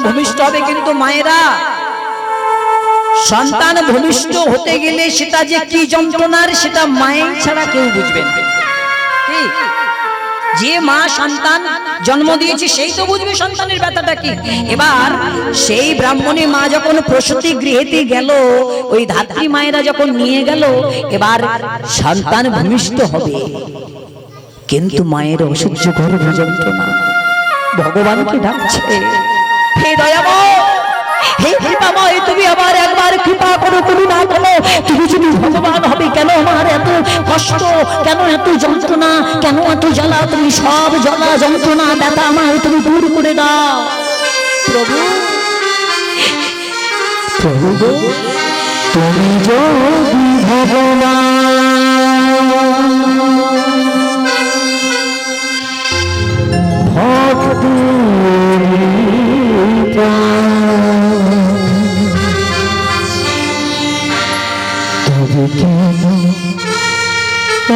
ভূমিষ্ঠ হবে। কিন্তু মায়েরা, সন্তান ভূমিষ্ঠ হতে গেলে সেটা যে কি যন্ত্রণার সেটা মায়ের ছাড়া কেউ বুঝবে না। কি যে মা সন্তান জন্ম দিয়েছে সেই তো বুঝবে সন্তানের ব্যথাটা কি। এবার সেই ব্রাহ্মণী মা যখন প্রসূতি গৃহেতে গেল, ওই ধাত্রী মায়েরা যখন নিয়ে গেল, এবার সন্তান ভূমিষ্ঠ হবে, কিন্তু মায়ের অসহ্য গর্ভ যন্ত্রণা ভগবানকে ডাকছে, হে দয়াময়, হে কৃপাময়, তুমি আমার একবার কৃপা করো, করুণা করো। তুমি যদি ভগবান হবে, কেন আমার এত কষ্ট, কেন এত যন্ত্রণা, কেন এত জ্বালা? তুমি সব জ্বালা যন্ত্রণা ব্যথা আমার তুমি দূর করে দাও প্রভু। প্রভু তুমি যদি ভগবান ভক্তি তবে কেন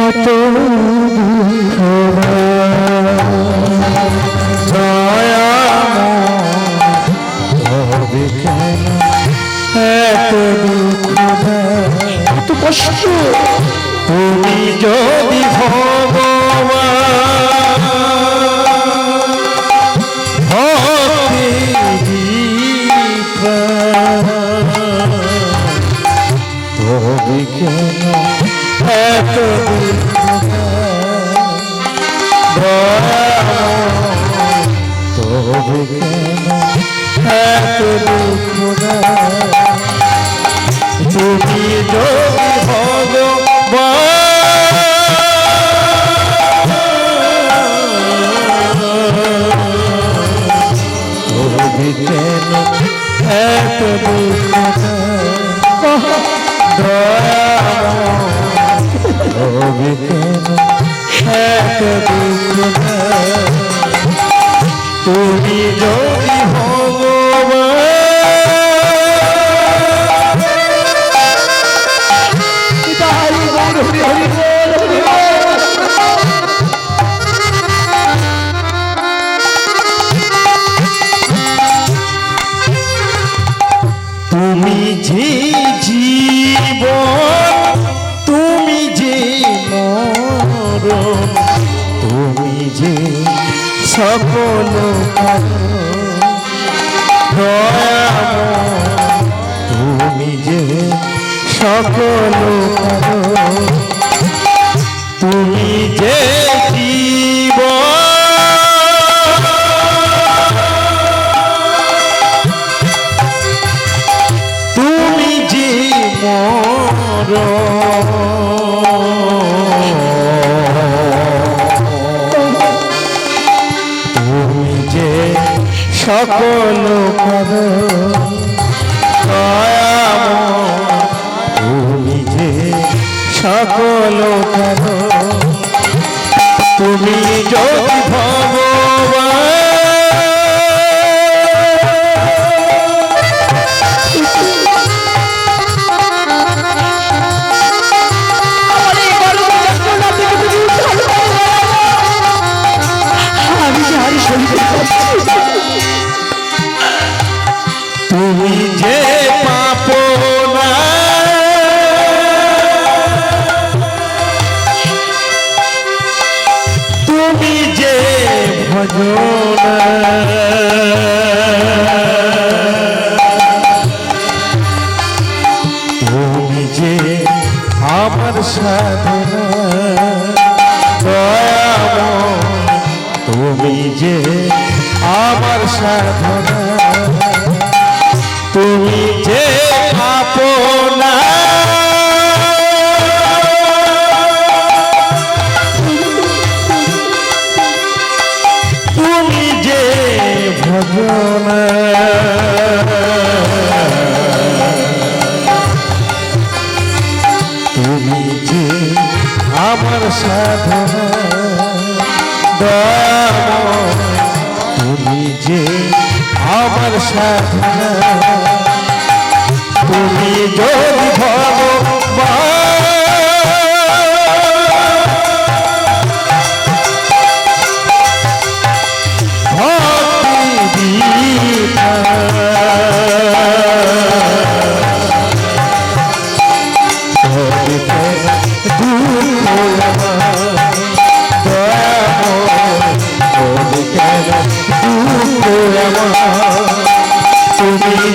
এত দুঃখ? তবে কেন এত দুঃখ, এত কষ্ট? তুমি যদি ভগবান তবে কেন এত তবে কেন এত দুঃখ? তুমি যদি ভগবান তবে কেন এত দুঃখ? তবে কেন এত দুঃখ? তুমি যদি ভগবান তুমি যে জীবন, তুমি যে মরণ, তুমি যে সকল তুমি যে সকল তুমি যে তুমি যে তুমি যে সকল তুমি যে সকল তুমি যদি ভগবান তুমি যে পাপ না তুমি যে ভজন তুমি যে আমার সাধনা, তুমি যে আমার সাধনা, তুমি যে আপনা তুমি যে ভজন তুমি যে আমার সাধনা, তুমি যে আমার সাধনা, তুমি যদি ভগবান ভক্তি দিতা তুমি যদি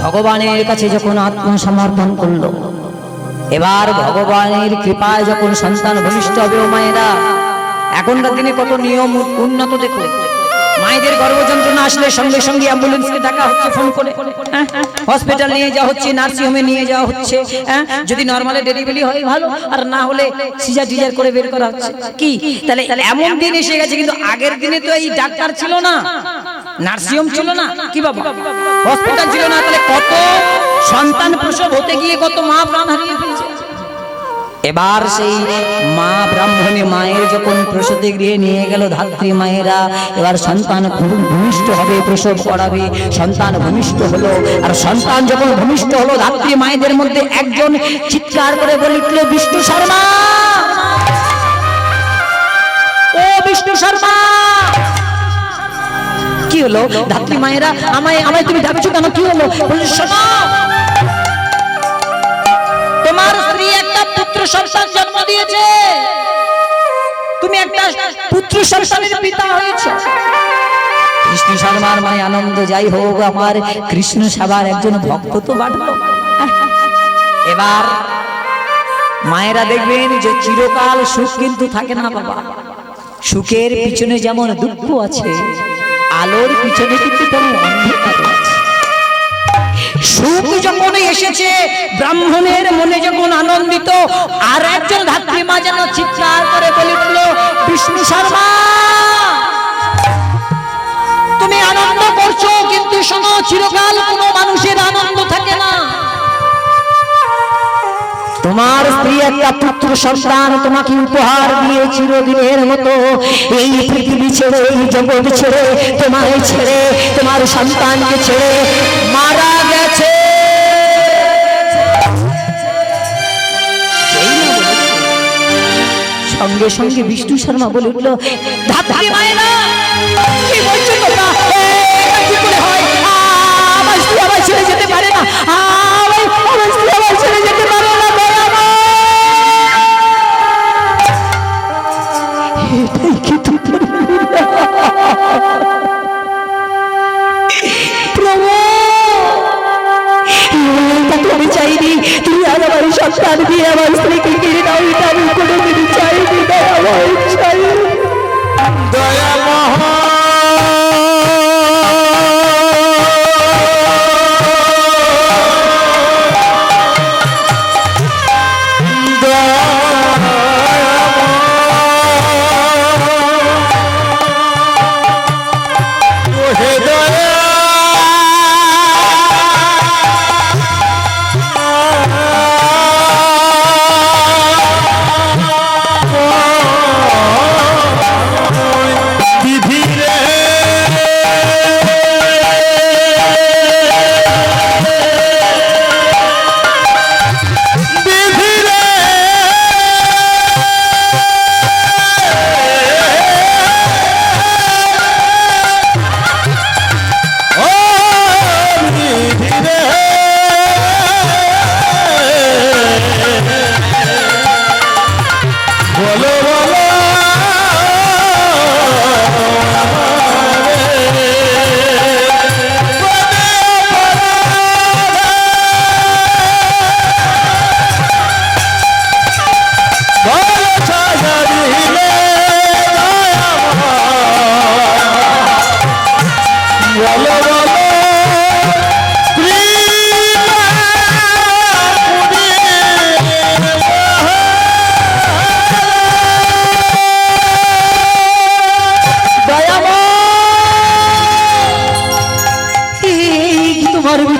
ভগবানের কাছে যখন আত্মসমর্পণ করলো, এবার ভগবানের কৃপায় যখন সন্তান ভূমিষ্ঠ হবে, ও মায়েরা এখনকার দিনে কত নিয়ম উন্নত দেখো। মায়েদের গর্ভযন্ত্রণা আসলে সঙ্গে সঙ্গে অ্যাম্বুলেন্সকে ডাকা হচ্ছে, ফোন করে হসপিটাল নিয়ে যাওয়া হচ্ছে, নার্সিং হোমে নিয়ে যাওয়া হচ্ছে। যদি নরমালে ডেলিভারি হয় ভালো, আর না হলে সিজার টিজার করে বের করা হচ্ছে। কি তাহলে এমন দিন এসে গেছে, কিন্তু আগের দিনে তো এই ডাক্তার ছিল না, নার্সিং হোম ছিল না, কি বাবা হসপিটাল ছিল না। তাহলে কত সন্তান প্রসব হতে গিয়ে কত মা প্রাণ হারিয়ে ফেলছে। এবার সেই মা ব্রাহ্মণী মায়ের যখন প্রসূতি গৃহে নিয়ে গেল ধাত্রী মায়েরা, এবার সন্তান ভূমিষ্ঠ হবে, প্রসব করাবে। সন্তান ভূমিষ্ঠ হলো, আর সন্তান যখন ভূমিষ্ঠ হলো, ধাত্রী মায়েদের মধ্যে একজন চিৎকার করে বলে উঠল, বিষ্ণু শর্মা, ও বিষ্ণু শর্মা। কি হলো ধাত্রী মায়েরা, আমায় আমায় তুমি ডাকছো কেন, কি হলো? বলছে, শোনো, তোমার স্ত্রী একটা পুত্র সন্তান জন্ম দিয়েছে, তুমি একটা পুত্র সন্তানের পিতা হয়েছো। কৃষ্ণ শর্মার মানে আনন্দ। যাই হোক, আমার কৃষ্ণ সবার একজন ভক্ত তো বাড়লো। এবার মায়েরা দেখবেন যে চিরকাল সুখ কিন্তু থাকে না বাবা। সুখের পিছনে যেমন দুঃখ আছে, আলোর পিছনে কিন্তু তেমন অন্ধকার আছে। সুখ যখন এসেছে, ব্রাহ্মণের মনে যখন আনন্দিত, আর একজন ধাত্রী মা যেন চিৎকার করে বলে উঠল, বিষ্ণু শর্মা, তুমি আনন্দ করছো, কিন্তু শোনো, চিরকাল কোনো মানুষের আনন্দ থাকে না। তোমার স্ত্রী একটা পুত্র সন্তান তোমাকে উপহার দিয়ে চিরদিনের মতো এই পৃথিবী ছেড়ে, এই জগৎ ছেড়ে, তোমায় ছেড়ে, তোমার সন্তানকে ছেড়ে মারা গেছে। সঙ্গে সঙ্গে বিষ্ণু শর্মা বলে উঠল, ধাত্রী মায়েরা, কি বলছো তোমরা? কি করে হয়? আমার স্ত্রী আমার ছেড়ে যেতে পারে না, আমার স্ত্রী আমার ছেড়ে যেতে পারে না। এটাই কি প্রভু? আমি চাইনি তুমি আর আমার সন্তান দিয়ে আমার স্ত্রীকে কিনে দাও, এটা আমি কোনোদিন চাইনি। আমার চাই দয়া মহা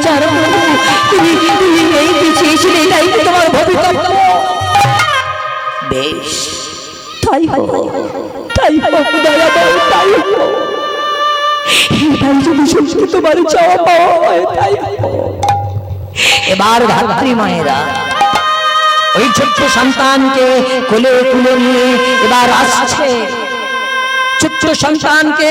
বিচার প্রভু, তুমি এই কি চেয়েছিলে, এটাই কি তোমার ভবিতব্য? বেশ, তাই হোক, তাই হোক দয়াময়, তাই হোক। এটাই যদি সত্যি তোমার চাওয়া পাওয়া হয়, তাই হোক। এবার ধাত্রী মায়েরা ওই ছোট্ট সন্তানকে কোলে তুলে নিয়ে এবার আসছে। ছোট্ট সন্তানকে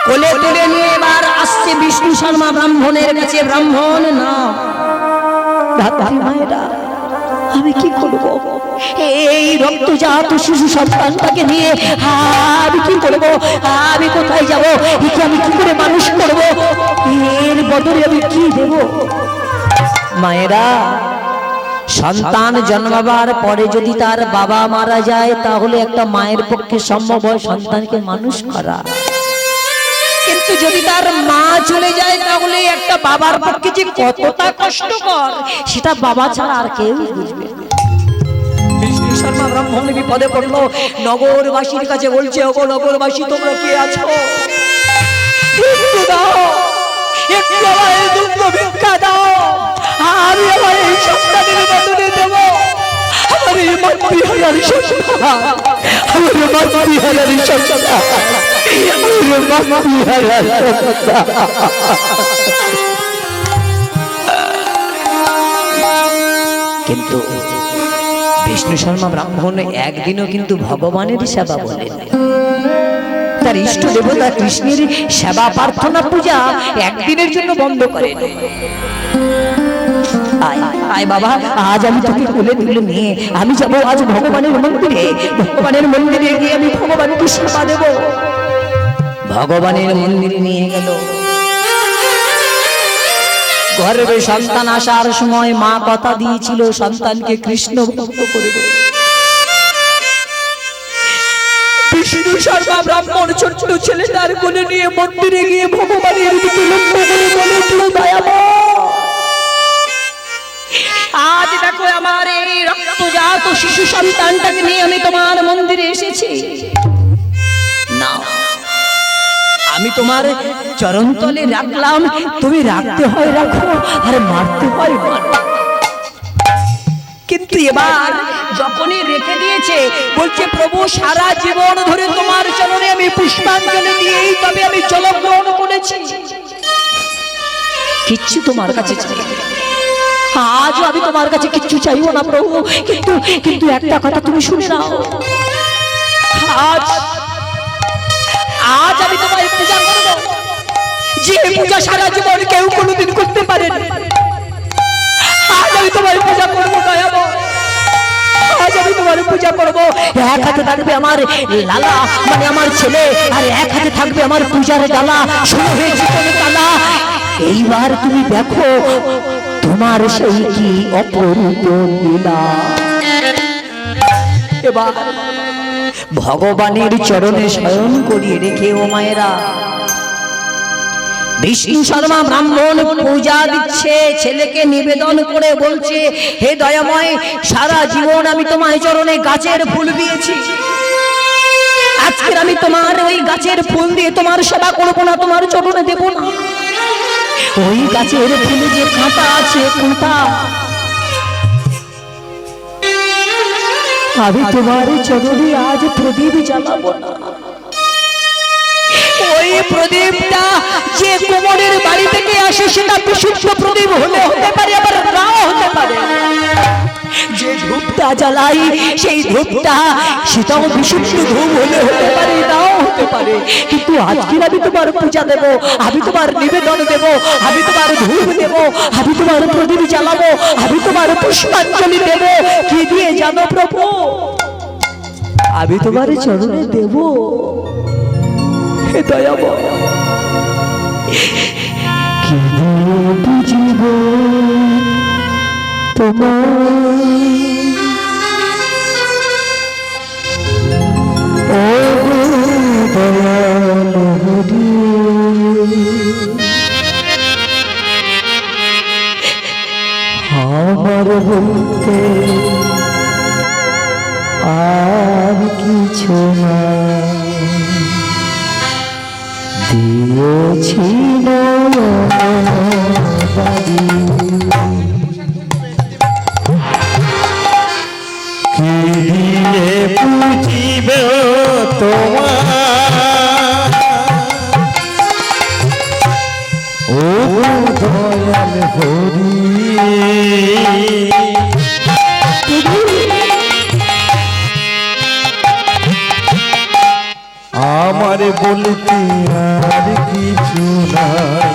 কোলে তুলে নিয়ে এবার আসছে বিষ্ণু শর্মা ব্রাহ্মণের কাছে। ব্রাহ্মণ না, ধাত্রী মায়েরা, আমি কি করব? এই রক্তজাত শিশু সন্তানটাকে নিয়ে আমি কি করব? আমি কোথায় যাব? একে আমি কি করে মানুষ করব? এর বদলে আমি কি দেব? মায়েরা, সন্তান জন্মাবার পরে যদি তার বাবা মারা যায়, তাহলে একটা মায়ের পক্ষে সম্ভব হয় সন্তানকে মানুষ করা। কিন্তু যদি তার মা চলে যায়, তাহলে একটা বাবার পক্ষে যে কতটা কষ্টকর, সেটা বাবা ছাড়া আর কেউ বুঝবে না। বিষ্ণু শর্মা ব্রাহ্মণ বিপদে পড়লো, নগরবাসীর কাছে বলছে, ওগো নগরবাসী, তোমরা কে আছো? একটু দাও, একটু আমায় দুগ্ধ ভিক্ষা দাও, আমি আমার এই সন্তানের বদলে দেব। আমার এই মাতৃহারার সন্তান, আমার মাতৃহারার সন্তান, আমার মাতৃহারার সন্তান। কিন্তু বিষ্ণু শর্মা ব্রাহ্মণ একদিনও কিন্তু ভগবানের সেবা বলেন, তার ইষ্ট দেবতা কৃষ্ণের সেবা প্রার্থনা পূজা একদিনের জন্য বন্ধ করেন। আয় আয় বাবা, আজ আমি তোকে কোলে তুলে নিয়ে আমি যাবো আজ ভগবানের মন্দিরে। ভগবানের মন্দিরে গিয়ে আমি ভগবানকে সেবা দেব। ভগবানের মন্দিরে নিয়ে গেল। গর্ভে সন্তান আসার সময় মা কথা দিয়েছিল সন্তানকে কৃষ্ণ ভক্ত করবে। বিষ্ণু শর্মা ব্রাহ্মণ ছোট্ট ছেলেটার কোলে নিয়ে মন্দিরে গিয়ে ভগবানের দিকে লক্ষ্য করে বলেছিল, দয়াময়, আজ দেখো আমার এই রক্তজাত শিশু সন্তানটাকে নিয়ে আমি তোমার মন্দিরে এসেছি। না, আমি তোমার চরণতলে রাখলাম, তুমি রাখতে হয় রাখো, আর মারতে হয় মারো। কিন্তু এবার যখনই রেখে দিয়েছে, বলছে, প্রভু, সারা জীবন ধরে তোমার চরণে আমি পুষ্পাঞ্জলি দিয়েই তবে আমি জলগ্রহণ করেছি, কিচ্ছু তোমার কাছে চাই। আজও আমি তোমার কাছে কিচ্ছু চাইবো না প্রভু, কিন্তু একটা কথা তুমি শুনে নাও, আজ আমি তোমার পূজা করব, যে পূজা সারা জীবন কেউ কোনোদিন করতে পারে না। আজ আমি তোমার পূজা করবো দয়াময়, আজ আমি তোমার পূজা করবো। এক হাতে থাকবে আমার লালা, মানে আমার ছেলে, আর এক হাতে থাকবে আমার পূজার ডালা। শুরু হয়েছে কোনো তালা। এইবার তুমি দেখো তোমার সেই কি অপরূপ লীলা। এবার ভগবানের চরণে শয়ন করিয়ে রেখে ও মায়েরা, বিষ্ণু শর্মা ব্রাহ্মণ পূজা দিচ্ছে, ছেলেকে নিবেদন করে বলছে, হে দয়াময়, সারা জীবন আমি তোমার চরণে গাছের ফুল দিয়েছি, আজকে আমি তোমার ওই গাছের ফুল দিয়ে তোমার সেবা করবো না, তোমার চরণে দেব না। ওই গাছের ফুলে যে কাঁটা আছে, কাঁটা, আমি তোমার চরণে আজ প্রদীপ জ্বালাবো না। ওই প্রদীপটা যে কোমরের বাড়ি থেকে আসে, সেটা বিশুদ্ধ প্রদীপ হলে হতে পারে, আবার নাও হতে পারে। যে ধূপটা জ্বালাই, সেই ধূপটা সেটাও বিশুদ্ধ ধূপ হলে হতে পারে, নাও হতে পারে। কিন্তু আজকে আমি তোমার পূজা দেব, আমি তোমার নিবেদন দেব, আমি তোমার ধূপ দেব, আমি তোমার প্রদীপ জ্বালাবো, আমি তোমার পুষ্পাঞ্জলি দেব। কি দিয়ে জানো প্রভু? আমি তোমার চরণে দেব। হে দয়াময়, কি বুঝিব তোমার, ও দয়াল হরি, আমার বলতে আর কিছু না, দিয়েছি দয়াল হরি আমার বলতে আর কিছু নাই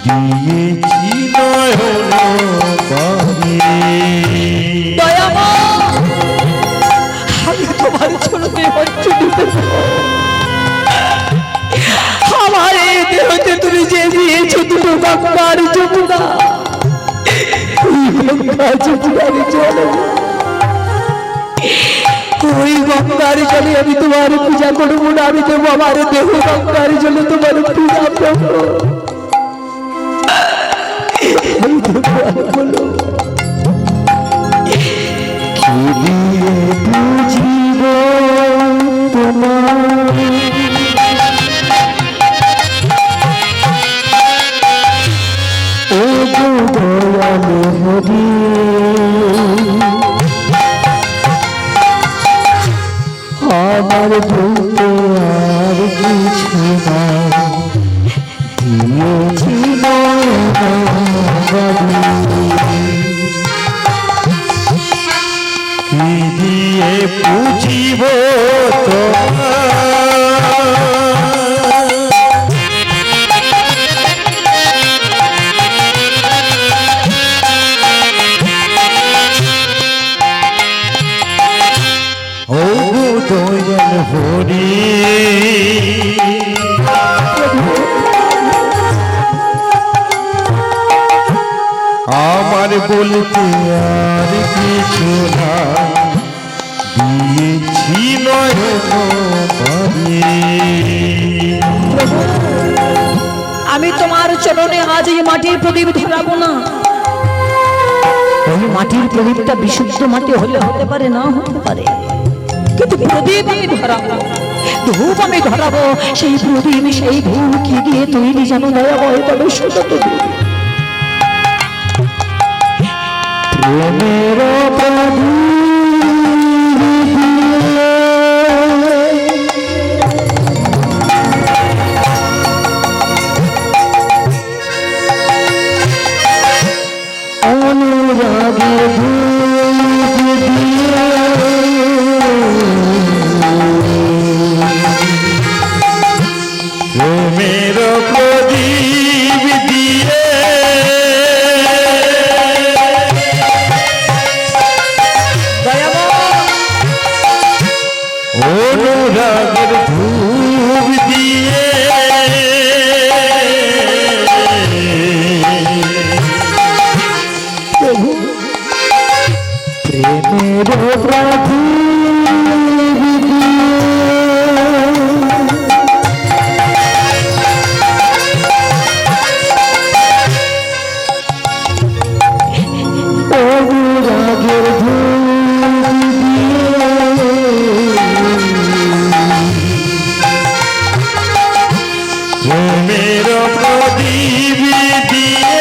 দিয়েছি নয়ন বাড়ি দয়াময়, আমি তোমার চরণে অঞ্জলি দেব। আমার এই দেহতে তুমি যে দিয়েছো দুটো গঙ্গার যমুনা, ওই গঙ্গা যমুনার জলে, ওই গঙ্গার জলে আমি তোমার পূজা করবো না, আমি দেবো আমার দেহ গঙ্গার জলে তোমার পূজা করবো। বুঝিব তোমার ও দয়াল হরি, আমার বলতে আর কিছু নাই দিয়েছি কি দিয়ে বুঝিব ও দয়াল হরি আমার বলতে আর কিছু না দিয়েছি নয়ন বাড়ি আমি তোমার চরণে আজ এই মাটির প্রদীপ ধরাবো না। ওই মাটির প্রদীপটা বিশুদ্ধ মাটি হলে হতে পারে, না হতে পারে, কিন্তু প্রদীপ আমি ধরাবো, ধূপ আমি ধরাবো। সেই প্রদীপ সেই ধূপ কি দিয়ে তৈরি জানো দয়াময়? তবে সেটা তো প্রেমের অনুরাগের প্রেমের প্রদীপ দিয়ে অনুরাগের ধূপ দিয়ে প্রেমের প্রদীপ অনুরাগের প্রেমের প্রদীপ দিয়ে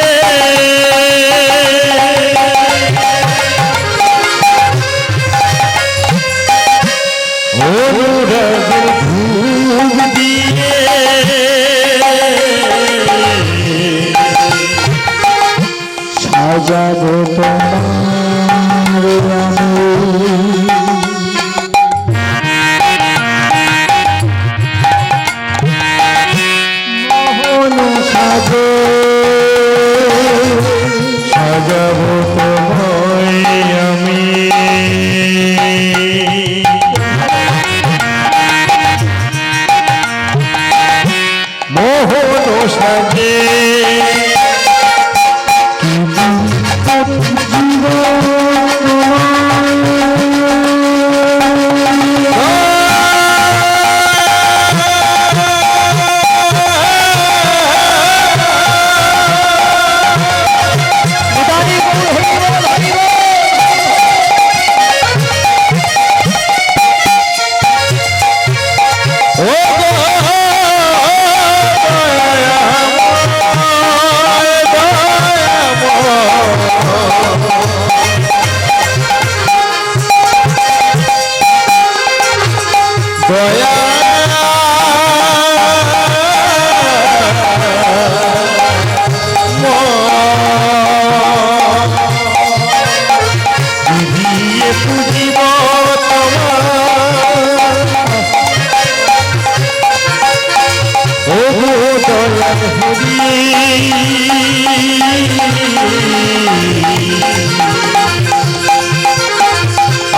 অনুরাগের ধূপ দিয়ে সাজাবো তোমার আমি মোহন সাজে, সাজাবো তোমায় আমি মোহন সাজে ও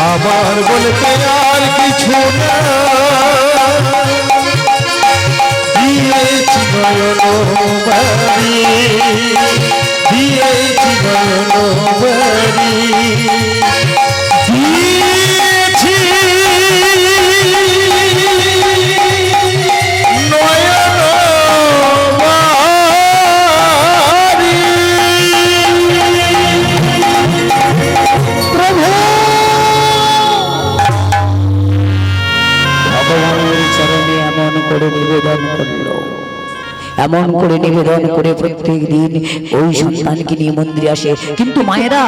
আমার বলতে আর কিছু না, দিয়েছি নয়ন বাড়ি, দিয়েছি নয়ন বাড়ি, দিয়েছি নয়ন বাড়ি। প্রভু ভগবানের চরণে এমন করে নিবেদন করলো, এমন করে নিবেদন করে প্রত্যেক দিন ওই সন্তানকে নিয়ে মন্দিরে আসে। কিন্তু মায়েরা,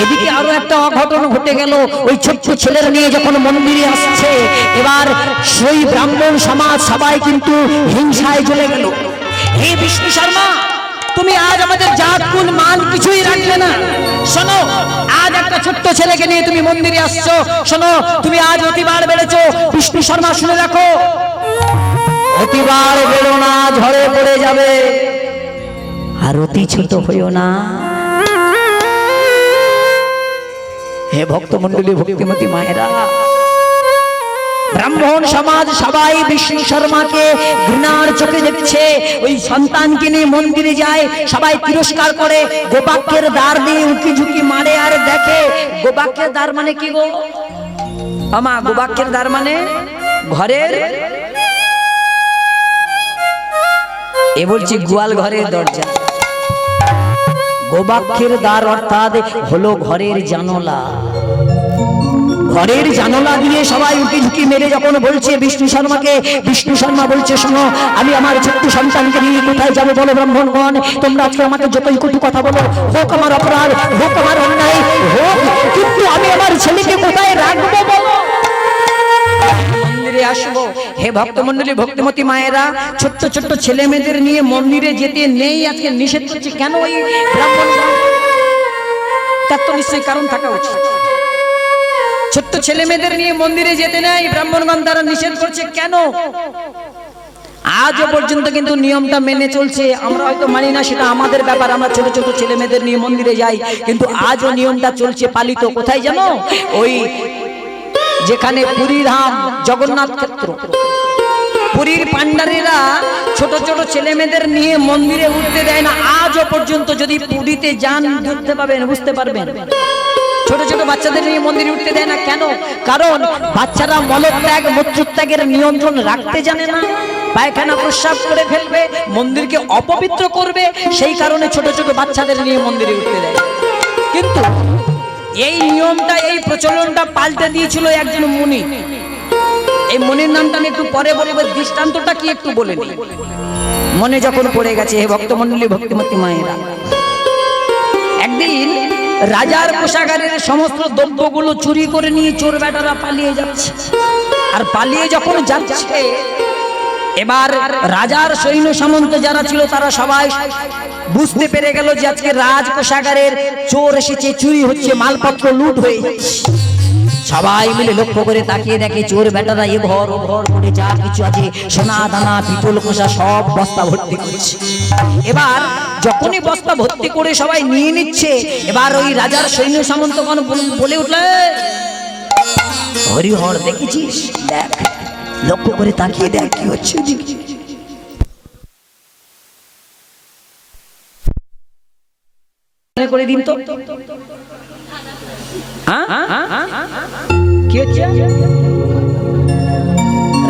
এদিকে আরো একটা অঘটন ঘটে গেল। ওই ছোট্ট ছেলের নিয়ে যখন মন্দিরে আসছে, এবার সেই ব্রাহ্মণ সমাজ সবাই কিন্তু হিংসায় চলে গেল। হে বিষ্ণু শর্মা, তুমি আজ আমাদের জাত কুল মান কিছুই রাখলে না। শোনো, আজ একটা ছোট্ট ছেলেকে নিয়ে তুমি মন্দিরে আসছো। শোনো, তুমি আজ অতিবার বেড়েছো। বিষ্ণু শর্মা শুনে রাখো, অতিবার বেরো না, ঝড়ে পড়ে যাবে। আর অতি ছোট হইও না। হে ভক্তমণ্ডলী, ভক্তিমতী মায়েরা, ব্রাহ্মণ সমাজ সবাই বিষ্ণু শর্মাকে ঘৃণার চোখে দেখছে। ওই সন্তানকে নিয়ে মন্দিরে যায়, সবাই তিরস্কার করে, গোবাক্যের দ্বার দিয়ে উকি ঝুঁকি মারে আর দেখে। গোবাক্যের দ্বার মানে কি গো আমা? গোবাক্যের দ্বার মানে ঘরের, এ বলছি গোয়াল ঘরের দরজা। গোবাক্যের দ্বার অর্থাৎ হলো ঘরের জানলা। ঘরের জানলা দিয়ে সবাই উকি ঝুঁকি মেরে যখন বলছে বিষ্ণু শর্মাকে, বিষ্ণু শর্মা বলছে, শোনো, আমি আমার ছোট্ট সন্তানকে নিয়ে কোথায় যাবো বলো ব্রাহ্মণগণ? তোমরা আজকে আমাকে যতই কটু কথা বলো, হোক আমার অপরাধ, হোক আমার অন্যায় হোক, কিন্তু আমি আমার ছেলেকে কোথায় রাখবো বলো? মন্দিরে আসবো। হে ভক্তমণ্ডলী, ভক্তিমতী মায়েরা, ছোট্ট ছোট্ট ছেলে মেয়েদের নিয়ে মন্দিরে যেতে নেই, আজকে নিষেধ করছে। কেন ওই ব্রাহ্মণগণ? তার তো নিশ্চয়ই কারণ থাকা উচিত। ছোট্ট ছেলে মেয়েদের নিয়ে মন্দিরে যেতে নেই, ব্রাহ্মণগণ দ্বারা নিষেধ করছে কেন? আজও পর্যন্ত কিন্তু নিয়মটা মেনে চলছে। আমরা হয়তো মানি না, সেটা আমাদের ব্যাপার। আমরা ছোট ছোট ছেলে মেয়েদের নিয়ে মন্দিরে যাই, কিন্তু আজও নিয়মটা চলছে, পালিত। কোথায় জানো? ওই যেখানে পুরীর ধাম, জগন্নাথ ক্ষেত্র, পুরীর পান্ডারেরা ছোট ছোট ছেলে মেয়েদের নিয়ে মন্দিরে উঠতে দেয় না আজও পর্যন্ত। যদি পুরীতে যান দেখতে পাবেন, বুঝতে পারবেন, ছোট ছোট বাচ্চাদের নিয়ে মন্দিরে উঠতে দেয় না। কেন? কারণ বাচ্চারা মলত্যাগ মূত্রত্যাগের নিয়ন্ত্রণ রাখতে জানে না, পায়খানা প্রস্রাব করে ফেলবে, মন্দিরকে অপবিত্র করবে। সেই কারণে ছোট ছোট বাচ্চাদের নিয়ে মন্দিরে উঠতে দেয়। কিন্তু এই নিয়মটা, এই প্রচলনটা পাল্টে দিয়েছিল একজন মুনি। এই মুনির নামটা আমি একটু পরে বলবো, দৃষ্টান্তটা কি একটু বলে নিই। মনে যখন পড়ে গেছে, হে ভক্তমণ্ডলী, ভক্তিমতী মায়েরা, একদিন রাজার কোষাগারের সমস্ত দ্রব্যগুলো চুরি করে নিয়ে চোর বেটারা পালিয়ে যাচ্ছে। আর পালিয়ে যখন যাচ্ছে, এবার রাজার সৈন্য সামন্ত যারা ছিল তারা সবাই বুঝতে পেরে গেল যে আজকে রাজ কোষাগারের চোর এসেছে, চুরি হচ্ছে, মালপত্র লুট হয়ে যাচ্ছে। সবাই মিলে লক্ষ্য করে তাকিয়ে দেখে চোর বেটারা এ ঘর ও ঘর করে যা কিছু আছে, সোনা দানা পিতল কোষা সব বস্তা ভর্তি করছে। এবার যখনই বস্তা ভর্তি করে সবাই নিয়ে নিচ্ছে, এবার ওই রাজার সৈন্য সামন্তগণ বলে উঠলে, হরিহর দেখেছিস? দেখ, লক্ষ্য করে তাকিয়ে দেখ কি হচ্ছে। করে দিন তো কি হচ্ছে?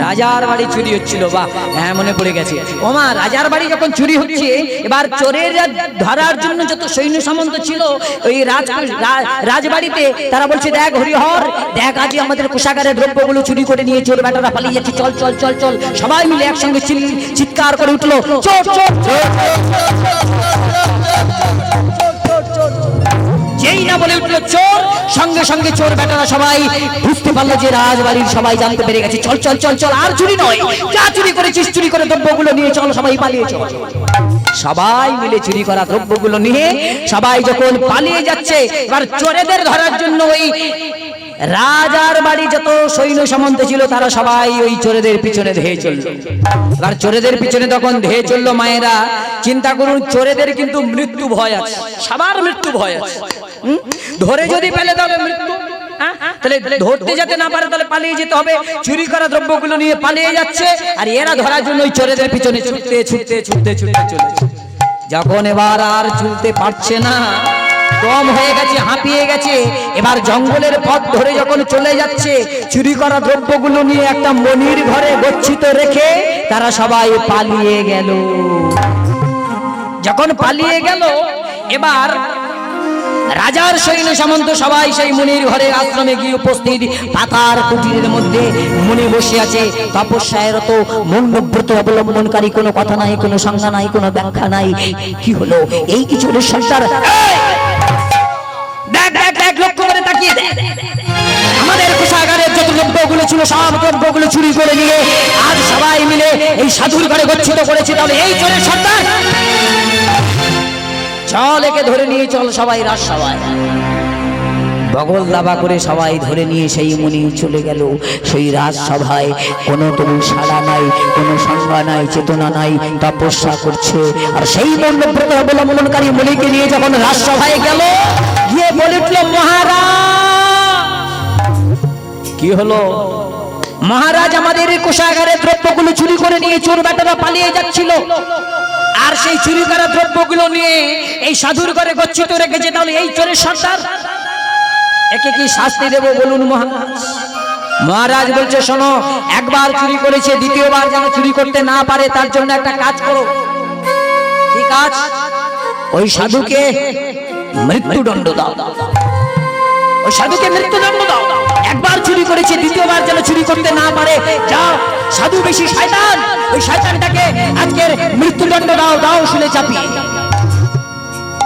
রাজার বাড়ি চুরি হচ্ছিল। বাহ, হ্যাঁ মনে পড়ে গেছে। ওমা, রাজার বাড়ি যখন চুরি হচ্ছে, এবার চোরের ধরার জন্য যত সৈন্য সামন্ত ছিল ওই রাজবাড়িতে, তারা বলছে, দেখ হরিহর, দেখ আজ আমাদের কোষাগারের দ্রব্যগুলো চুরি করে নিয়ে চোর বেটারা পালিয়ে যাচ্ছে, চল চল চল চল। সবাই মিলে একসঙ্গে চিৎকার করে উঠলো, চোর চোর চোর। যেই না বলে উঠলো চোর, সঙ্গে সঙ্গে চোর বেটারা সবাই বুঝতে পারলো যে রাজবাড়ির সবাই জানতে পেরে গেছে। চল চল চল চল, আর চুরি নয়, যা চুরি করেছিস চুরি করে দ্রব্যগুলো নিয়ে চল, সবাই পালিয়ে চল। সবাই মিলে চুরি করা দ্রব্যগুলো নিয়ে সবাই যখন পালিয়ে যাচ্ছে, এবার চোরেদের ধরার জন্য ওই রাজার বাড়ি যত সৈন্য সামন্ত ছিল তারা সবাই ওই চোরেদের পিছনে ধেয়ে চলল। আর চোরেদের পিছনে তখন ধেয়ে চললো মায়েরা, চিন্তা করুন চোরেদের কিন্তু মৃত্যু ভয় আছে, সবার মৃত্যু ভয় আছে। ধরে যদি পেলে তাহলে মৃত্যু, তাহলে ধরতে যেতে না পারে তাহলে পালিয়ে যেতে হবে। চুরি করা দ্রব্যগুলো নিয়ে পালিয়ে যাচ্ছে, আর এরা ধরার জন্য ওই চোরেদের পিছনে ছুটতে ছুটতে ছুটতে ছুটতে চলেছে। যখন এবার আর চলতে পারছে না, কম হয়ে গেছে, হাঁপিয়ে গেছে, এবার জঙ্গলের পথ ধরে যখন চলে যাচ্ছে, চুরি করা দ্রব্যগুলো নিয়ে একটা মনির ঘরে গচ্ছিত রেখে তারা সবাই পালিয়ে গেল। যখন পালিয়ে গেল, এবার রাজার সৈন্য সামন্ত সবাই সেই মুনির ঘরে আশ্রমে গিয়ে উপস্থিত। পাতার কুটিরের মধ্যে মুনি বসে আছে, তপস্যায়রত, মৌনব্রত অবলম্বনকারী। কোনো কথা নাই, কোনো সংজ্ঞা নাই, কোনো ব্যাখ্যা নাই। কি হলো? এই কিছু সরকার লক্ষ্য করে তাকিয়ে দেখ, আমাদের কোষাগারের যত দ্রব্যগুলো ছিল সব দ্রব্যগুলো চুরি করে নিয়ে আজ সবাই মিলে এই সাধুর ঘরে গচ্ছিত করেছে। তাহলে এই চোরের সর্দার, চল একে ধরে নিয়ে চল সবাই রাজসভায়। বগল দাবা করে সবাই ধরে নিয়ে সেই মুনি চলে গেল সেই রাজসভায়। কোনো তবু সাড়া নাই, কোনো সংজ্ঞা নাই, চেতনা নাই, তপস্যা করছে। আর সেই মৌনব্রত অবলম্বনকারী মুনিকে নিয়ে যখন রাজসভায় গেল, গিয়ে বলে উঠল, মহারাজ। কি হলো? মহারাজ, আমাদের কোষাগারের দ্রব্যগুলো চুরি করে নিয়ে চোর বেটারা পালিয়ে যাচ্ছিল, আর সেই চুরি করা দ্রব্যগুলো নিয়ে এই সাধুর ঘরে গচ্ছিত রেখেছে। তাহলে এই চোরের সর্দার, একে কি শাস্তি দেব বলুন মহারাজ? মহারাজ বলছে, শোনো, একবার চুরি করেছে, দ্বিতীয়বার যেন চুরি করতে না পারে তার জন্য একটা কাজ করো। কি কাজ? ওই সাধুকে মৃত্যুদণ্ড দাও। ওই সাধুকে মৃত্যুদণ্ড দাও। একবার চুরি করেছে, দ্বিতীয়বার যেন চুরি করতে না পারে। যাও, সাধু বেশি শয়তান, ওই শয়তানটাকে আজকের মৃত্যুদণ্ড দাও। দাও শুলে চাপিয়ে।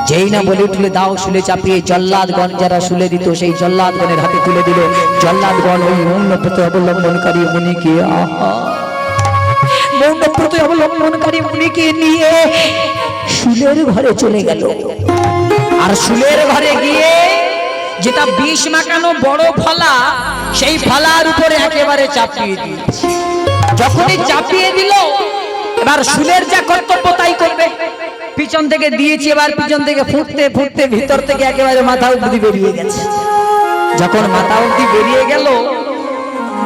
যেই না বলে উঠলে দাও শুলে চাপিয়ে, জল্লাদগণ যারা শুলে দিত সেই জল্লাদগণের হাতে তুলে দিল। জল্লাদগণ ওই মৌনব্রত অবলম্বনকারী মুনিকে, আহা, মৌনব্রত অবলম্বনকারী মুনিকে নিয়ে শুলের ঘরে চলে গেল। আর শুলের ঘরে গিয়ে যেটা বিষ মাখানো বড় ফলা, সেই ফলার উপরে একেবারে চাপিয়ে দিল। যখনই চাপিয়ে দিল, এবার শুলের যা কর্তব্য তাই করবে। পিছন থেকে দিয়েছি, এবার পিছন থেকে ফুটতে ফুটতে ভিতর থেকে একেবারে মাথা অবধি বেরিয়ে গেছে। যখন মাথা অবধি বেরিয়ে গেল,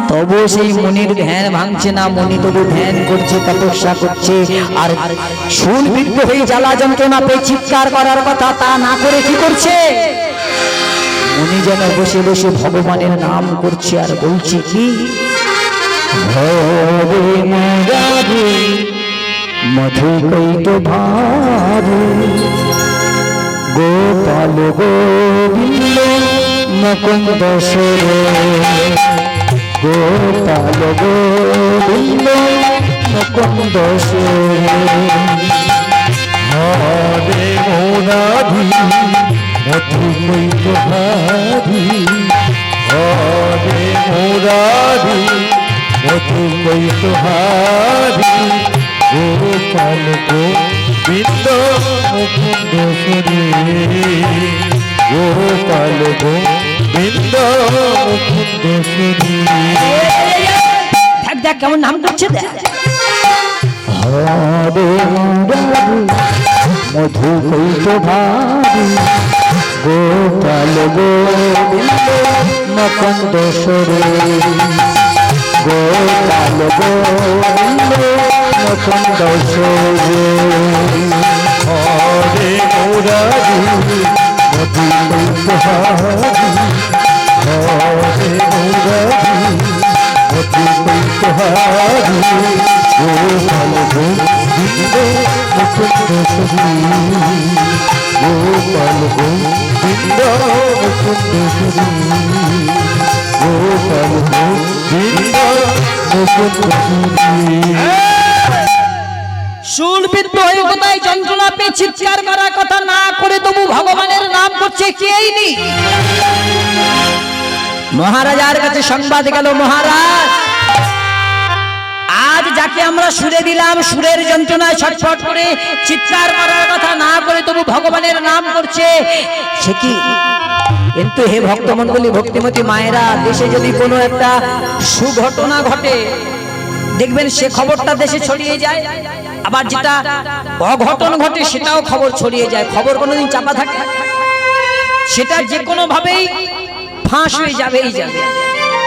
তবু সেই মুনির ধ্যান ভাঙছে না। মুনি তবু ধ্যান করছে, তপস্যা করছে। আর শুল বিদ্ধ হয়ে জ্বালা যন্ত্রণা পেয়ে চিৎকার করার কথা, তা না করে কি করছে? মুনি যেন বসে বসে ভগবানের নাম করছে আর বলছে কি, হরে মুরারি মধুকৈত ভারি গোপাল গোবিন্দ মুকুন্দ সুরে, গোপাল গোবিন্দ মুকুন্দ সুরে। হরে মুরারি মধুকৈত ভারি, হরে মুরারি মধুকৈত ভারি গোপাল গোবিন্দ মুকুন্দ সুরে, গোপাল গোবিন্দ মুকুন্দ সুরে। দেখ দেখ কেমন নাম করছে দেখ। হরে মুরারি মধুকৈত ভারি গোপাল গোবিন্দ মুকুন্দ সুরে, গোপাল গোবিন্দ মুকুন্দ সুরে। হরে মুরারি মধুকৈত ভারি, হরে মুরারি মধুকৈত ভারি গোপাল গোবিন্দ মুকুন্দ সুরে, গোপাল গোবিন্দ মুকুন্দ সুরে, গোপাল গোবিন্দ মুকুন্দ সুরে। শুল বিদ্ধ হয়ে কোথায় যন্ত্রণা পেয়ে চিৎকার করার কথা না করে তবু ভগবানের নাম করছে কেই নি। মহারাজার কাছে সংবাদ গেল, মহারাজ, আজ যাকে আমরা সুরে দিলাম, সুরের যন্ত্রণায় ছটফট করে চিৎকার করার কথা না করে তবু ভগবানের নাম করছে, সে কি কিন্তু হে ভক্তমণ্ডলী, ভক্তিমতী মায়েরা, দেশে যদি কোনো একটা সুঘটনা ঘটে দেখবেন সে খবরটা দেশে ছড়িয়ে যায়, আবার যেটা অঘটন ঘটে সেটাও খবর ছড়িয়ে যায়। খবর কোনোদিন চাপা থাকে? সেটা যে কোনো ভাবেই ফাঁস হয়ে যাবেই যাবে।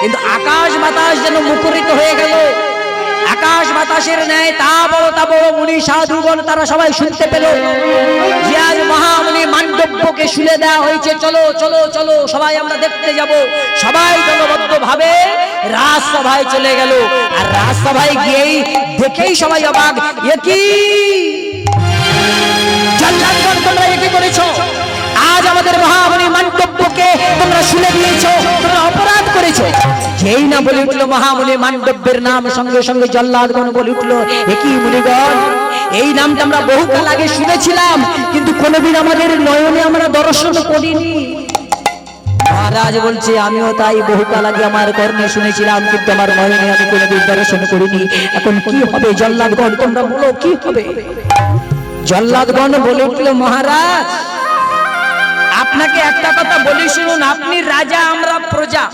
কিন্তু আকাশ বাতাস যেন মুখরিত হয়ে গেল, আকাশ বাতাসের ন্যায় তা বড় মুনি সাধুগণ তারা সবাই শুনতে পেল যে আজ মহামুনি মান্ডব্যকে শুলে দেওয়া হয়েছে। চলো চলো চলো, সবাই আমরা দেখতে যাব। সবাই দলবদ্ধ ভাবে রাজসভায় চলে গেল। আর রাজসভায় গিয়েই দেখেই সবাই অবাক, এ কি জল্লাদগণ, তোমরা এ কি করেছো? আজ আমাদের মহামুনি মান্ডব্যকে তোমরা শুলে দিয়েছো, তোমরা অপরাধ করেছো। যেই না বলে উঠলো মহামুনি মান্ডব্যের নাম, সঙ্গে সঙ্গে জল্লাদগণ বলে উঠলো, এ কি মুনিগণ, এই নামটা আমরা বহুকাল আগে শুনেছিলাম, কিন্তু কোনোদিন আমাদের নয়নে আমরা দর্শন করিনি। মহারাজ বলছে, আমিও তাই বহুকাল আগে আমার কর্ণে শুনেছিলাম, কিন্তু আমার নয়নে আমি কোনোদিন দর্শন করিনি। এখন কি হবে জল্লাদগণ, তোমরা বলো কি হবে? জল্লাদগণ বলে উঠলো, মহারাজ আপনাকে একটা কথা বলি শুনুন, আপনি রাজা, আমরা প্রজা।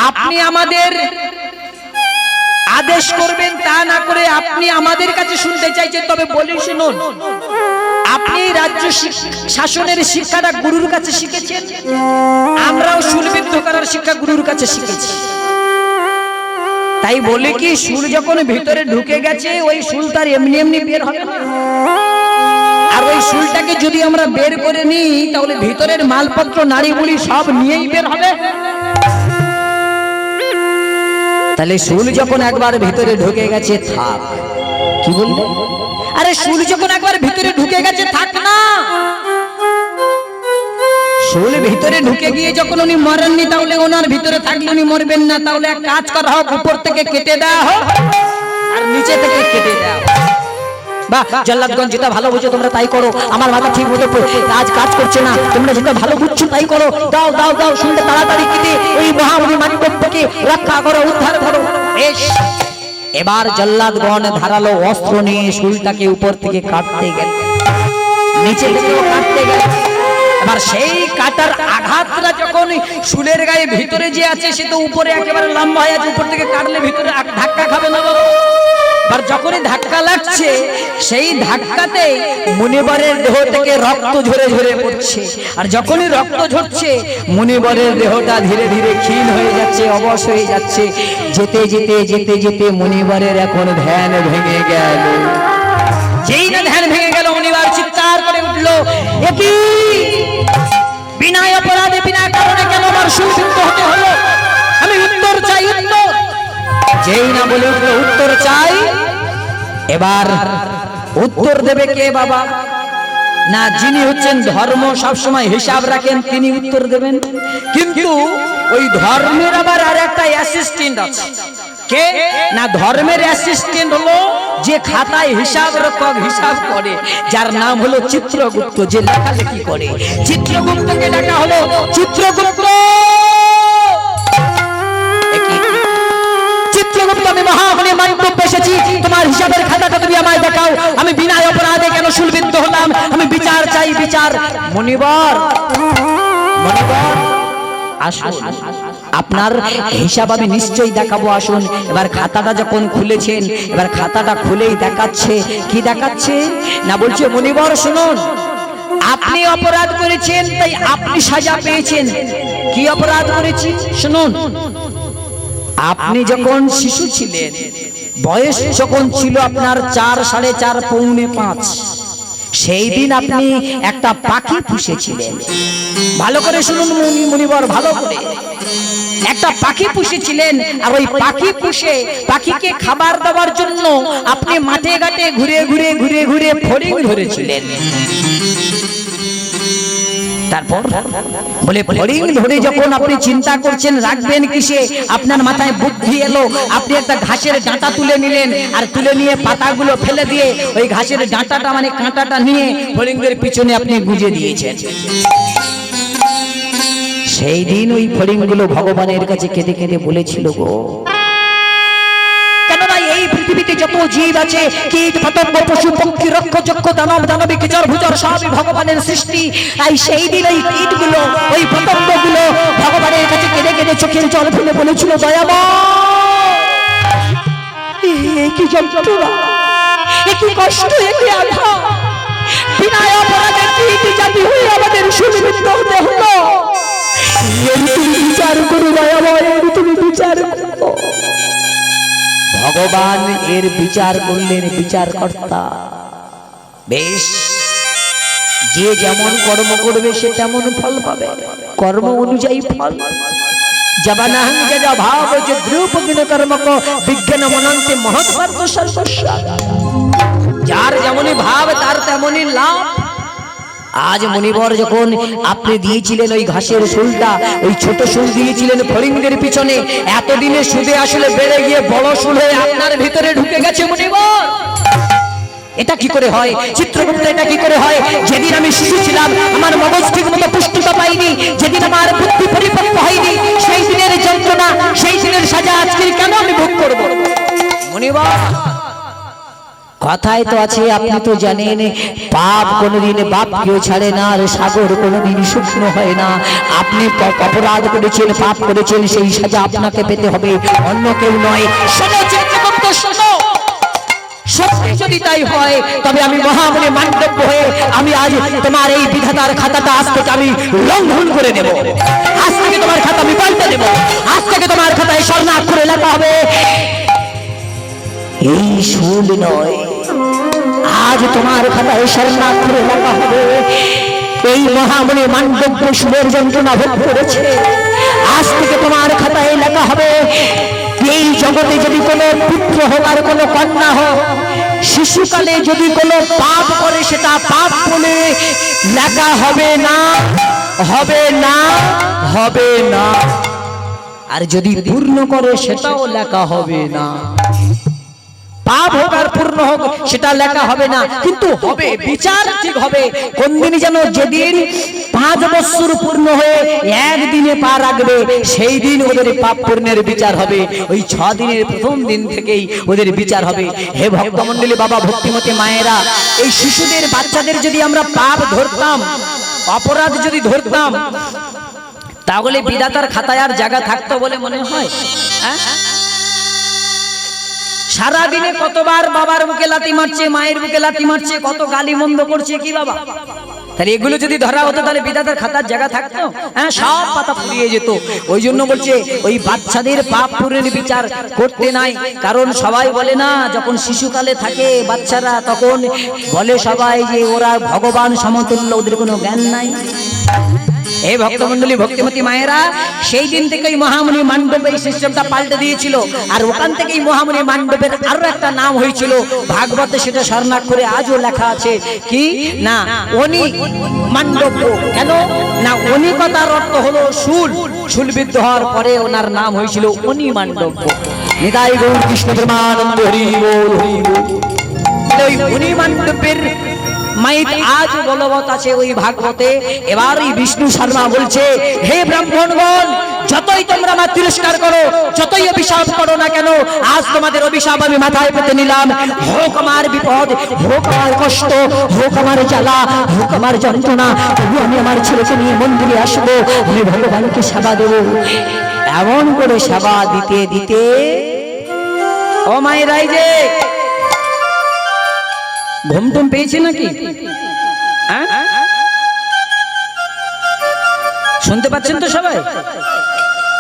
আপনি আমাদের আদেশ করবেন তা না করে আপনি আমাদের কাছে শুনতে চাইছেন, তবে বলি শুনুন, আপনি রাজ্য শাসনের শিক্ষাটা গুরুর কাছে শিখেছেন, আমরাও শুলবিদ্ধ করার শিক্ষা গুরুর কাছে শিখেছি। তাই বলে কি শুল যখন ভিতরে ঢুকে গেছে ওই শুল তার এমনি এমনি বের হবে না। আর ওই শুলটাকে যদি আমরা বের করে নিই তাহলে ভিতরের মালপত্র নারী বুড়ি সব নিয়েই বের হবে। তাহলে শুল যখন একবার ভিতরে ঢুকে গেছে থাক। কি বলবো? আরে শুল যখন একবার ভিতরে ঢুকে গেছে থাক না। শুল ভিতরে ঢুকে গিয়ে যখন উনি মরেননি তাহলে ওনার ভিতরে থাকলে উনি মরবেন না। তাহলে এক কাজ করা হোক, উপর থেকে কেটে দেওয়া হোক আর নিচে থেকে কেটে দেওয়া হোক। বাহ, জল্লাদগঞ্জ যেটা ভালো বুঝো তোমরা তাই করো। আমার মাথা ঠিক মতো আজ কাজ করছে না, তোমরা যেটা ভালো বুঝছো তাই করো। দাও দাও দাও, শুনতে তাড়াতাড়ি কেটে ওই মহামুনি মান্ডব্যকে রক্ষা করো, উদ্ধার করো। বেশ, এবার জল্লাদগণ ধারালো অস্ত্র নিয়ে শুলটাকে উপর থেকে কাটতে গেল, নিচে থেকেও কাটতে গেল। এবার সেই কাটার আঘাতটা যখন শুলের গায়ে ভিতরে যে আছে সে তো উপরে একেবারে লম্বা হয়ে আছে, উপর থেকে কাটলে ভিতরে ধাক্কা খাবে না বাবা। আর যখনই ধাক্কা লাগছে সেই ধাক্কাতে মুনিবরের দেহ থেকে রক্ত ঝরে ঝরে পড়ছে। আর যখনই রক্ত ঝরছে মুনিবরের দেহটা ধীরে ধীরে ক্ষীণ হয়ে যাচ্ছে, অবশ হয়ে যাচ্ছে। যেতে যেতে যেতে যেতে মুনিবরের এখন ধ্যান ভেঙে গেল। যেই না ধ্যান ভেঙে গেল মুনিবার চিৎকার করে উঠলো, এ কি বিনা অপরাধে বিনা কারণে কেন আমার শুলবিদ্ধ হতে হলো? আমি উত্তর চাই, উত্তর। যেই না বলে উঠলো উত্তর চাই, এবার উত্তর দেবে কে বাবা? না, যিনি হচ্ছেন ধর্ম সবসময় হিসাব রাখেন তিনি উত্তর দেবেন। কিন্তু ওই ধর্মের আবার আর একটা অ্যাসিস্ট্যান্ট আছে। কে? না, ধর্মের অ্যাসিস্ট্যান্ট হলো যে খাতায় হিসাব রক্ষক, হিসাব করে, যার নাম হলো চিত্রগুপ্ত, যে লেখালেখি করে। চিত্রগুপ্তকে ডাকা হলো, চিত্রগুপ্ত চিত্রগুপ্ত, আমি মহামুনি মান্ডব্য এসেছি, তোমার হিসাবের খাতাটা তুমি আমায় দেখাও। আমি বিনা অপরাধে কেন শুলবিদ্ধ হলাম? আমি বিচার চাই, বিচার। মুনিবর, মুনিবর আসুন, আপনার হিসাব আমি নিশ্চয়ই দেখাবো, আসুন। এবার খাতাটা যখন খুলেছেন, এবার খাতাটা খুলেই দেখাচ্ছে। কি দেখাচ্ছে? না, বলছে মুনিবর শুনুন, আপনি অপরাধ করেছেন তাই আপনি সাজা পেয়েছেন। কি অপরাধ করেছি শুনুন। আপনি যখন শিশু ছিলেন, বয়স যখন ছিল আপনার 4, 4.5, পৌনে 5, সেই দিন আপনি একটা পাখি পুষেছিলেন। ভালো করে শুনুন মুনিবর, ভালো করে। একটা পাখি পুষেছিলেন, আর ওই পাখি পুষে পাখিকে খাবার দেওয়ার জন্য আপনি মাঠে ঘাটে ঘুরে ঘুরে ঘুরে ঘুরে ফড়িং ধরেছিলেন। তারপর বলে ফড়িং ধরে যখন আপনি চিন্তা করছেন রাখবেন কিসে, আপনার মাথায় বুদ্ধি এলো, আপনি একটা ঘাসের ডাঁটা তুলে নিলেন, আর তুলে নিয়ে পাতাগুলো ফেলে দিয়ে ওই ঘাসের ডাঁটাটা মানে কাঁটাটা নিয়ে ফড়িংদের পিছনে আপনি গুঁজে দিয়েছেন। সেই দিন ওই ফড়িংগুলো ভগবানের কাছে কেঁদে কেঁদে বলেছিল, গো কেননা এই পৃথিবীতে যত জীব আছে, কীট পতঙ্গ পশু পক্ষী রক্ষযক্ষ দানব দানবী কিচর ভুজর সবই ভগবানের সৃষ্টি। তাই সেই দিন ওই কীটগুলো ওই পতঙ্গগুলো ভগবানের কাছে কেঁদে কেঁদে চোখের জল ফেলে বলেছিল, দয়াময় কি যন্ত্রণা, কি কষ্ট, কি আঘাত, বিনা অপরাধে কীট জাতি হয়ে আমাদের সুনিবৃত্ত হতে হলো। তুমি বিচার করো দয়াময়, তুমি বিচার করো। ভগবান এর বিচার করলেন বিচারকর্তা। বেশ, যে যেমন কর্ম করবে সে তেমন ফল পাবে, কর্ম অনুযায়ী ফল। জবানাহং যজা ভাব যে দ্রুপ গুণ কর্মক বিজ্ঞান মনন্তে মহৎপার্থ সর্বস্ব। যার যেমনই ভাব তার তেমনই লাভ। আজ মনিবর যখন আপনি দিয়েছিলেন ওই ঘাসের শুলটা, ওই ছোট শুল দিয়েছিলেন ফড়িংদের পিছনে, এতদিনে সুদে আসলে বেড়ে গিয়ে বড় শুল হয়ে আপনার ভিতরে ঢুকে গেছে মনিবর। এটা কি করে হয় চিত্রগুপ্ত, এটা কি করে হয়? যেদিন আমি শিশু ছিলাম আমার মগজ ঠিক মতো পুষ্টিটা পাইনি, যেদিন আমার বুদ্ধি পরিপক্ক হয়নি, সেই দিনের যন্ত্রণা, সেই দিনের সাজা আজকে কেন আমি ভোগ করব? মনিবর, কথায় তো আছে, আপনি তো জানেন, পাপ কোনোদিন বাপ কেউ ছাড়ে না, আর সাগর কোনোদিন শুকনো হয় না। আপনি অপরাধ করেছেন, পাপ করেছেন, সেই সাজা আপনাকে পেতে হবে, অন্য কেউ নয়। শোনো চিত্রগুপ্ত, শোনো, সত্যি যদি তাই হয় তবে আমি মহামুনি মান্ডব্য হয়ে আমি আজ তোমার এই বিধাতার খাতাটা আজ থেকে আমি লঙ্ঘন করে নেব। আজ থেকে তোমার খাতা আমি পাল্টে দেব। আজ থেকে তোমার খাতায় স্বর্ণাক্ষরে লেখা হবে, এই শুল নয়, আজ তোমার খাতায় স্বর্ণাক্ষরে লেখা হবে, এই মহামুনি মান্ডব্য শুলের যন্ত্রণা ভোগ করেছে। আজ থেকে তোমার খাতায় লেখা হবে, এই জগতে যদি কোনো পুত্র হোক আর কোনো কন্যা হোক, শিশুকালে যদি কোনো পাপ করে সেটা পাপ বলে লেখা হবে না, হবে না, হবে না। আর যদি পূর্ণ করে সেটাও লেখা হবে না। পাপ হোক আর পূর্ণ হোক সেটা লেখা হবে না, কিন্তু হবে বিচার, ঠিক হবে। কোন দিন যেন, যেদিন 5 বছর পূর্ণ হয়ে একদিনে পা রাখবে সেই দিন ওদের পাপ পূর্ণের বিচার হবে। ওই 6 দিনের প্রথম দিন থেকেই ওদের বিচার হবে। হে ভক্তমণ্ডলী, বাবা ভক্তিমতী মায়েরা, এই শিশুদের বাচ্চাদের যদি আমরা পাপ ধরতাম, অপরাধ যদি ধরতাম, তাহলে বিধাতার খাতায় আর জায়গা থাকতো বলে মনে হয়? সারাদিনে কতবার বাবার বুকে লাথি মারছে, মায়ের বুকে লাথি মারছে, কত গালি মন্দ করছে, কি বাবা? তাহলে এগুলো যদি ধরা হতো তাহলে বিধাতার খাতার জায়গা থাকতো? হ্যাঁ, সব পাতা ফুরিয়ে যেত। ওই জন্য বলছে ওই বাচ্চাদের পাপ পূরণের বিচার করতে নাই। কারণ সবাই বলে না, যখন শিশুকালে থাকে বাচ্চারা, তখন বলে সবাই যে ওরা ভগবান সমতুল্য, ওদের কোনো জ্ঞান নাই। এই ভক্তমণ্ডলী, ভক্তিমতী মায়েরা, সেই দিন থেকেই মহামুনি মান্ডব এই সিস্টেমটা পাল্টে দিয়েছিল। আর ওখান থেকেই মহামুনি মান্ডবের আরো একটা নাম হয়েছিল ভাগবতে, সেটা স্বর্ণাক্ষরে আজও লেখা আছে, কি না, অনি মান্ডব্য। কেন না, অনি কথার অর্থ হলো শুল, শুলবিদ্ধ হওয়ার পরে ওনার নাম হয়েছিল অনি মান্ডব্য। নিতাই গৌর কৃষ্ণ প্রেমানন্দ, হরি বল, হরি বল। ওই অনি মান্ডবের মাইক আজ বলবৎ আছে ওই ভাগবতে। এবার এই বিষ্ণু শর্মা বলছে, হে ব্রাহ্মণগণ, যতই তোমরা আমার তিরস্কার করো, যতই অভিশাপ করো না কেন, আজ তোমাদের অভিশাপ আমি মাথায় পেতে নিলাম। হোক আমার বিপদ, হোক আমার কষ্ট, হোক আমার জ্বালা, হোক আমার যন্ত্রণা, তবু আমি আমার ছেলেকে নিয়ে মন্দিরে আসবো, আমি ভগবানকে সেবা দেব। এমন করে সেবা দিতে দিতে, ও মায়েরাই যে ঘুমটুম পেয়েছে নাকি? শুনতে পাচ্ছেন তো সবাই?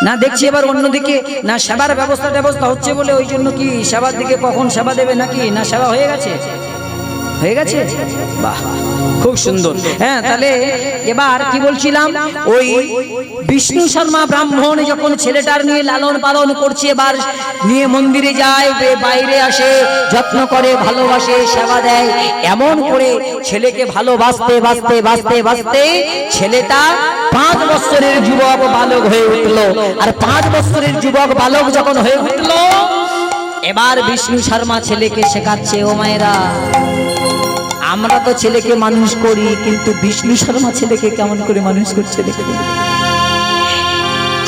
না দেখছি এবার অন্যদিকে, না সেবার ব্যবস্থা হচ্ছে বলে ওই জন্য কি সেবার দিকে কখন সেবা দেবে নাকি? না সেবা হয়ে গেছে? হয়ে গেছে? বাহ, খুব সুন্দর। হ্যাঁ, তাহলে এবার কি বলছিলাম, ওই বিষ্ণু শর্মা ব্রাহ্মণ যখন ছেলেটার নিয়ে লালন পালন করছে, এবার নিয়ে মন্দিরে যায়, বাইরে আসে, যত্ন করে, ভালোবাসে, সেবা দেয়। এমন করে ছেলেকে ভালোবাসতে বাসতে বাসতে বাসতে ছেলেটা 5 বছরের যুবক বালক হয়ে উঠলো। আর 5 বছরের যুবক বালক যখন হয়ে উঠলো, এবার বিষ্ণু শর্মা ছেলেকে শেখাচ্ছে, ও মায়েরা, আমরা তো ছেলেকে মানুষ করি, কিন্তু বিষ্ণু শর্মা ছেলেকে কেমন করে মানুষ করছে দেখে।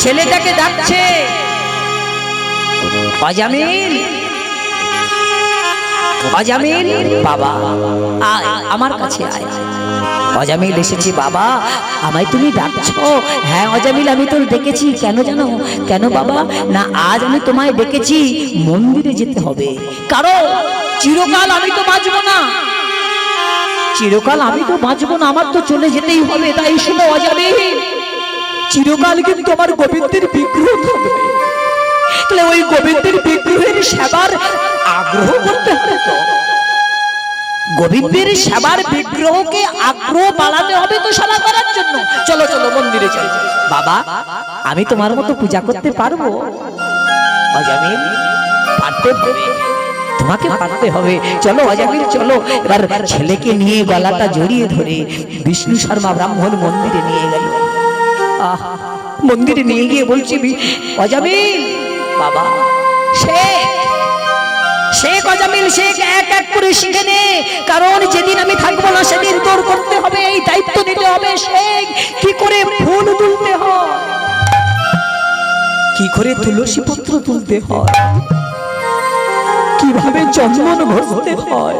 ছেলেটাকে ডাকছে, অজামিল, অজামিল বাবা আয় আমার কাছে আয়। অজামিল এসেছি বাবা, আমায় তুমি ডাকছো? হ্যাঁ অজামিল আমি তোর ডেকেছি। কেন জানো? কেন বাবা? না আজ আমি তোমায় ডেকেছি, মন্দিরে যেতে হবে। কারণ চিরকাল আমি তো বাঁচবো না, চিরকাল আমি তো বাঁচবো না, আমার তো চলে যেতেই হবে। তাই শুনো অজামিল, চিরকাল কিন্তু আমার গোবিন্দের বিগ্রহ থাকবে। তাহলে ওই গোবিন্দের বিগ্রহের সেবার আগ্রহ করতে হবে তো, গোবিন্দের সেবার বিগ্রহকে আগ্রহ বাড়াতে হবে তো সেবা করার জন্য। চলো চলো মন্দিরে চলো। বাবা আমি তোমার মতো পূজা করতে পারবো? অজামিল পারতে হবে, তোমাকে পারতে হবে। চলো অজামিল চলো। এবার ছেলেকে নিয়ে গলাটা জড়িয়ে ধরে বিষ্ণু শর্মা ব্রাহ্মণ মন্দিরে নিয়ে গেল। মন্দিরে নিয়ে গিয়ে বলছি অজামিল বাবা, শেখ অজামিল শেখ, এক এক করে শিখে নে। কারণ যেদিন আমি থাকবো না সেদিন তোর করতে হবে, এই দায়িত্ব নিতে হবে। শেখ কি করে ফুল তুলতে হয়, কি করে তুলসী পত্র তুলতে হয়, কিভাবে চন্দন ঘষতে হয়,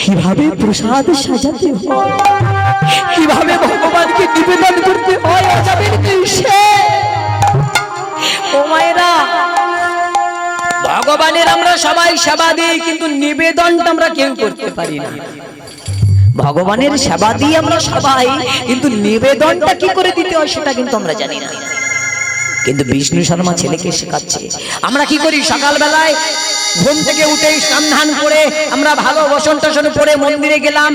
কিভাবে প্রসাদ সাজাতে হয়, কিভাবে ভগবানকে নিবেদন করতে হয়। অজামিল ও মায়েরা, ভগবানের আমরা সবাই সেবা দিই, কিন্তু নিবেদনটা আমরা কেউ করতে পারি না। ভগবানের সেবা দিই আমরা সবাই, কিন্তু নিবেদনটা কি করে দিতে হয় সেটা কিন্তু আমরা জানি না। কিন্তু বিষ্ণু শর্মা ছেলেকে শেখাচ্ছে। আমরা কি করি? সকালবেলায় ঘুম থেকে উঠে স্নান ধান করে আমরা ভালো বসন টসন পরে মন্দিরে গেলাম,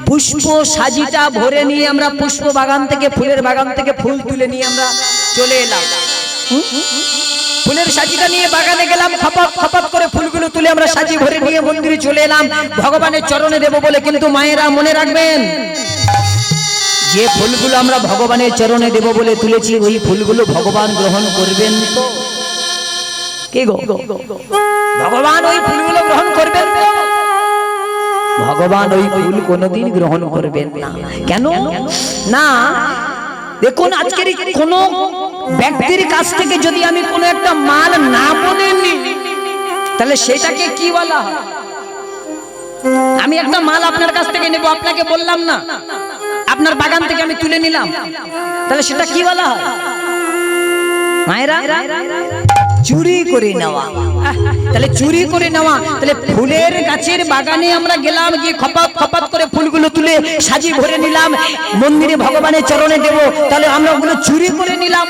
পুষ্প সাজিটা ভরে নিয়ে আমরা পুষ্প বাগান থেকে, ফুলের বাগান থেকে ফুল তুলে নিয়ে আমরা চলে এলাম। ফুলের সাজিটা নিয়ে বাগানে গেলাম, খপাত খপাত করে ফুলগুলো তুলে আমরা সাজি ভরে নিয়ে মন্দিরে চলে এলাম ভগবানের চরণে দেব বলে। কিন্তু মায়েরা মনে রাখবেন, যে ফুলগুলো আমরা ভগবানের চরণে দেব বলে তুলেছি, ওই ফুলগুলো ভগবান গ্রহণ করবেন তো? কি গো, ভগবান ওই ফুলগুলো গ্রহণ করবেন তো? ভগবান ওই ফুল কোনোদিন গ্রহণ করবেন না। কেন না? দেখুন আজকের কোন ব্যক্তির কাছ থেকে যদি আমি কোনো একটা মাল না বলে নিই, তাহলে সেটাকে কি বলা হয়? আমি একটা মাল আপনার কাছ থেকে নেব, আপনাকে বললাম না, আপনার বাগান থেকে আমি তুলে নিলাম, তাহলে সেটা কি বলা হয় মায়েরা? চুরি করে নেওয়া। তাহলে চুরি করে নেওয়া। তাহলে ফুলের গাছের বাগানে আমরা গেলাম, গিয়ে খপাত খপাত করে ফুলগুলো তুলে সাজি ভরে নিলাম, মন্দিরে ভগবানের চরণে দেব, তাহলে আমরা ওগুলো চুরি করে নিলাম।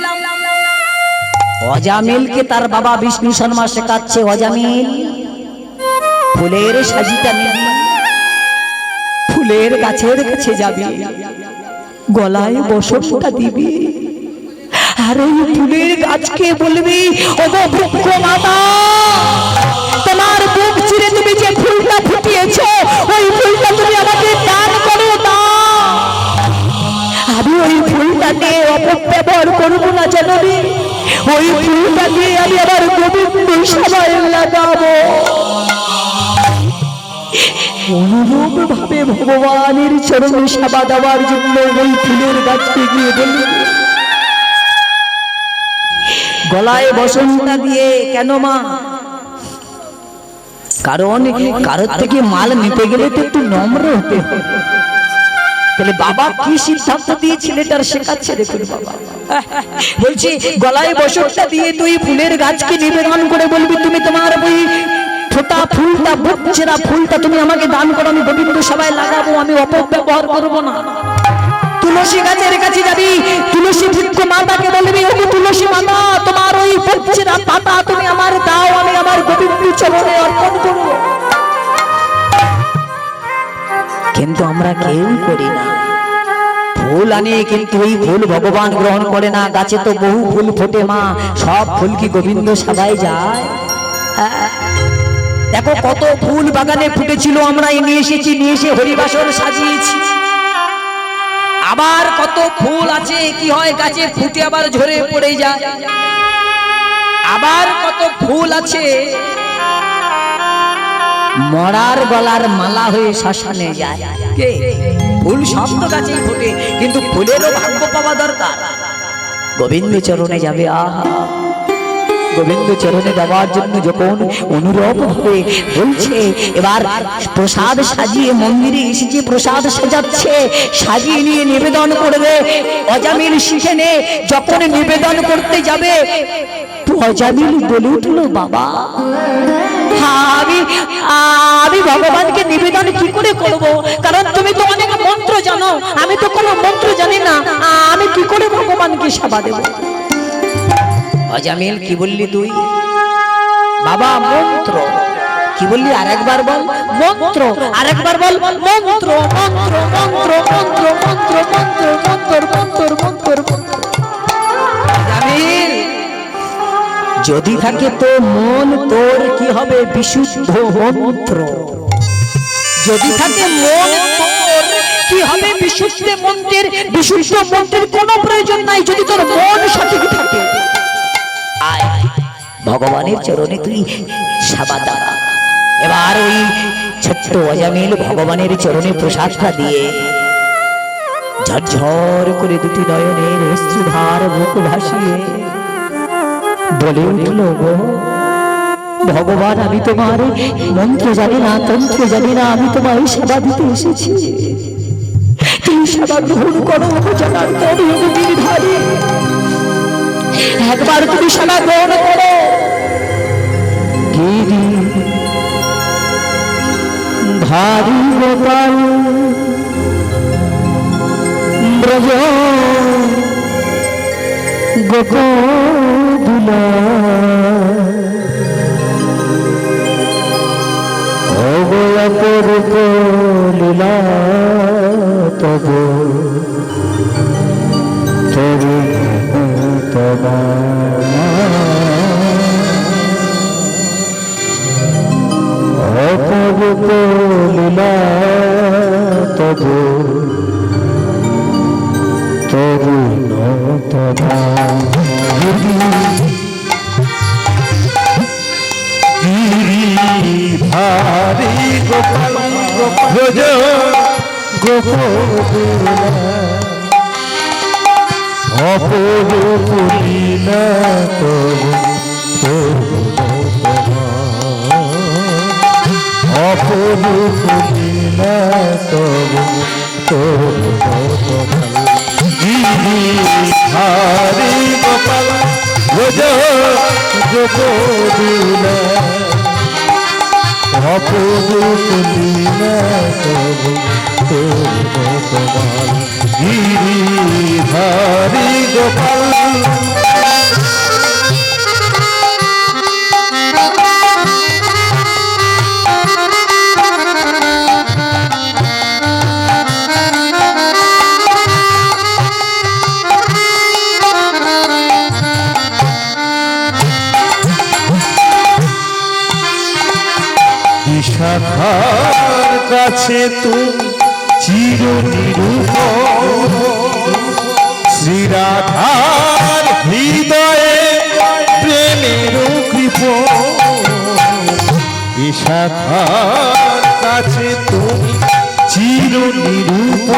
অজামিলকে তার বাবা বিষ্ণু শর্মা শেখাচ্ছে, অজামিল ফুলের সাজিটা নিবি, ফুলের গাছের কাছে যাবি, গলায় বসনটা দিবি, আর ওই ফুলের গাছকে বলবি, ওগো বৃক্ষ মাতা, তোমার বুক চিরে তুমি যে ফুলটা ফুটিয়েছো, ওই ফুলটা তুমি আমাকে দান করো দাও। আমি ওই ফুলটাকে অপব্যবহার করবো না জানবি, ওই ফুলটাকে আমি আমার গোবিন্দ সবাই লাগাবো। অনুরূপ ভাবে ভগবানের চরণে সেবা দেওয়ার জন্য ওই ফুলের গাছকে গিয়ে বলবি, গলায় বসনটা দিয়ে। কেন মা? কারণ কারোর থেকে মাল নিতে গেলে তো একটু নম্র হতে হবে। তাহলে বাবা কি সিদ্ধান্ত দিয়ে ছেলেটার শেখাচ্ছে দেখুন। বাবা বলছি গলায় বসনটা দিয়ে তুই ফুলের গাছকে নিবেদন করে বলবি, তুমি তোমার ওই ফোটা ফুলটা, বুকছেরা ফুলটা তুমি আমাকে দান করো, আমি গোবিন্দ সবাই লাগাবো, আমি অপব্যবহার করবো না। তুলসী গাছের কাছে যাবি, তুলসী বৃক্ষ মাতাকে বলবি, ওগো তুলসী মাতা, তোমার ওই বুকছেরা পাতা তুমি আমার দাও, আমি আমার গোবিন্দ চরণে অর্পণ করব। কিন্তু আমরা কেউ করি না। ফুল আনে, কিন্তু ওই ফুল ভগবান গ্রহণ করে না। গাছে তো বহু ফুল ফোটে মা, সব ফুল কি গোবিন্দ সবাই যায়? দেখো কত ফুল বাগানে ফুটেছিল, আমরা নিয়ে এসেছি, নিয়ে এসে হরিবাসর সাজিয়েছি। আবার কত ফুল আছে কি হয়, গাছে ফুটে আবার ঝরে পড়ে যায়। আবার কত ফুল আছে মরার গলার মালা হয়ে শ্মশানে যায়। কে? ফুল সব তো গাছেই ফোটে, কিন্তু ফুলেরও ভাগ্য পাওয়া দরকার। গোবিন্দ চরণে যাবে, আহা গোবিন্দ চরণে যাওয়ার জন্য যখন অনুরূপ ভাবে বলছে, এবার প্রসাদ সাজিয়ে মন্দিরে এসেছে, প্রসাদ সাজাচ্ছে, সাজিয়ে নিয়ে নিবেদন করবে। অজামিল শিখে নে, যখন নিবেদন করতে যাবে অজামিল বলে উঠলো, বাবা আমি আমি ভগবানকে নিবেদন কি করে করব? কারণ তুমি তো অনেক মন্ত্র জানো, আমি তো কোনো মন্ত্র জানি না, আমি কি করে ভগবানকে সেবা দেব? অজামিল কি বললি তুই? বাবা মন্ত্র। কি বললি? আরেকবার বল। মন্ত্র। আরেকবার বল। মন্ত্র মন্ত্র মন্ত্র মন্ত্র মন্ত্র মন্ত্র মন্ত্র মন্ত্র মন্ত্র। অজামিল, যদি থাকে তো মন তোর কি হবে? বিশুদ্ধ মন্ত্র। যদি থাকে মন তোর কি হবে? বিশুদ্ধ মন্ত্রের। বিশুদ্ধ মন্ত্রের কোনো প্রয়োজন নাই যদি তোর মন সঠিক থাকে। আয় ভগবানের চরণে তুই সেবা দাঁড়া। এবার ওই ছোট্ট অজামিল ভগবানের চরণে প্রসাদটা দিয়ে ঝরঝর করে দুটি নয়নের অশ্রুধার মুখ ভাসিয়ে বলে উঠল, গো ভগবান, আমি তোমার মন্ত্র জানি না, তন্ত্র জানি না, আমি তোমায় সেবা দিতে এসেছি, তুমি সেবা গ্রহণ করো। জানার তবে গিরিধারী, একবার তুমি সেবা গ্রহণ করো। গিরি ধারী গোপাল ব্রজ গোকুলা অবয়পরূপ লীলা তব তরু তবা অপরূপ লীলা তব তরুণ তবা। গিরিধারী গোপাল ব্রজ গোকুলা অপরূপ লীলা তব অপরূপ লীলা তব গিরিধারী গোপাল ব্রজ গোকুলা অপরূপ লীলা তব গিরিধারী গোপাল। বিশাখার কাছে তুমি চির নিরূপ, শ্রীরাধার হৃদয়ে প্রেমের কৃপ। বিশাখার কাছে তুমি চির নিরূপ,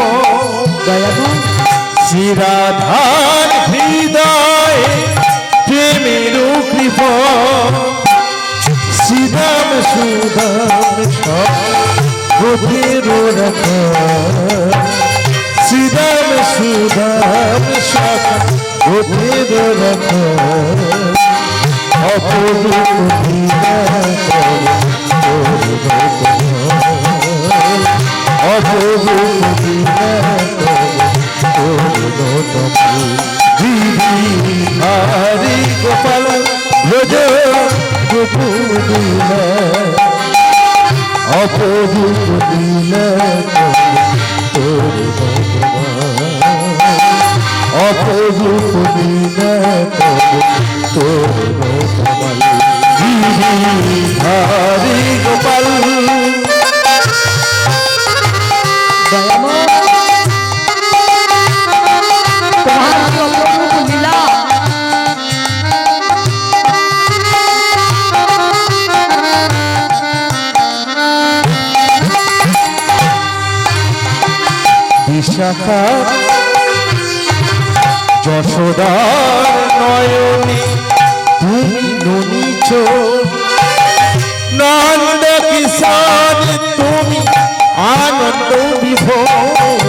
শ্রীরাধার হৃদয়ে প্রেমের কৃপ। শ্রীরাম সুদাম সখের রাখা, শ্রীরাম সুদাম সখের রাখা। অপরূপ লীলা অপরূপ লীলা গিরিধারী গোপাল ব্রজ গোকুলা অপরূপ লীলা অপরূপ লীলা গিরিধারী গোপাল। বিশাখা যশোদার নয়নে তুমি নুনিছ নন্দ কিশোর তুমি আনন্দ বিভোর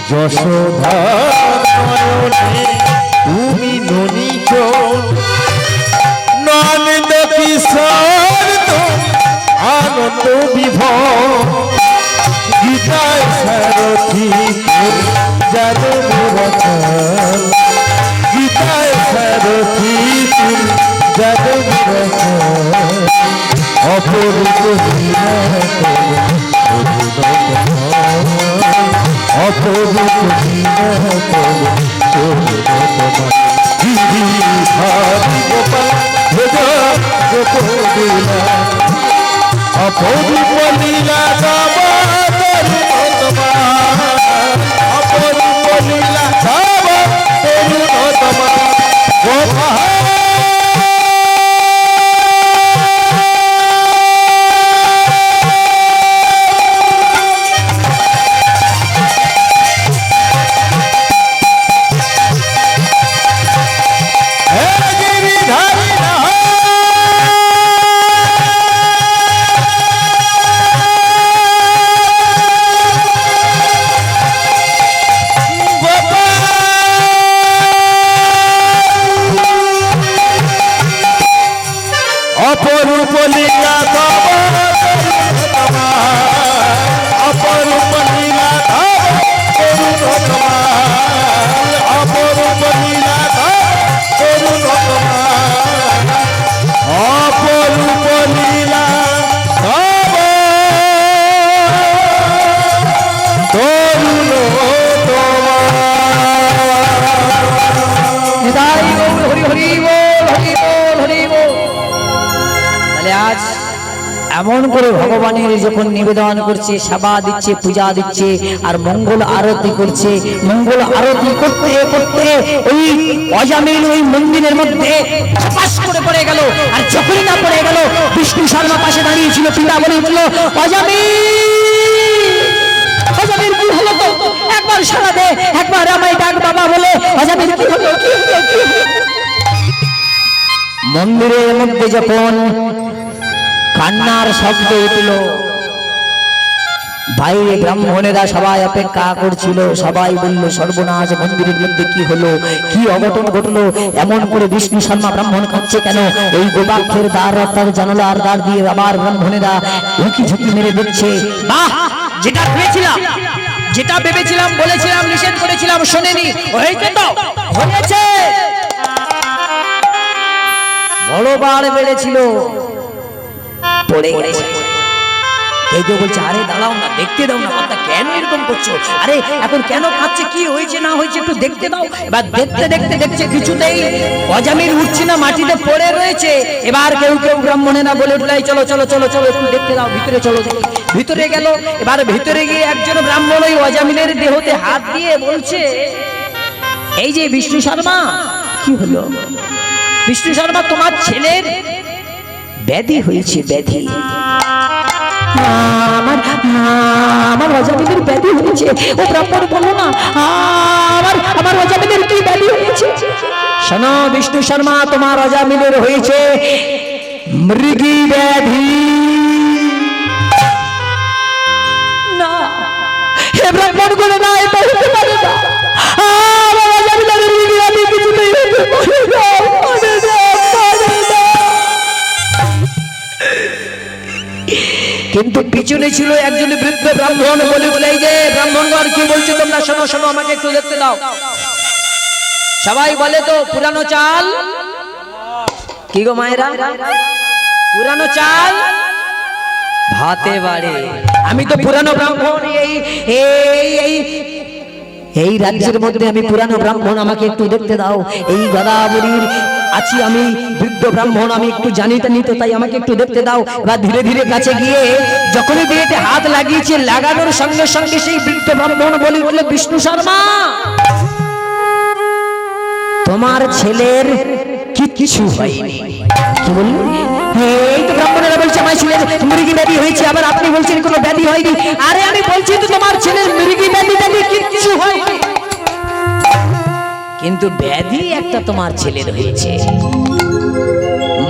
যশোধা নয়নে তুমি নুনিছ নন্দ কিশোর তুমি আনন্দ বিভোর গীতায় সারথি যাদব রচন গীতায় সারথি যাদব রচন অপরূপ অপরূপ হরি গোপাল অপরূপ লীলা অপরূপ লীলা গোপাল অপরূপ লীলা অপরূপ লীলা অপরূপ লীলা অপরূপ লীলা তরুণ হরি হরি হরি বল হরি বল হরি বল। তাহলে আজ এমন করে ভগবানের যখন নিবেদন করছে, সেবা দিচ্ছে, পূজা দিচ্ছে আর মঙ্গল আরতি করছে, মঙ্গল আরতি করতে করতে ওই অজামিল ওই মন্দিরের মধ্যে পাশ করে পড়ে গেল। আর যখনই না পড়ে গেল, বিষ্ণু শর্মা পাশে দাঁড়িয়েছিল, পিতা বলে উঠল, অজামিল অজামিল কি হলো তো, একবার সারা দে, একবার আমায় ডাক বাবা বলে। অজামিল কি হলো, কি হলো, কি হলো? মন্দিরের মধ্যে যখন কান্নার শব্দ উঠল, বাইরে ব্রাহ্মণেরা সবাই অপেক্ষা করছিল। সবাই বলল, সর্বনাশ, মন্দিরের মধ্যে কি হলো, কি অঘটন ঘটলো, এমন করে বিষ্ণু শর্মা ব্রাহ্মণ কাঁদছে কেন? এই গোবাক্ষের দ্বার তার জানালার দ্বার দিয়ে আবার ব্রাহ্মণেরা উঁকি ঝুঁকি মেরে দেখছে। বাহ, যেটা ভেবেছিলাম, যেটা ভেবেছিলাম, বলেছিলাম, নিষেধ করেছিলাম, শোনেনি, হয়েছে তো হয়েছে। বড় বার বেড়েছিল, পড়ে গেছে। কেউ কেউ বলছে, আরে দাঁড়াও না, দেখতে দাও না, কথা কেন এরকম করছো? আরে এখন কেন কাঁদছে, কি হয়েছে না হয়েছে একটু দেখতে দাও। এবার দেখতে দেখতে দেখছে কিছুতেই অজামিল উঠছে না, মাটিতে পড়ে রয়েছে। এবার কেউ কেউ ব্রাহ্মণেরা বলে উঠলাই, চলো চলো চলো চলো একটু দেখতে দাও, ভিতরে চলো। ভিতরে গেল। এবার ভিতরে গিয়ে একজন ব্রাহ্মণ ওই অজামিলের দেহতে হাত দিয়ে বলছে, এই যে বিষ্ণু শর্মা, কি হলো? বিষ্ণু শর্মা, তোমার ছেলের ব্যাধি হয়েছে, ব্যাধি। আমার অজামিলের ব্যাধি হয়েছে। ও ব্রাহ্মণ বলো না, আমার অজামিলের কি ব্যাধি হয়েছে? শোনো বিষ্ণু শর্মা, তোমার অজামিলের হয়েছে মৃগী ব্যাধি। না, হে ব্রাহ্মণ বলে না, এটা হতে পারে না। আমার অজামিলের মৃগী ব্যাধি কিছুতেই হতে পারে না। কিন্তু পিছনে ছিল একজন বৃদ্ধ ব্রাহ্মণ, বলে বলে, এই যে ব্রাহ্মণগণ, কি বলছো তোমরা, শোনো শোনো, আমাকে একটু দেখতে দাও। সবাই বলে তো, পুরানো চাল, কি গো মায়েরা, পুরানো চাল ভাতে বাড়ে। আমি তো পুরানো ব্রাহ্মণ, এই রাজ্যের মধ্যে আমি পুরানো ব্রাহ্মণ, আমাকে একটু দেখতে দাও। এই গদাবরীর আছি আমি, বৃদ্ধ ব্রাহ্মণ, আমি একটু জানি তা নিতে, তাই আমাকে একটু দেখতে দাও। এবার ধীরে ধীরে কাছে গিয়ে যখনই বিয়েতে হাত লাগিয়েছে, লাগানোর সঙ্গে সঙ্গে সেই বৃদ্ধ ব্রাহ্মণ বলে উঠল, বিষ্ণু শর্মা, তোমার ছেলের কিছু হয়নি। কি বললেন? এই তো ব্রাহ্মণেরা বলছে, আমার ছেলের মৃগী ব্যাধি হয়েছে, আবার আপনি বলছেন কোনো ব্যাধি হয়নি। আরে আমি বলছি তো, তোমার ছেলের মৃগী ব্যাধি কিছু হয়নি, কিন্তু ব্যাধি একটা তোমার ছেলের হয়েছে।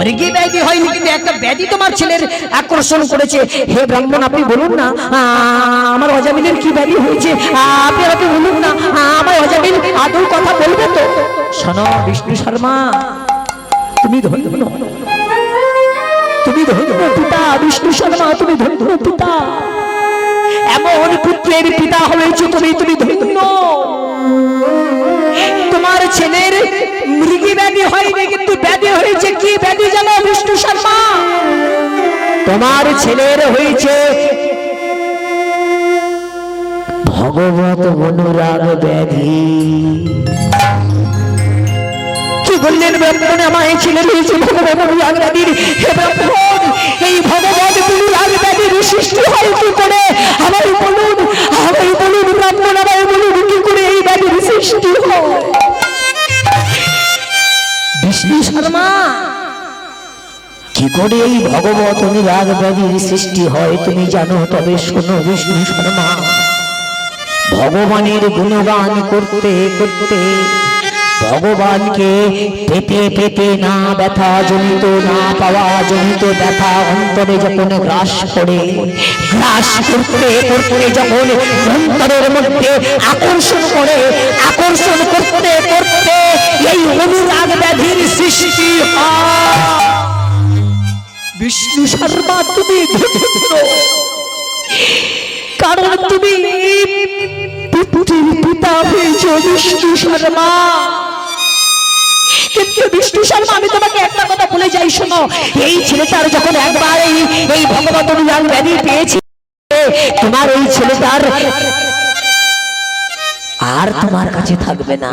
মৃগী ব্যাধি হয়নি, কিন্তু একটা ব্যাধি তোমার ছেলের আকর্ষণ করেছে। হে ব্রাহ্মণ, আপনি বলুন না আমার অজামিলের কি ব্যাধি হয়েছে, আপনি আমাকে বলুন না, আমার অজামিল আদৌ কথা বলবে তো? শোনো বিষ্ণু শর্মা, তুমি ধন্য, তুমি ধন্য পিতা বিষ্ণু শর্মা, তুমি ধন্য পিতা, এমন পুত্রের পিতা হয়েছে তুমি, তুমি ধন্য। তোমার ছেলের মৃগী ব্যাধি হয়নি, কিন্তু ব্যাধি হয়েছে কি ব্যাধি জানো বিষ্ণু শর্মা? তোমার ছেলের হয়েছে ভগবত অনুরাগ ব্যাধি। কি বললেন ব্রাহ্মণ? আমার ছেলের হয়েছে ভগবত অনুরাগ ব্যাধি। হে ব্রাহ্মণ, এই ভগবত অনুরাগ ব্যাধির সৃষ্টি হয় কি করে? আমায় বলুন, আমায় বলুন ব্রাহ্মণ, আমায় বলুন কি করে এই ব্যাধির সৃষ্টি হয়? বিষ্ণু শর্মা, কি করে এই ভগবত অনুরাগ ব্যাধির সৃষ্টি হয় তুমি জানো? তবে শোনো বিষ্ণু শর্মা, ভগবানের গুণগান করতে করতে, ভগবানকে পেতে পেতে না ব্যথা জনিত, না পাওয়া জনিত ব্যথা অন্তরে যখন গ্রাস করে, গ্রাস করতে করতে যখন অন্তরের মধ্যে আকর্ষণ করে, আকর্ষণ করতে করতে এই অনুরাগ ব্যাধির সৃষ্টি হয়। বিষ্ণু শর্মা, তুমি ধন্য, কারণ তুমি পুত্রের পিতা হয়েছ বিষ্ণু শর্মা। কিন্তু বিষ্ণু শর্মা, আমি তোমাকে একটা কথা বলে যাই, শোনো, এই ছেলেটার যখন একবার এই ভগবত অনুরাগ ব্যাধি পেয়েছি, তোমার এই ছেলেটার আর তোমার কাছে থাকবে না।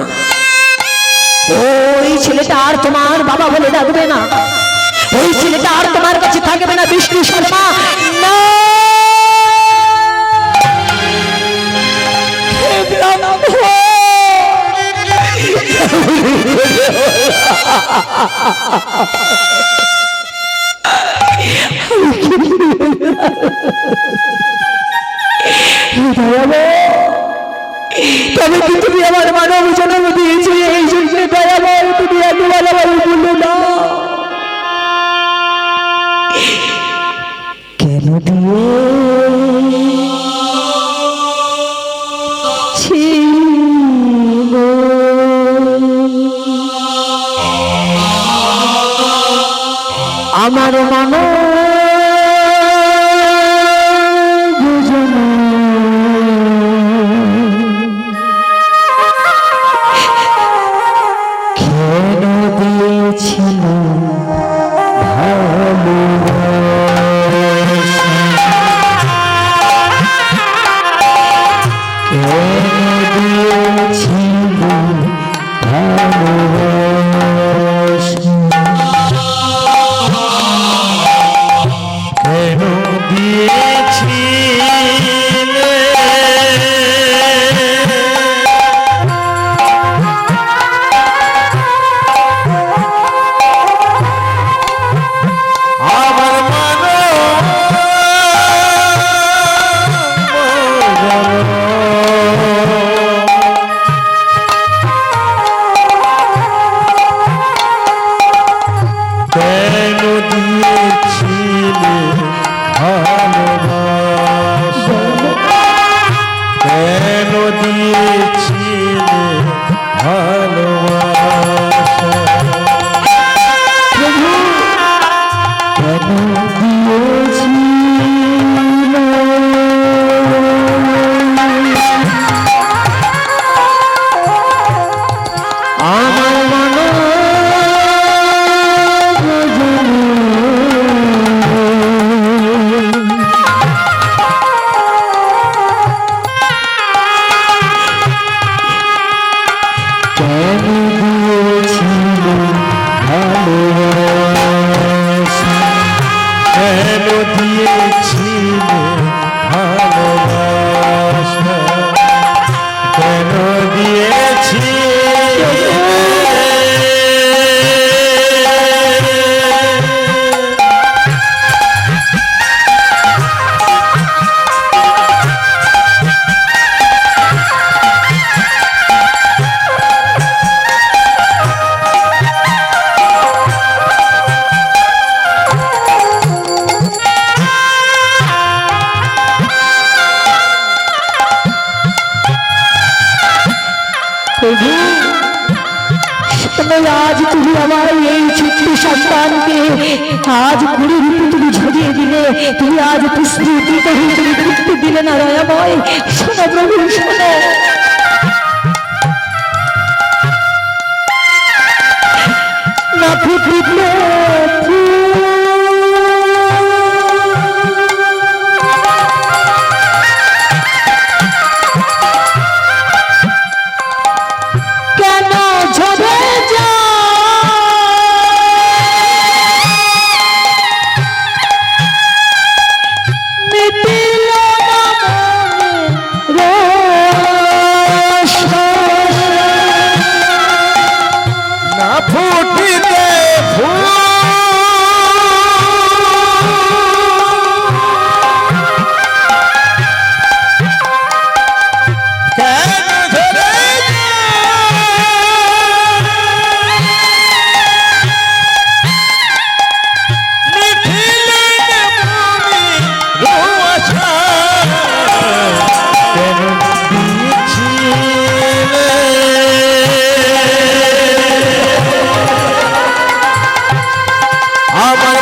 ওই ছেলেটা আর তোমার বাবা বলে ডাকবে না, ওই ছেলেটা আর তোমার কাছে থাকবে না বিষ্ণু শর্মা। না, তবে কি তুমি আমার মানব জন্ম দিয়েছি, এই জন্য দয়াময় তুমি একবার আমার বললো না কেন দিয়েছি? আমার মানব কেন প্রভু আজ তুমি আমার এই ছোট্ট সন্তানকে আজ ঘুরে ঘুরে তুমি ঝরিয়ে দিলে, তুমি আজ পুষ্পিত হয়ে তুমি ঘুরতে দিলে না দয়াময়। শোনো প্রভু শোনো, না ফুটলে কেন ঝরে না ফুটিতে ফুল কেন ঝরে আমার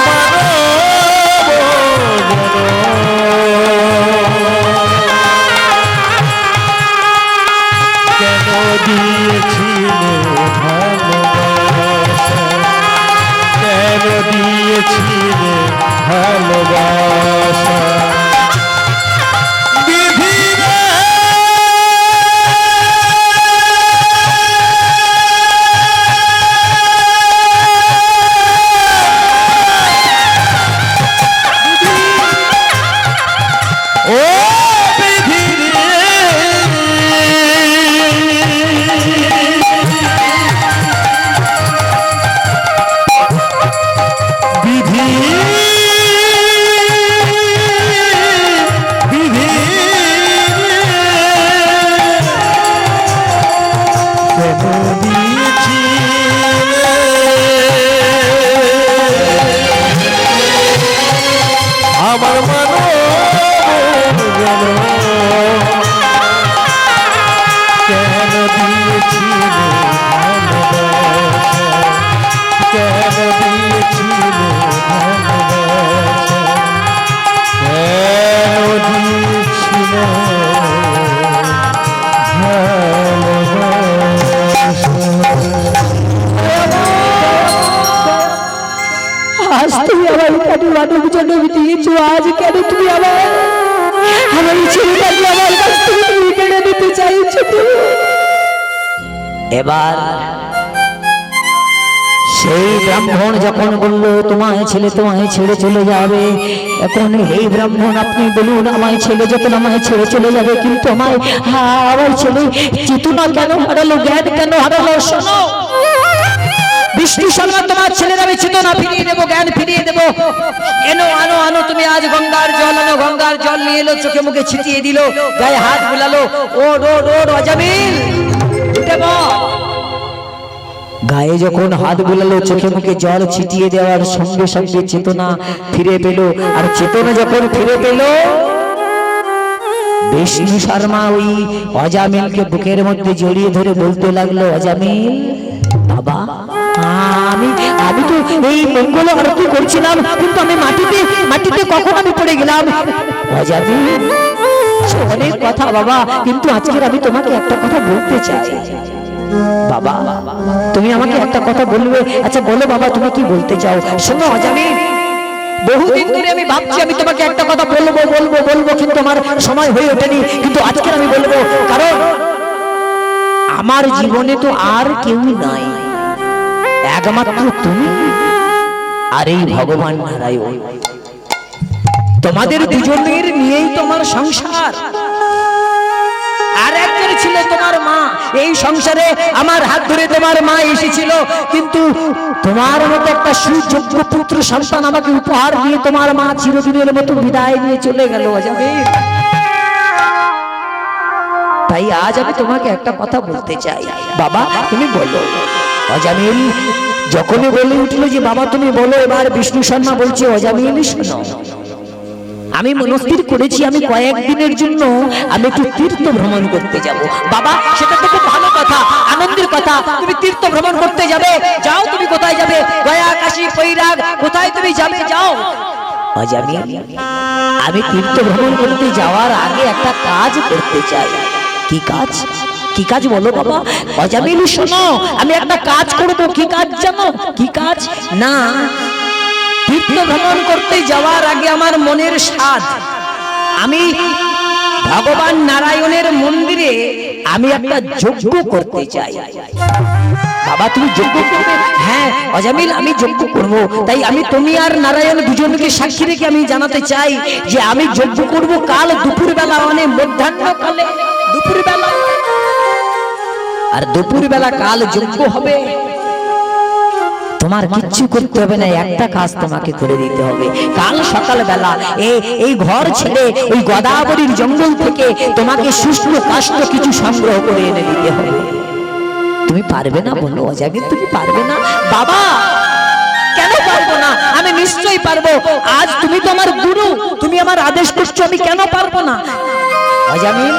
কেন দিয়েছিলে ভালোবাসা, কেন দিয়েছিলে ভালোবাসা বিধি রে। ও বিধি রে, বিধি বিধি কেন দিয়েছিলে আমার মানো কেন দিয়েছিলে ভালোবাসা, কেন দিয়েছিলে ভালোবাসা, কেন দিয়েছিলে আজ তুমি আমার কেন মানব জন্ম দিয়েছো, আজ কেন তুমি আমার এই ছেলেটাকে আমার কাছ থেকে তুমি কেড়ে নিতে চাইছো? এবার সেই ব্রাহ্মণ যখন বলল তোমায় ছেলে তোমায় ছেড়ে চলে যাবে, এখন এই ব্রাহ্মণ আপনি বলুন আমায় ছেলে যখন আমায় ছেড়ে চলে যাবে, কিন্তু আমার ছেলে চেতনা কেন হারালো, জ্ঞান কেন হারালো? শোনো বিষ্ণু শর্মা, তোমার ছেলের আমি চেতনা ফিরিয়ে দেবো, জ্ঞান ফিরিয়ে দেবো। এনো আনো আনো, তুমি আজ গঙ্গার জল আনো। গঙ্গার জল নিয়ে এলো, চোখে মুখে ছিটিয়ে দিল, গায়ে হাত বুলালো। ও রো রো অজামিল উঠে বল। গায়ে যখন হাত বুলালো, চোখে মুখে জল ছিটিয়ে দেওয়ার সঙ্গে সঙ্গে চেতনা ফিরে পেল। আর চেতনা যখন ফিরে পেল, বিষ্ণু শর্মা ওই অজামিলকে বুকের মধ্যে জড়িয়ে ধরে বলতে লাগলো, অজামিল বাবা, আমি তো এই মঙ্গল আরতি করছিলাম, কিন্তু আমি মাটিতে কখন আমি পড়ে গেলাম। অজামিল অনেক কথা বাবা, কিন্তু আজকের আমি তোমাকে একটা কথা বলতে চাই। বাবা তুমি আমাকে একটা কথা বলবে? আচ্ছা বলো বাবা, তুমি কি বলতে চাও? শোনো অজামিল, বহুদিন ধরে আমি ভাবছি আমি তোমাকে একটা কথা বলবো বলবো বলবো, কিন্তু আমার সময় হয়ে ওঠেনি, কিন্তু আজকের আমি বলবো। কারণ আমার জীবনে তো আর কেউ নাই, একমাত্র তুমি আর এই ভগবান নারায়ণ। তোমাদের দুজনের নিয়েই তোমার সংসার। আর একজন ছিল তোমার মা, এই সংসারে আমার হাত ধরে তোমার মা এসেছিল, কিন্তু তোমার মতো একটা সুযোগ্য পুত্র সন্তান আমাকে উপহার দিয়ে তোমার মা চিরদিনের মতো বিদায় নিয়ে চলে গেল। তাই আজ আমি তোমাকে একটা কথা বলতে চাই। বাবা তুমি বলো। অজামিল যখনই বলে উঠলো যে বাবা তুমি বলো, এবার বিষ্ণু শর্মা বলছে, অজামিল শোনো, আমি মনস্থির করেছি আমি কয়েকদিনের জন্য আমি একটু তীর্থ ভ্রমণ করতে যাব। বাবা সেটা তো খুব ভালো কথা, আনন্দের কথা, তুমি তীর্থ ভ্রমণ করতে যাবে, যাও। তুমি কোথায় যাবে? গয়া, কাশী, প্রয়াগ, কোথায় তুমি যাবে? যাও। আমি তীর্থ ভ্রমণ করতে যাওয়ার আগে একটা কাজ করতে চাই। কি কাজ? কি কাজ বলো বাবা? অজামিল শোনো, আমি একটা কাজ করবো। কি কাজ জানো? কি কাজ? না, তীর্থ ভ্রমণ করতে যাওয়ার আগে আমার মনের স্বাদ, আমি ভগবান নারায়ণের মন্দিরে আমি একটা যজ্ঞ করতে চাই। বাবা তুমি যজ্ঞ করবে? হ্যাঁ অজামিল, আমি যজ্ঞ করব। তাই আমি তুমি আর নারায়ণ দুজনকে সাক্ষী রেখে আমি জানাতে চাই যে আমি যজ্ঞ করব কাল দুপুর বেলা, মানে মধ্যাহ্নকালে দুপুর বেলা। আর দুপুর বেলা কাল যজ্ঞ হবে। তোমার কিচ্ছু করতে হবে না, একটা কাজ তোমাকে করে দিতে হবে। কাল সকাল বেলা এই ঘর ছেড়ে ওই গোদাবরীর জঙ্গল থেকে তোমাকে শুষ্ক কাষ্ঠ কিছু সংগ্রহ করে এনে দিতে হবে। তুমি পারবে না? বলো অজামিল, তুমি পারবে না? বাবা কেন পারবো না? আমি নিশ্চয়ই পারবো। আজ তুমি তো আমার গুরু, তুমি আমার আদেশ করছো, আমি কেন পারবো না? অজামিল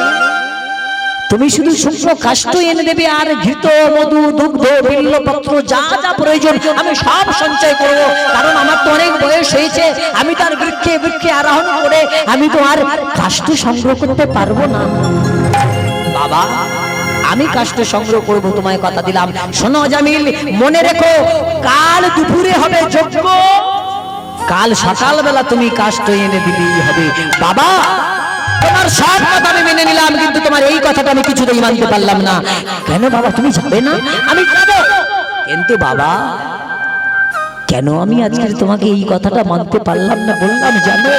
তুমি শুধু শুকনো কাষ্ঠ এনে দেবে, আর ঘৃত, মধু, দুগ্ধ, বিল্লপত্র যা যা প্রয়োজন আমি সব সঞ্চয় করব। কারণ আমার তো অনেক বয়স হয়েছে, আমি তার বৃক্ষে বৃক্ষে আরোহণ করে আমি তো আর কাষ্ঠ সংগ্রহ করতে পারবো না। বাবা আমি কাষ্ঠ সংগ্রহ করব, তোমায় কথা দিলাম। শোনো অজামিল, মনে রেখো কাল দুপুরে হবে যজ্ঞ, কাল সকালবেলা তুমি কাষ্ঠ এনে দিলেই হবে। বাবা তোমার সব কথা আমি মেনে নিলাম, কিন্তু তোমার এই কথাটা আমি কিছুতেই মানতে পারলাম না। কেন বাবা? তুমি যাবে না? আমি যাব, কিন্তু বাবা কেন আমি আজকে তোমাকে এই কথাটা মানতে পারলাম না বললাম জানো?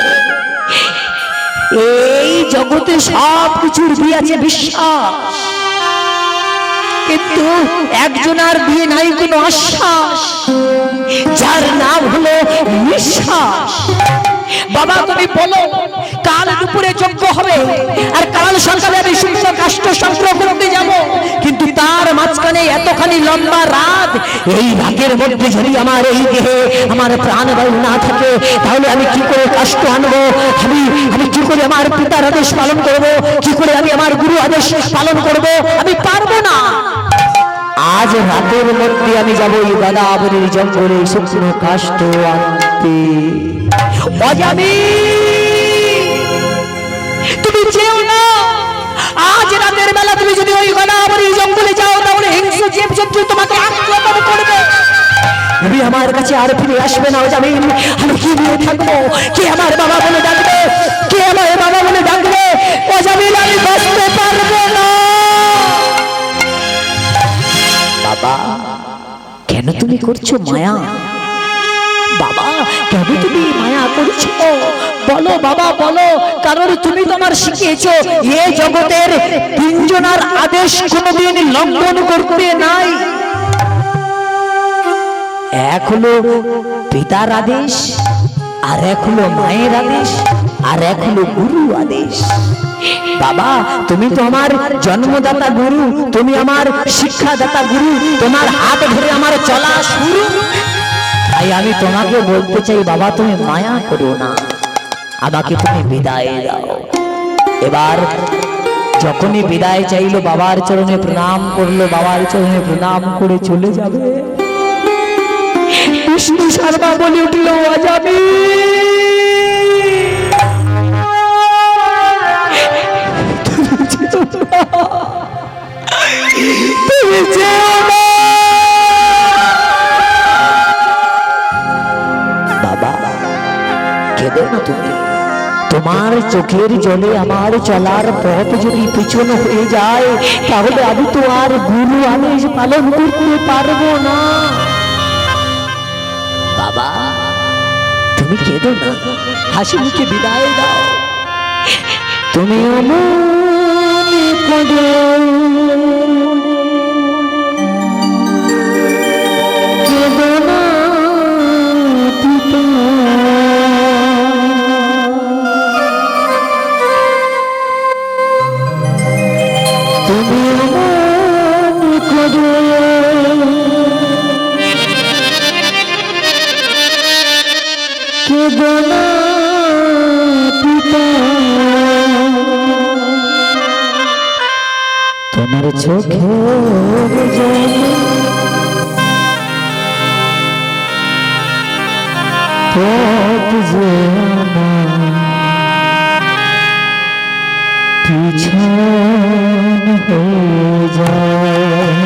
এই জগতে সব কিছুর বিয়ে আছে বিশ্বাস, কিন্তু একজনের বিয়ে নাই কোনো আশ্বাস, যার নাম হলো নিঃশ্বাস। বাবা তুমি বলো কাল দুপুরে যজ্ঞ হবে, আর কাল সকালে আমি শুকনো কাষ্ঠ সংগ্রহ করতে যাব, কিন্তু তার মাঝখানে এতখানি লম্বা রাত, এই রাতের মধ্যে যদি আমার এই দেহে আমার প্রাণবায়ু না থাকে, তাহলে আমি কি করে কাষ্ঠ আনবো? আমি কি করে আমার পিতার আদেশ পালন করব? কি করে আমি আমার গুরু আদেশ পালন করব? আমি পারবো না। আজ রাতের মধ্যে আমি যাবো এই গোদাবরীর জঙ্গলে শুকনো কাষ্ঠ আনতে। তুমি যেও না, আজ রাতের বেলা তুমি যদি ওই গোদাবরীর জঙ্গলে যাও, তাহলে হিংস্র জীবজন্তু তোমাকে আক্রমণ করবে। তুমি আমার কাছে আর ফিরে আসবে না অজামিল। আমি কি নিয়ে থাকবো? কে আমার বাবা বলে ডাকবে? কে আমার বাবা বলে ডাকবে? অজামিল আমি বাঁচতে পারবো না। বাবা কেন তুমি করছো মায়া? বাবা কেন তুমি মায়া করছো? বলো বাবা বলো, কারণ তুমি তোমার শিখিয়েছো এই জগতের তিনজনের আদেশ কোনোদিন লঙ্ঘন করতে নাই। এক হলো পিতার আদেশ, আর এক হলো মায়ের আদেশ, আর এক হলো গুরু আদেশ। বাবা তুমি তো আমার জন্মদাতা গুরু, তুমি আমার শিক্ষাদাতা গুরু, তোমার হাত ধরে আমার চলা শুরু। তাই আমি তোমাকে বলতে চাই বাবা তুমি মায়া করো না, আমাকে তুমি বিদায় দাও। এবার যখনই বিদায় চাইলো বাবার চরণে প্রণাম করলো, বাবার চরণে প্রণাম করে চলে যাবে। বিষ্ণু শর্মা বলে উঠল অজামিল তুমি যেও না। বাবা কেঁদো না তুমি, তোমার চোখের জলে আমার চলার পথ যদি পিছন হয়ে যায়, তাহলে আমি তো আর গুরু আদেশ পালন করতে পারবো না। বাবা তুমি কেঁদো না, হাসি মুখে বিদায় দাও। তুমি অমনি কেঁদো, কেঁদো না পিতা। তুমি অমনি কেঁদো, কেঁদো না পিতা। আমার চোখে পথ যে আমার পিছন হয়ে যায়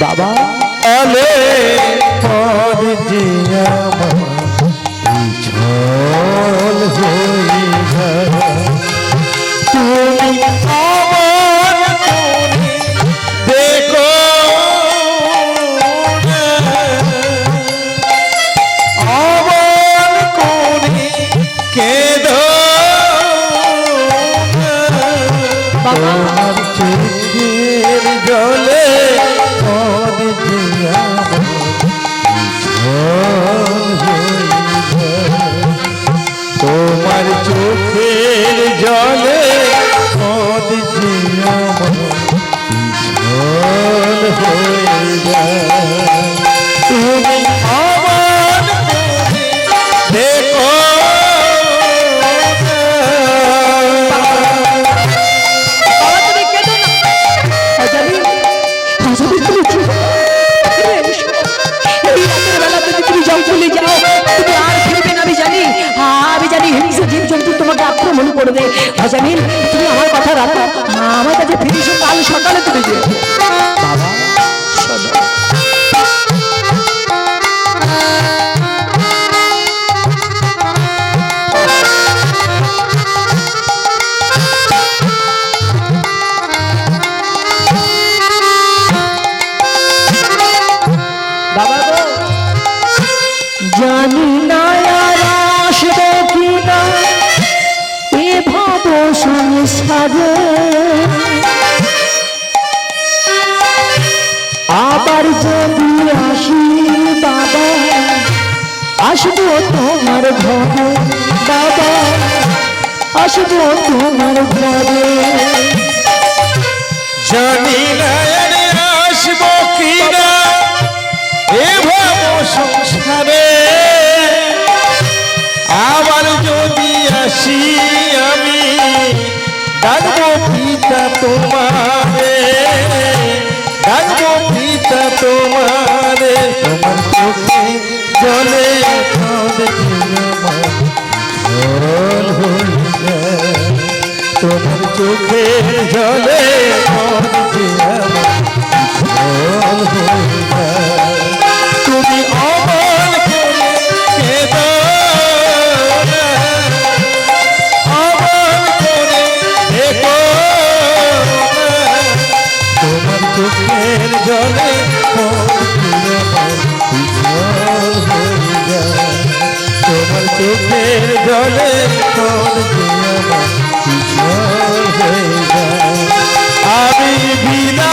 বাবা আলে পদ যে আমার পিছল হয়ে যায় তুমি আমার কোণে দেখো আমার কোণে কেঁদো তোমার চোখের জলে পদ যে আমার তোমার চোখের জলে পদ যে আমার পিছল হয়ে যায় তুমি আমার কোণে দেখো বাবা তুমি কেঁদো না। আজালি আজালি তুমি চুপ এই রাতের বেলা যদি তুমি জঙ্গলে যাও তুমি আর ফিরবে না আমি জানি হিংস্র জীবজন্তু তোমাকে আক্রমণ করবে আজামিল তুমি আমার কথা রাখো আমার কাছে ফিরে এসো কাল সকালে তুমি যেও বাবা শোনো বাবা গো জানি না আর আসবে কি না এ ভাব সংসারে আবার যদি আসি বাবা আসবো তোমার ঘরে বাবা আসবো তোমার ঘরে জানি না রে আসবো কিনা এ ভাব সংসারে আবার যদি আসি আমি ডাকবো পিতা তোমারে ডাকবো পিতা তোমারে তোমার চোখে জলে তোমার চোখের জলে তুমি অমন করে কেঁদো অমন করে দেখো তোমার চোখের জলে তোমার চোখের জলে আমি বিনা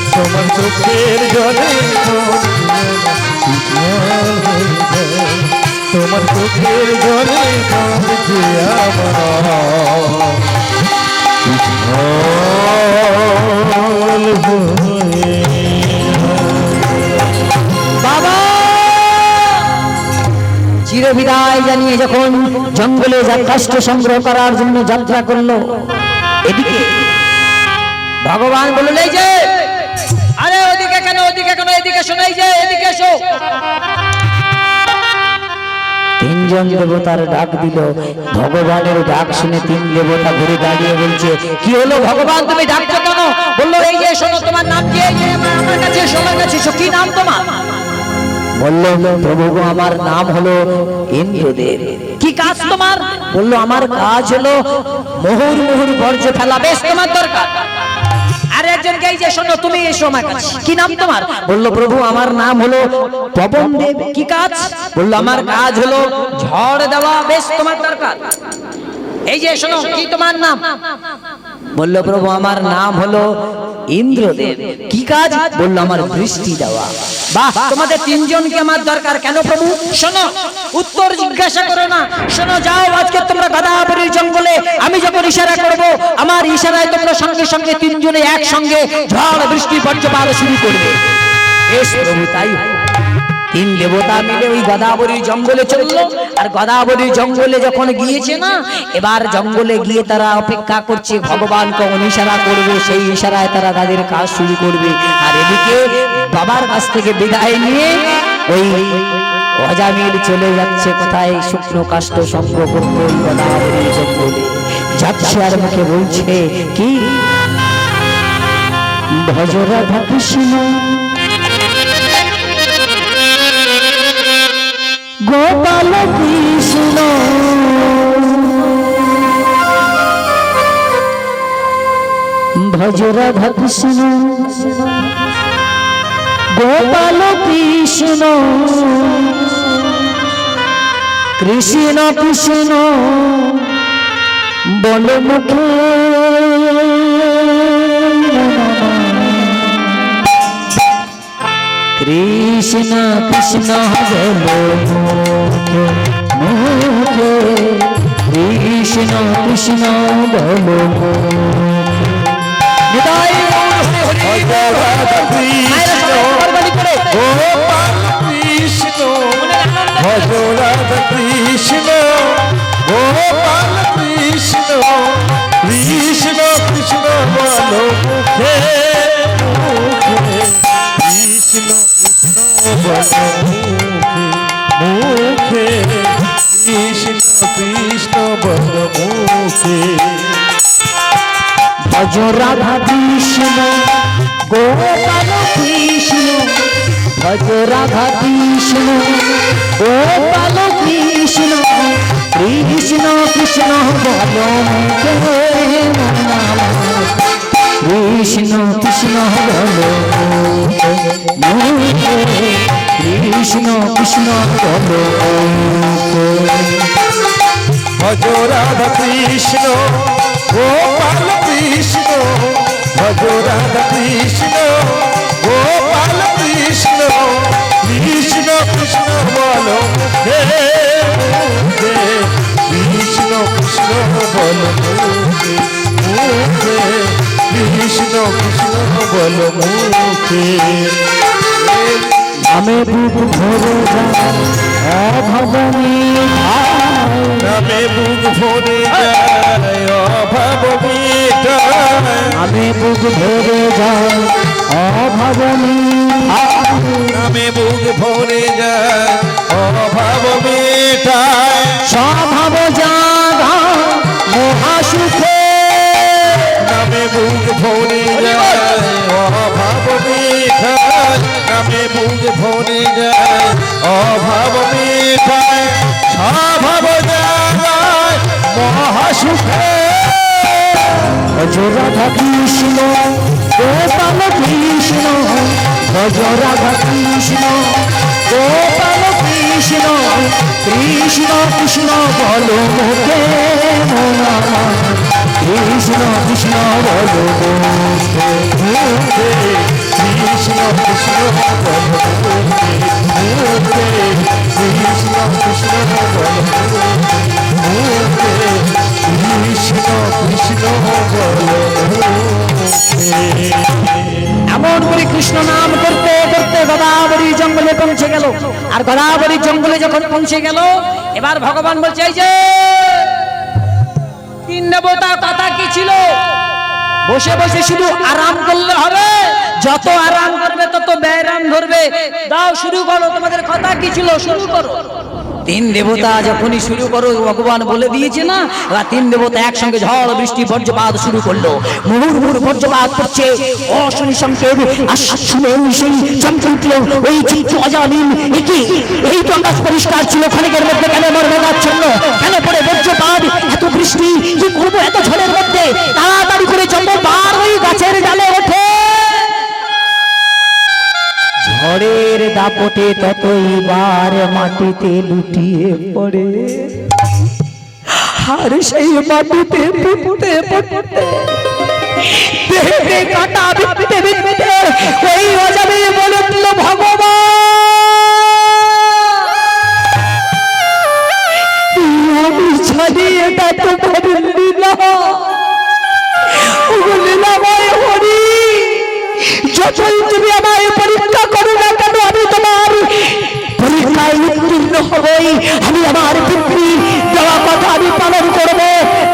তোমার চোখের জলে তোমার চোখের জলে বাবা চিরবিদায় জানিয়ে যখন জঙ্গলে যা কাষ্ঠ সংগ্রহ করার জন্য যাত্রা করলো এদিকে ভগবান বললেন এই যে আরে ওদিকে কেন এদিকে শোনাই যে এদিকে এসো। তিনজন দেবতার ডাক দিল ভগবানের ডাক শুনে তিন দেবতা ঘুরে দাঁড়িয়ে বলছে কি হলো ভগবান তুমি ডাকছো কেন? বললো এই যে শোনো তোমার নাম কি? এই যে আমার কাছে শোনার কাছে কি নাম তোমার? বললো প্রভু গো, আমার নাম হলো ইন্দ্রদেব। কি কাজ তোমার? বললো আমার কাজ হলো মোহর মোহর বর্জ্য ফেলা। বেশ তোমার দরকার আর একজনকে এই যে শোনো তুমি এসো আমার কাছে, কি নাম তোমার? বললো প্রভু আমার নাম হলো পবন দেব। কি কাজ? বললো আমার কাজ হলো ঝড় দেওয়া। বেশ, তোমার দরকার এই যে শোনো, কি তোমার নাম? বললো প্রভু আমার নাম হলো ইন্দ্রদেব। কি কাজ? বললো আমার বৃষ্টি দেওয়া। বাহ, তোমাদের তিনজনকে আমার দরকার। কেন প্রভু? শোনো, উত্তর জিজ্ঞাসা করো না। শোনো, যাও আজকে তোমরা গদাবরীর জঙ্গলে, আমি যখন ইশারা করব আমার ইশারায় তোমরা সঙ্গে সঙ্গে তিনজনে একসঙ্গে ঝড় বৃষ্টি বজ্রপাত শুরু করবে। বেশ প্রভু, তাই হোক। তিন দেবতা মিলে ওই গদাবরীর জঙ্গলে চললো। আর গদাবরীর জঙ্গলে যখন গিয়েছে না, এবার জঙ্গলে গিয়ে তারা অপেক্ষা করছে ভগবান কখন ইশারা করবে, সেই ইশারায় তারা তাদের কাজ শুরু করবে। আর এদিকে বাবার কাছ থেকে বিদায় নিয়ে ওই অজামিল চলে যাচ্ছে কোথায়? শুকনো কাষ্ঠ সংগ্রহ করতে ওই গদাবরীর জঙ্গলে যাচ্ছে। আর মুখে বলছে কি? ভজ রাধা কৃষ্ণ গোপাল কৃষ্ণ, ভজ রাধা কৃষ্ণ গোপাল কৃষ্ণ, কৃষ্ণ কৃষ্ণ বল মুখে, কৃষ্ণ কৃষ্ণ বলো মুখে মুখে, কৃষ্ণ কৃষ্ণ বলো ভজ রাধা কৃষ্ণ গোপাল কৃষ্ণ, কৃষ্ণ কৃষ্ণ বলো মুখে মুখে, কৃষ্ণ কৃষ্ণ বলো মুখে মুখে, কৃষ্ণ কৃষ্ণ বলো মুখে। ভজ রাধা কৃষ্ণ গোপাল কৃষ্ণ, ভজ রাধা কৃষ্ণ গোপাল কৃষ্ণ, কৃষ্ণ কৃষ্ণ বল মুখে কৃষ্ণ কৃষ্ণ বল মুখে, কৃষ্ণ কৃষ্ণ বল ভজ রাধা কৃষ্ণ গোপাল কৃষ্ণ, ভজ রাধা কৃষ্ণ গোপাল কৃষ্ণ, কৃষ্ণ কৃষ্ণ বলো মুখে মুখে, কৃষ্ণ কৃষ্ণ বলো মুখে মুখে, কৃষ্ণ কৃষ্ণ বলো মুখে। নামে বুক ভরে যায় অভাবনী, নামে বুক ভরে যায় অভাব মিটায়, নামে বুক ভরে যায় অভাবনী, নামে বুক ভরে যায় অভাব মিটায়, স্বভাব জাগা মহাসুখে, নামে বুক ভরে যায় অভাব মিটায়, নামে বুক ভরে যায় অভাব মিটায়, স্বভাব জাগায় মহাসুখে। ভজ রাধা কৃষ্ণ গোপাল কৃষ্ণ, ভজ রাধা কৃষ্ণ গোপাল কৃষ্ণ, কৃষ্ণ কৃষ্ণ বল মুখে কৃষ্ণ কৃষ্ণ বল মুখে মুখে, কৃষ্ণ কৃষ্ণ বল মুখে মুখে, কৃষ্ণ কৃষ্ণ বল মুখে মুখে, কৃষ্ণ কৃষ্ণ বল মুখে। এমন করে কৃষ্ণ নাম করতে করতে গদাবরী জঙ্গলে পৌঁছে গেল। আর গদাবরী জঙ্গলে যখন পৌঁছে গেল, এবার ভগবান বলছে এই যে তিন দেবতা কথা কি ছিল? বসে বসে শুধু আরাম করলে হবে? যত আরাম করবে তত ব্যায়াম ধরবে। দাও শুরু করো, তোমাদের কথা কি ছিল শুরু করো। তিন দেবতা যখনই শুরু করো ভগবান বলে দিয়েছে না, এবার তিন দেবতা একসঙ্গে ঝড় বৃষ্টি বজ্রপাত শুরু করলো। মুহুর্মুহু বজ্রপাত করছে, অশনি সংকেত শুনে সেই চমকে উঠল ওই চিত্র অজামিল। এই তো আকাশ পরিষ্কার ছিল, ক্ষণিকের মধ্যে কেন আমার মেঘাচ্ছন্ন, কেন পড়ে বজ্রপাত, এত বৃষ্টি, কি করবো এত ঝড়ের মধ্যে? তাড়াতাড়ি করে চন্দ্রবার ওই গাছের ডালে ওঠে। ঝড়ের দাপটে ততই বার মাটিতে লুটিয়ে পড়ে, আর সেই মাটিতে পুঁতে পুঁতে দেহে কাটা বিপতে বিপতে ওই অজামিল বলে উঠল, ভগবান আমি জানি এটা তোমার লীলা, লীলাময় হরি, যতই তুমি আমায় পরীক্ষা করো না কেন আমি তোমার পরীক্ষায় উত্তীর্ণ হবই। আমি আমার পিতৃ দেওয়া কথা আমি পালন করবো।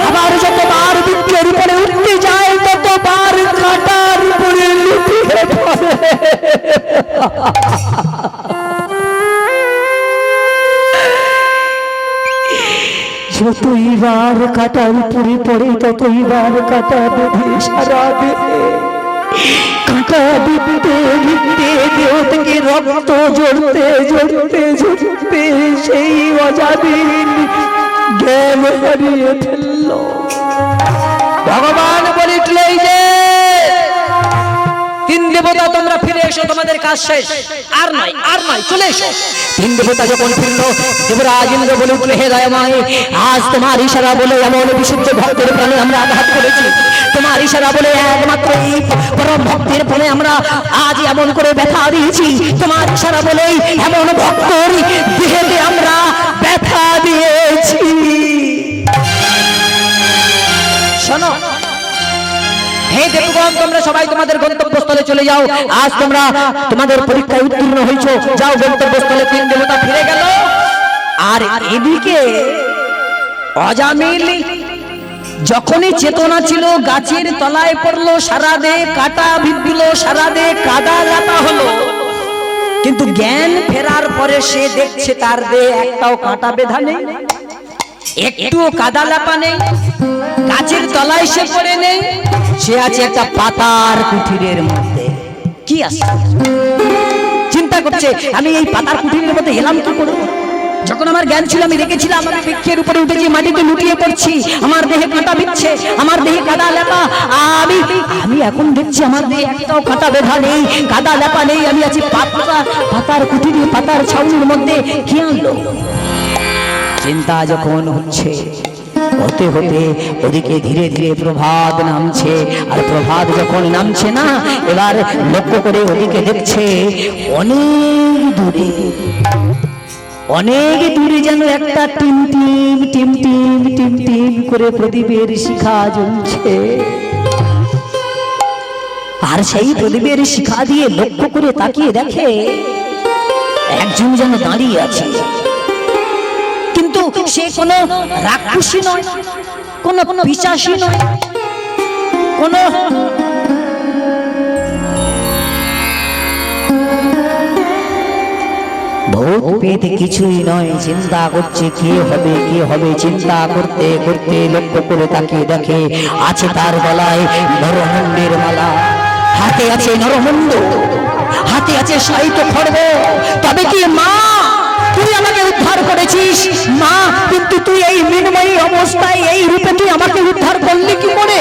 আমার যতবার বৃক্ষের উপরে উঠতে যায় ততবার কাঁটার উপরে লুটিয়ে পড়ে। যতইবার কাঁটার উপরে পড়ে ততইবার কাঁটা বেঁধে সারা দেহে কাঁটা বিপদে বিপদে দেহ থেকে রক্ত ঝরতে ঝরতে ঝরতে সেই অজামিল জ্ঞান হারিয়ে ফেলল। ভগবান বলিল, এই যে তিন দেবতা তোমরা ফিরে এসো, তোমাদের কাজ শেষ, আর নয় চলে এসো। তিন দেবতা যখন ফিরল, দেবরাজ ইন্দ্র বলে উঠল, হে দয়াময়, আজ তোমার ইশারা বলে এমন বিশুদ্ধ ভক্তের প্রাণে আমরা আঘাত করেছি। তোমার ইশারা বলে একমাত্র এই পরম ভক্তের প্রাণে আমরা আজ এমন করে ব্যথা দিয়েছি। তোমার ইশারা বলেই এমন ভক্তর দেহেতে আমরা ব্যথা দিয়েছি। শোনো হে দেবগণ, তোমরা সবাই তোমাদের গন্তব্যস্থলে চলে যাও। আজ তোমরা তোমাদের পরীক্ষায় উত্তীর্ণ হয়েছো, যাও গন্তব্যস্থলে। তিন দেবতা ফিরে গেল। আর এদিকে অজামিল যখনই চেতনা ছিল গাছের তলায় পড়লো, সারা দেহে কাটা বিঁধল, সারা দেহে কাদা লাটা হলো। কিন্তু জ্ঞান ফেরার পরে সে দেখছে তার দেহে একটাও কাঁটা বেঁধা নেই, একটুও কাদা লাপা নেই, গাছের তলায় সে পড়ে নেই, সে আছে একটা পাতার কুঠিরের মধ্যে। কি আছে চিন্তা করছে, আমি এই পাতার কুঠিরের মধ্যে এলাম কি করে? যখন আমার জ্ঞান ছিল আমি দেখেছিলাম আমি বৃক্ষের উপরে উঠেছি, মাটিতে লুটিয়ে পড়ছি, আমার দেহে কাঁটা বিচ্ছে, আমার দেহে কাদা লেপা। আমি এখন দেখছি আমার দেহে একটাও কাঁটা বেঁধা নেই, কাদা লেপা নেই, আমি আছি পাতার কুঠিরে, পাতার ছাউনির মধ্যে। কি আনলো? চিন্তা যখন হচ্ছে, হতে হতে ওদিকে ধীরে ধীরে প্রভাত নামছে। আর প্রভাত যখন নামছে না, এবার লক্ষ্য করে ওদিকে দেখছে অনেক দূরে যেন একটা team team team team team team করে প্রদীপের শিখা জ্বলছে। আর সেই প্রদীপের শিখা দিয়ে লক্ষ্য করে তাকিয়ে দেখে একজন যেন দাঁড়িয়ে আছে, কিন্তু সে কোনো রাক্ষসী নয়, কোনো পিশাচী নয়, কোনো ভূত পেতে কিছুই নয়। চিন্তা করছে কে হবে, চিন্তা করতে করতে লক্ষ্য করে তাকিয়ে দেখে আছে তার গলায় নরমুণ্ডের মালা, হাতে আছে নরমুণ্ড, হাতে আছে সাহিত্য খড়গ। তবে কি মা, তুই আমাকে উদ্ধার করেছিস মা, কিন্তু তুই এই মৃন্ময়ী অবস্থায় এই রূপে তুই আমাকে উদ্ধার করলি কি করে?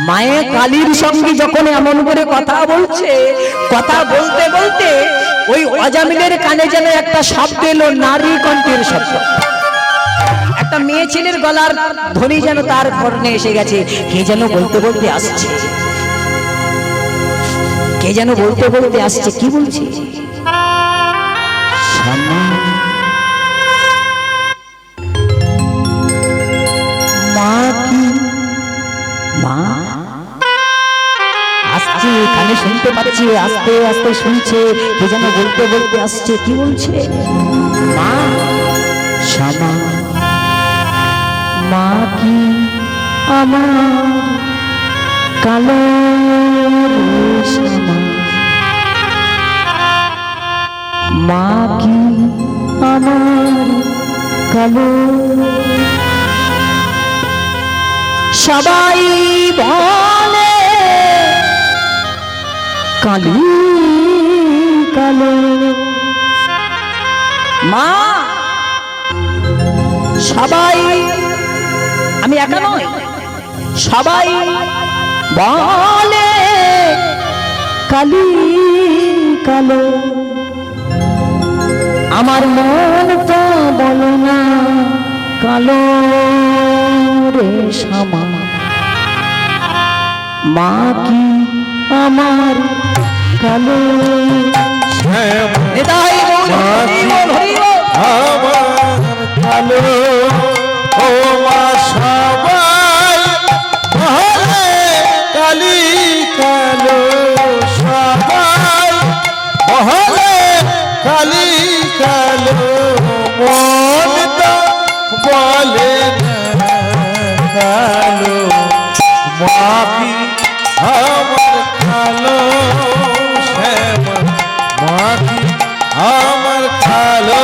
মায়ের কালীর সঙ্গে যখন এমন করে কথা বলছে, কথা বলতে বলতে ওই অজামিলের কানে যেন একটা শব্দ এলো, নারী কণ্ঠের শব্দ। একটা মেয়ে ছেলের গলার ধ্বনি যেন তার কর্ণে এসে গেছে। কে যেন বলতে বলতে আসছে, কে যেন বলতে বলতে আসছে। কি বলছে? মা কি মা আসছে, কানে শুনতে পাচ্ছে, আস্তে আস্তে শুনছে, কে যেন বলতে বলতে আসছে। কি বলছে? মা শ্যামা, মা কি আমার কালো শ্যামা, মা কি আমার কালো। সবাই বলে কালি কালো। মা, সবাই, আমি একা নই, সবাই বলে কালি কালো। আমার মন তো বলো না কালো রে শ্যামা। মা কি আমার কালো? শ্যামা নিতাই গৌর হরি বল, হরি বল। আমার কালো। ও মা সবাই বলে কালি কালো, সবাই বলে কালি কালো। মন তো বলে না কালো। মা কি আমার কালো? শ্যামা মা কি আমার কালো?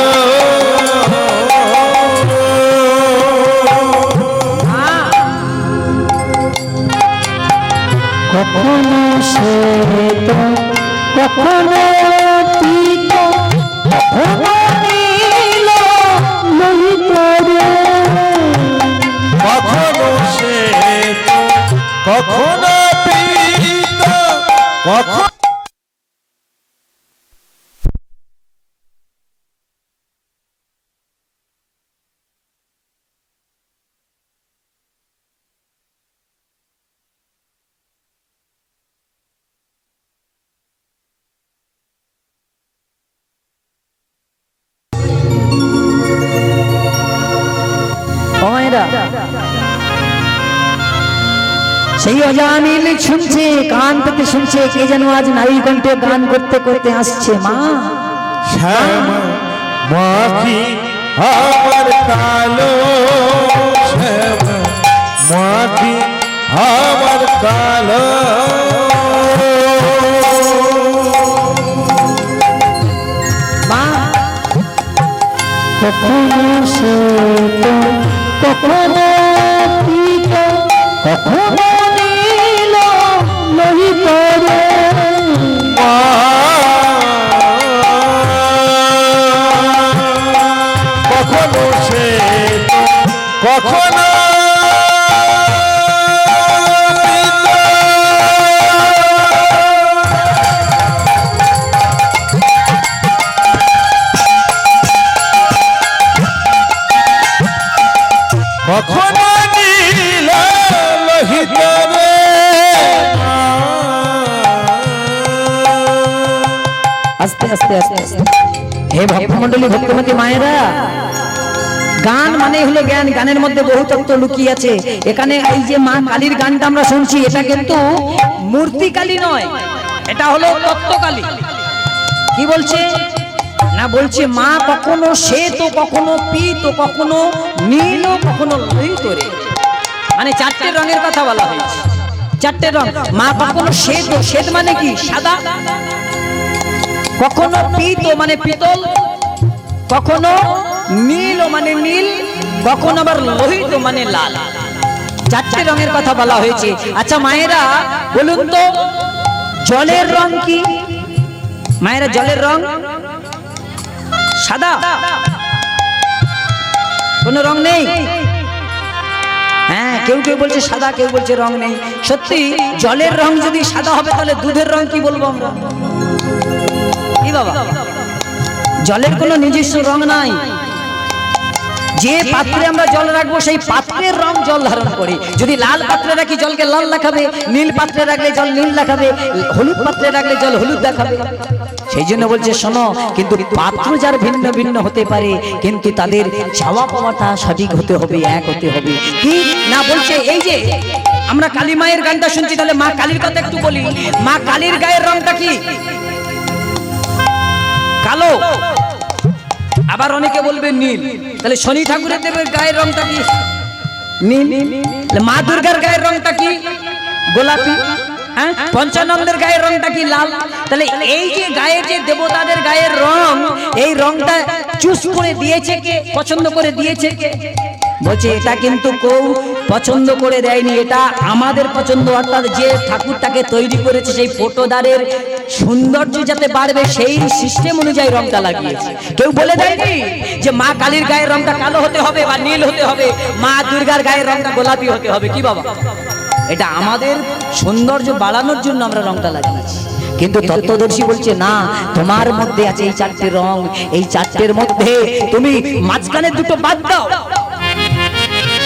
কখনো শ্বেত, কখনো পীত, কখনো নীল লোহিত রে। কখনো শ্বেত, কখনো পীত, কখনো ও মায়েরা, সেই অজামিল শুনছে, কান পেতে শুনছে, কে যেন আজ নারী কণ্ঠে গান করতে করতে আসছে। মা, শ্যামা মা কি আমার কালো? শ্যামা মা কি আমার কালো? মা, কখনো শ্বেত, কখনো পীত, কখনো নীল লোহিত রে। মা কখনো শ্বেত, কখনো কখনো নীল লোহিত রে। আস্তে আস্তে আস্তে আস্তে। হে ভক্তমণ্ডলী, ভক্তমতী মায়েরা, গান মানে হলো জ্ঞান, গানের মধ্যে বহু তত্ত্ব লুকিয়ে আছে। এখানে এই যে মা কালীর গানটা আমরা শুনছি, এটা কিন্তু মূর্তি কালী নয়, এটা হলো তত্ত্বকালী। কি বলছে না, বলছে মা কখনো শ্বেত, কখনো পীত, কখনো নীল, কখনো লোহিত রে। মানে চারটে রঙের কথা বলা হয়েছে, চারটে রং। মা কখনো শ্বেত, শ্বেত মানে কি সাদা, কখনো পীত মানে পিতল, কখনো নীল মানে নীল, কখনো আবার লোহিত মানে লাল। চারটে রঙের কথা বলা হয়েছে। আচ্ছা মায়েরা বলুন তো, জলের রং কি? মায়েরা, জলের রং সাদা, কোনো রং নেই? হ্যাঁ, কেউ কেউ বলছে সাদা, কেউ বলছে রং নেই। সত্যি, জলের রং যদি সাদা হবে তাহলে দুধের রং কি বলবো আমরা? কি বাবা, জলের কোনো নিজস্ব রং নাই। যে পাত্রে আমরা জল রাখবো সেই পাত্রের রং জল ধারণ করে। যদি লাল পাত্রে রাখি জলকে লাল দেখাবে, নীল পাত্রে রাখলে জল নীল দেখাবে, হলুদ পাত্রে রাখলে জল হলুদ দেখাবে। সেই জন্য বলছে শোনো, কিন্তু পাত্র যার ভিন্ন ভিন্ন হতে পারে, কিন্তু তাদের চাওয়া পাওয়াটা সঠিক হতে হবে, এক হতে হবে। কি না বলছে, এই যে আমরা কালী মায়ের গানটা শুনছি, তাহলে মা কালীর কথা একটু বলি। মা কালীর গায়ের রংটা কি? কালো। আবার অনেকে বলবে নীল। তাহলে শনি ঠাকুরের দেবের গায়ের রংটা কি? নীল। মা দুর্গার গায়ের রংটা কি? গোলাপি। হ্যাঁ, পঞ্চানন্দের গায়ের রংটা কি লাল। তাহলে এই যে গায়ের যে দেবতাদের গায়ের রং, এই রংটা চুজ করে দিয়েছে কে, পছন্দ করে দিয়েছে কে? বলছে এটা কিন্তু কেউ পছন্দ করে দেয়নি, এটা আমাদের পছন্দ। অর্থাৎ যে ঠাকুরটাকে তৈরি করেছে সেই ফটোদারের সৌন্দর্য যাতে বাড়বে সেই সিস্টেম অনুযায়ী রংটা লাগিয়েছে। কেউ বলে দেয়নি যে মা কালীর গায়ের রংটা কালো হতে হবে বা নীল হতে হবে, মা দুর্গার গায়ের রংটা গোলাপি হতে হবে। কি বাবা, এটা আমাদের সৌন্দর্য বাড়ানোর জন্য আমরা রংটা লাগিয়েছি। কিন্তু তত্ত্বদর্শী বলছে না, তোমার মধ্যে আছে এই চারটে রং, এই চারটের মধ্যে তুমি মাঝখানে দুটো বাদ দাও,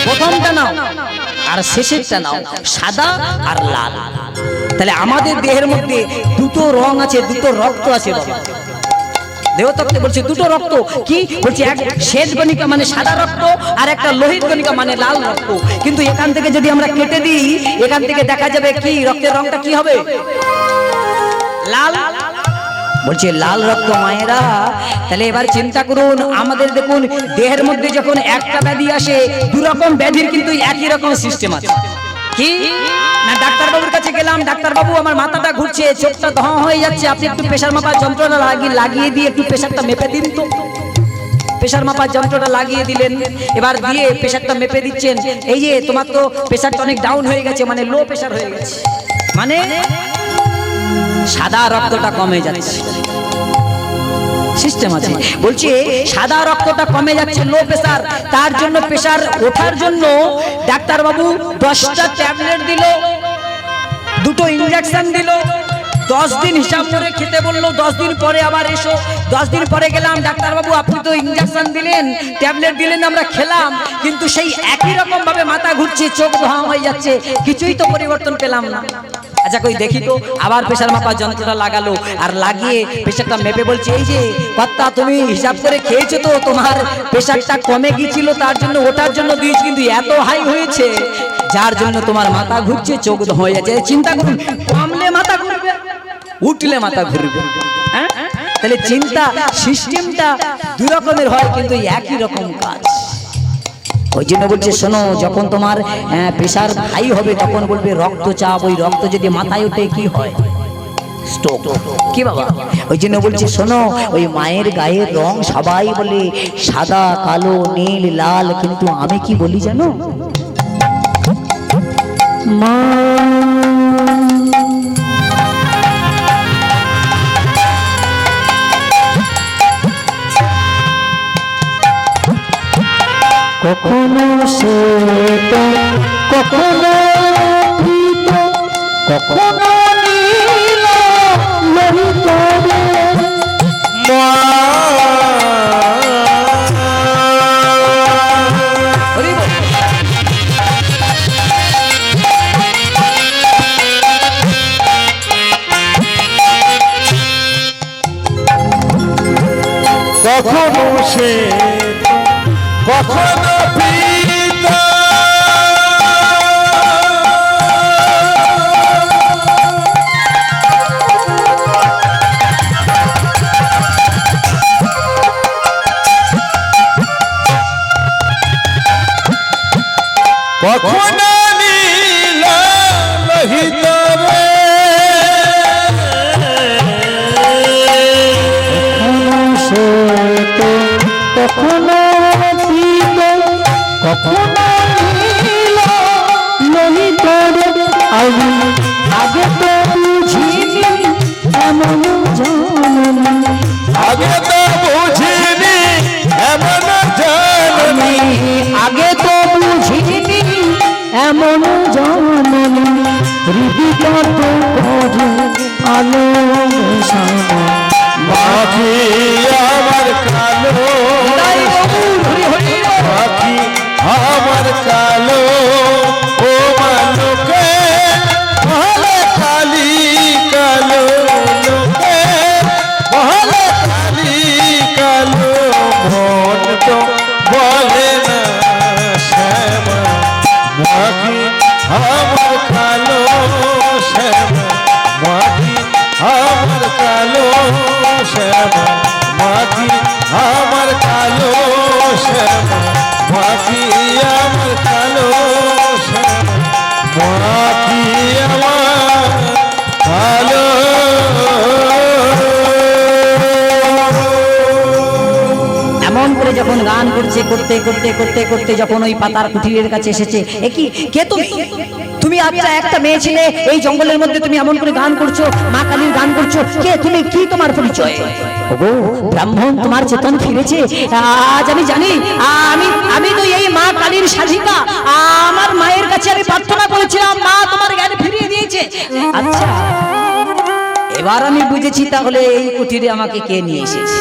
প্রথমটা নাও আর শেষেরটা নাও, সাদা আর লাল। তাহলে আমাদের দেহের মধ্যে দুটো রং আছে, দুটো রক্ত আছে বাবা। দেহতত্ত্বে বলছে দুটো রক্ত, কি বলছে? এক শ্বেত কণিকা মানে সাদা রক্ত, আর একটা লোহিত কণিকা মানে লাল রক্ত। কিন্তু এখান থেকে যদি আমরা কেটে দিই, এখান থেকে দেখা যাবে কি রক্তের রংটা কি হবে? লাল। বলছে লাল রক্ত মায়েরা। তাহলে এবার চিন্তা করুন, আমাদের দেখুন দেহের মধ্যে যখন একটা ব্যাধি আসে, দুরকম ব্যাধির কিন্তু একই রকম সিস্টেম আছে। কি না, ডাক্তারবাবুর কাছে গেলাম, ডাক্তারবাবু আমার মাথাটা ঘুরছে, চোখটা ধোঁয়া হয়ে যাচ্ছে, আপনি একটু প্রেশার মাপার যন্ত্রটা লাগিয়ে দিয়ে একটু প্রেশারটা মেপে দিন তো। প্রেশার মাপার যন্ত্রটা লাগিয়ে দিলেন, এবার দিয়ে প্রেশারটা মেপে দিচ্ছেন। এই যে তোমার তো প্রেশারটা অনেক ডাউন হয়ে গেছে, মানে লো প্রেশার হয়ে গেছে, মানে সাদা রক্তটা কমে যাচ্ছে। সিস্টেম আছে। বলছে সাদা রক্তটা কমে যাচ্ছে, লো প্রেসার। তার জন্য প্রেসার ওঠার জন্য ডাক্তারবাবু 10টা ট্যাবলেট দিল, 2টো ইনজেকশন দিল, 10 দিন হিসাব করে খেতে বললো। 10 দিন পরে আবার এসো। 10 দিন পরে গেলাম, ডাক্তারবাবু আপনি তো ইনজেকশন দিলেন, ট্যাবলেট দিলেন, আমরা খেলাম, কিন্তু সেই একই রকম ভাবে মাথা ঘুরছে, চোখ ধোঁয়া হয়ে যাচ্ছে, কিছুই তো পরিবর্তন পেলাম না। আচ্ছা কই দেখি তো। আবার প্রেশার মাপার যন্ত্রটা লাগালো, আর লাগিয়ে প্রেশারটা মেপে বলছে এই যে কর্তা তুমি হিসাব করে খেয়েছো তো, তোমার প্রেশারটা কমে গিয়েছিল, তার জন্য ওটার জন্য দিয়েছি, কিন্তু এত হাই হয়েছে যার জন্য তোমার মাথা ঘুরছে, চোখ হয়ে যাচ্ছে। চিন্তা করুন, কমলে মাথা ঘুরবে, উঠলে মাথা ঘুরবে। হ্যাঁ, তাহলে চিন্তা সিস্টেমটা দুই রকমের হয়, কিন্তু একই রকম কাজ। ওই জন্য বলছে শোনো, যখন তোমার প্রেশার হাই হবে তখন বলবে রক্তচাপ, ওই রক্ত যদি মাথায় ওঠে কি হয়? স্ট্রোক। কি বাবা? ওই জন্য বলছে শোনো, ওই মায়ের গায়ের রং সবাই বলে সাদা, কালো, নীল, লাল, কিন্তু আমি কি বলি জানো? মা কখনো শ্বেত, কখনো পীত, কখনো নীল লোহিত কখনো শ্বেত, কখনো পীত, কখনো নীল লোহিত রে, কখনো পীত, কখনো নীল লোহিত। আমি আগে তো বুঝিনি এমন জানি, আগে তো বুঝিনি এমন জানি, আগে তো বুঝিনি এমন জানি, হৃদয় করে আলো সামনে পাখি আমার কালো, পাখি আমার কালো, ও মালোকে বলে কালি কালো, লোকে বলে কালি কালো, মন তো বলে না শ্যামা, পাখি আমার কালো শ্যামা, পাখি আমার কালো শ্যামা, পাখি আমার কালো শ্যামা, পাখি আমার কালো শ্যামা, পাখি আমার করছে, করতে করতে করতে করতে যখন ওই পাতার কুঠিরের কাছে এসেছে, এ কি, কে তুমি? তুমি আচ্ছা একটা মেয়ে ছিলে, এই জঙ্গলের মধ্যে তুমি এমন করে গান করছো, মা কালীর গান করছো, কে তুমি, কি তোমার পরিচয়? ওগো ব্রাহ্মণ, তোমার চেতন ফিরেছে, আজ আমি জানি। আমি তো এই মা কালীর সাধিকা। আমার মায়ের কাছে আমি প্রার্থনা করেছিলাম, মা তোমার জ্ঞান ফিরিয়ে দিয়েছে। আচ্ছা এবার আমি বুঝেছি তাহলে এই কুঠিরে আমাকে কে নিয়ে এসেছে।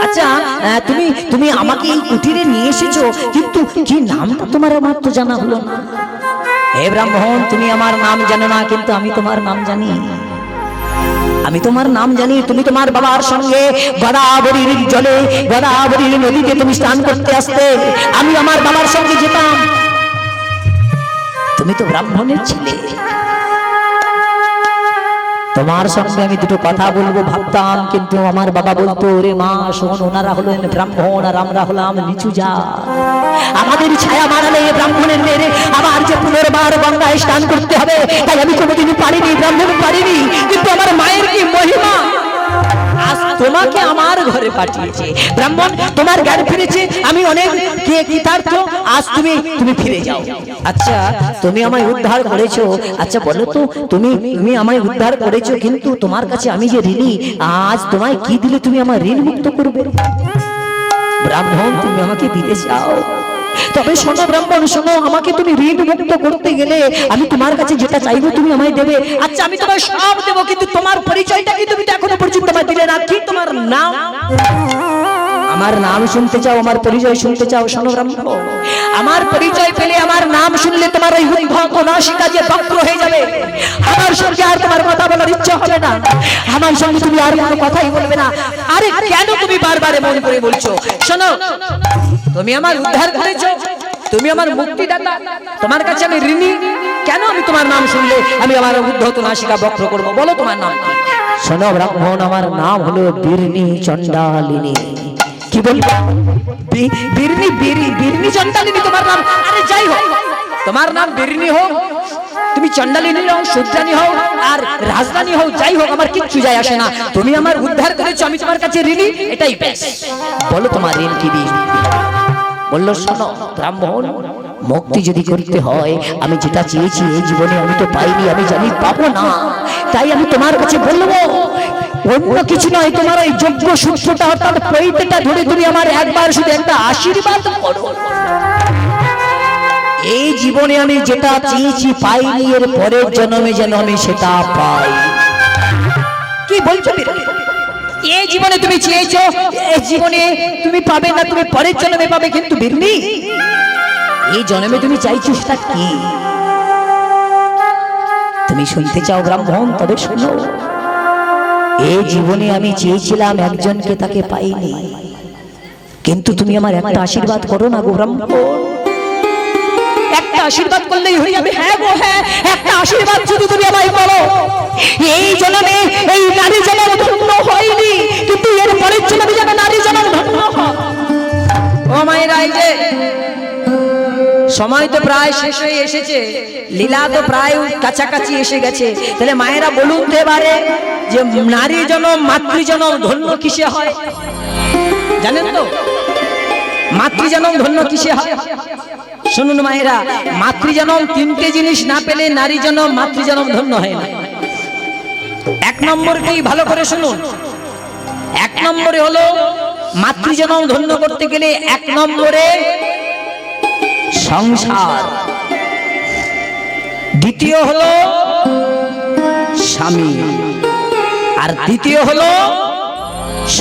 আচ্ছা তুমি আমাকে এই কুঠিরে নিয়ে এসেছো, কিন্তু কি নামটা তোমার আমার তো জানা হলো না। হে ব্রাহ্মণ, তুমি আমার নাম জানো না, কিন্তু আমি তোমার নাম জানি। আমি তোমার নাম জানি। তুমি তোমার বাবার সঙ্গে গোদাবরীর জলে, গোদাবরীর নদীতে তুমি স্নান করতে আসতে, আমি আমার বাবার সঙ্গে যেতাম। তুমি তো ব্রাহ্মণের ছেলে, তোমার সঙ্গে আমি দুটো কথা বলবো ভাবতাম, কিন্তু আমার বাবা বলতো, রে মা শোন, ওনারা হলেন ব্রাহ্মণ আর আমরা হলাম নিচু জাত। আমাদের ছায়া মারালে ব্রাহ্মণের মেরে আবার যে পুনর্বার গঙ্গায় স্নান করতে হবে, তাই আমি কোনোদিনই পারিনি, ব্রাহ্মণ পারিনি। কিন্তু আমার মায়ের কি মহিমা, আজ তোমাকে আমার ঘরে পাঠিয়েছে। ব্রাহ্মণ, তোমার জ্ঞান ফিরেছে, আমি অনেক কৃতার্থ। আজ তুমি ফিরে যাও। আচ্ছা তুমি আমায় উদ্ধার করেছো, আচ্ছা বলো তো, তুমি আমায় উদ্ধার করেছো, কিন্তু তোমার কাছে আমি যে ঋণী, আজ তোমায় কি দিলে তুমি আমার ঋণ মুক্ত করবে? ব্রাহ্মণ, তুমি আমাকে দিতে চাও, তবে শোনো ব্রাহ্মণ, শোনো, আমাকে তুমি ঋণ মুক্ত করতে গেলে আমি তোমার কাছে যেটা চাইবো তুমি আমায় দেবে। আচ্ছা আমি তোমায় সব দেবো, কিন্তু তোমার পরিচয়টা কি তুমি তো এখনো পর্যন্ত আমায় দিলে না। কি তোমার নাম? আমার নাম শুনতে চাও, আমার পরিচয় শুনতে চাও? শোনো ব্রাহ্মণ, আমার পরিচয় পেলে, আমার নাম শুনলে তোমার ওই উদ্ধত নাসিকা যে বক্র হয়ে যাবে, আমার সঙ্গে আর তোমার কথা বলার ইচ্ছা হবে না, আমার সঙ্গে তুমি আর কোনো কথাই বলবে না। আরে কেন তুমি বারবার মন করে বলছো? শোনো, তুমি আমার উদ্ধার করেছো, তুমি আমার মুক্তিদাতা, তোমার কাছে আমি ঋণী। কেন আমি তোমার নাম শুনলে আমি আমার উদ্ধত নাসিকা বক্র করবো? বলো তোমার নাম কি? শোনো ব্রাহ্মণ, আমার নাম হলো বীরনি চণ্ডালিনী। কি বলবো? বীরনি চণ্ডালিনী তোমার নাম? আরে যাই হোক, তোমার নাম বীরনি হোক, তুমি চণ্ডালিনী হও, শূদ্রানী হও, আর রাজধানী হও, যাই হোক আমার কিচ্ছু যায় আসে না। তুমি আমার উদ্ধার করেছো, আমি তোমার কাছে ঋণী, এটাই বেশ। বলো তোমার ঋণ কি? বললো, শোনো ব্রাহ্মণ, মুক্তি যদি করতে হয়, আমি যেটা চেয়েছি এই জীবনে আমি তো পাইনি, আমি জানি পাবো না, তাই আমি তোমার কাছে বলবো, অন্য কিছু নয়, তোমার ওই যজ্ঞ সূত্রটা অর্থাৎ পৈতেটা ধরে তুমি আমার একবার শুধু একটা আশীর্বাদ করো। এই জীবনে আমি যেটা চেয়েছি পাইনি, এর পরের জন্মে যেন আমি সেটা পাই। কি বলছো? এই জীবনে তুমি চেয়েছো, এই জীবনে তুমি পাবে না, তুমি পরের জন্মে পাবে। কিন্তু বীরনি, এই জন্মে তুমি চাইছো সেটা কি? তুমি শুনতে চাও ব্রাহ্মণ? তবে শোনো, এই জীবনে আমি চেয়েছিলাম একজনকে, তাকে পাইনি, কিন্তু তুমি আমার একটা আশীর্বাদ করো না গো ব্রাহ্মণ। একটা আশীর্বাদ করলেই হয়ে যাবে। হ্যাঁ গো হ্যাঁ, একটা আশীর্বাদ যদি তুমি আমায় করো, এই জন্মে এই নারী জন্ম ধন্য হয়নি, কিন্তু এর পরের জন্মে যেন নারী জন্ম ধন্য হয়। ও মায়েরা, এই যে সময় তো প্রায় শেষ হয়ে এসেছে, লীলা তো প্রায় কাছাকাছি এসে গেছে, তাহলে মায়েরা বলুন তো এবারে, যে নারী জন্ম মাতৃ জন্ম ধন্য কিসে হয়? জানেন তো মাতৃজন্ম ধন্য কিসে হয়? শুনুন মায়েরা, মাতৃজন্ম তিনটে জিনিস না পেলে নারী জন্ম মাতৃজন্ম ধন্য হয় না। এক নম্বরটি ভালো করে শুনুন। এক নম্বরে হলো মাতৃজন্ম ধন্য করতে গেলে, এক নম্বরে সংসার, দ্বিতীয় হলো স্বামী, আর তৃতীয় হলো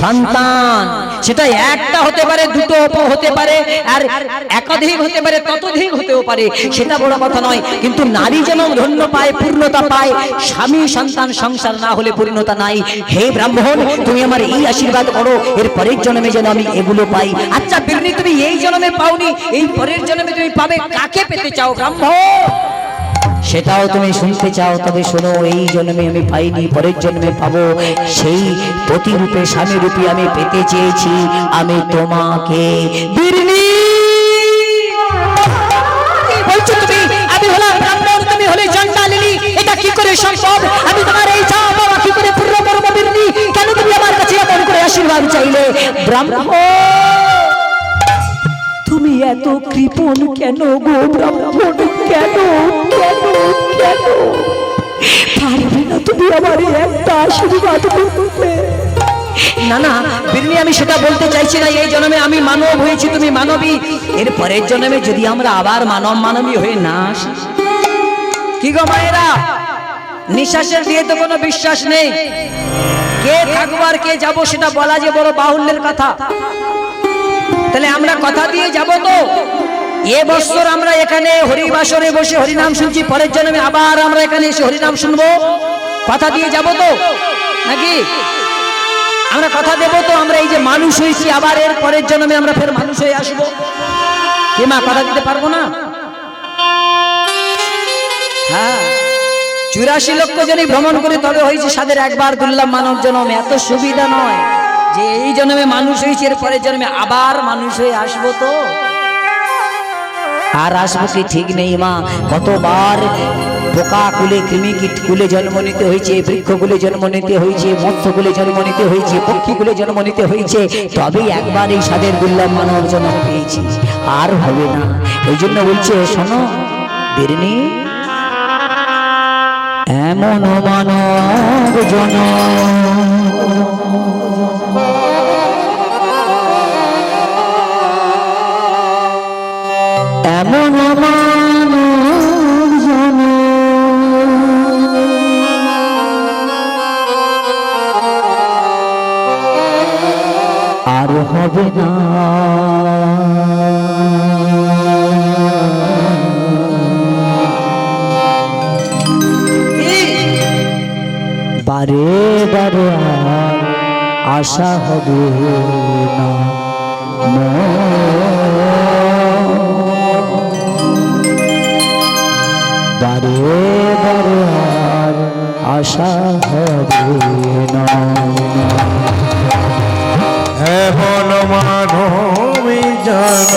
সন্তান। সেটা একটা হতে পারে, দুটো হতে পারে, আর একাধিক হতে পারে, ততোধিক হতেও পারে, সেটা বড় কথা নয়। কিন্তু নারী যেন ধন্য পায়, পূর্ণতা পায়, স্বামী সন্তান সংসার না হলে পূর্ণতা নাই। হে ব্রাহ্মণ, তুমি আমার এই আশীর্বাদ করো, এর পরের জন্মে যেন আমি এগুলো পাই। আচ্ছা বীরনি, তুমি এই জন্মে পাওনি, এই পরের জন্মে তুমি পাবে, কাকে পেতে চাও ব্রাহ্মণ? সেটাও তুমি শুনতে চাও? তবে শোনো, এই জন্মে আমি পাইনি, পরের জন্মে পাবো। সেই প্রতিরূপে স্বামী রূপে আমি পেতে চেয়েছি আমি তোমাকে। বীরনি, বলছো তুমি আমি হলাম ব্রাহ্মণ, তুমি হলে চণ্ডালিনী, এটা কি করে সম্ভব? আমি তোমার এই চাওয়া পাওয়া কি করে পূর্ণ করবো বীরনি? কেন তুমি আমার কাছে এমন করে আশীর্বাদ চাইলে ব্রাহ্মণ? কৃপণ কেন গো ব্রাহ্মণ, কেন কেন কেন? পারবে না তুমি আমার একটা আশীর্বাদ করতে? না না বিরনি, আমি সেটা বলতে চাইছি না। এই জন্মে আমি মানব হয়েছি, তুমি মানবী। এর পরের জন্মে যদি আমরা আবার মানবী হয়ে না আসি, কি গো মায়েরা, নিঃশ্বাসের দিয়ে তো কোনো বিশ্বাস নেই। কে থাকবো আর কে যাবো সেটা বলা যে বড় বাহুল্যের কথা। তাহলে আমরা কথা দিয়ে যাব তো? এ বছর আমরা এখানে হরিবাসরে বসে হরিনাম শুনছি, পরের জন্মে আবার আমরা এখানে এসে হরিনাম শুনবো, কথা দিয়ে যাব তো নাকি? আমরা কথা দেব তো আমরা এই যে মানুষ হয়েছি, আবার এর পরের জন্মে আমরা ফের মানুষ হয়ে আসবো? কে মা কথা দিতে পারবো না? হ্যাঁ, 84 লক্ষ জনই ভ্রমণ করে তবে হয়েছে সাদের একবার দুর্লভ মানব জন্ম। এত সুবিধা নয় যে এই জন্মে মানুষ হয়েছে এর পরের জন্মে আবার মানুষ হয়ে আসবো তো? আর আসবো কি ঠিক নেই মা। কতবার পোকা কুলে কৃমি কীট কুলে জন্ম নিতে হয়েছে, বৃক্ষ কুলে জন্ম নিতে হয়েছে, মৎস্য কুলে জন্ম নিতে হয়েছে, পক্ষী কুলে জন্ম নিতে হয়েছে, তবেই একবার এই সাদের দুর্লভ মানব জন্ম পেয়েছি। আর হবে না। এই জন্য বলছে, শোনো বিরনি, এমন মানব জন্ম এমন মানব জন্ম আর হবে না। বারে বারে আর আশা হবে না। বারে বারে আর আশা হবে না। এমন মানবী জন্ম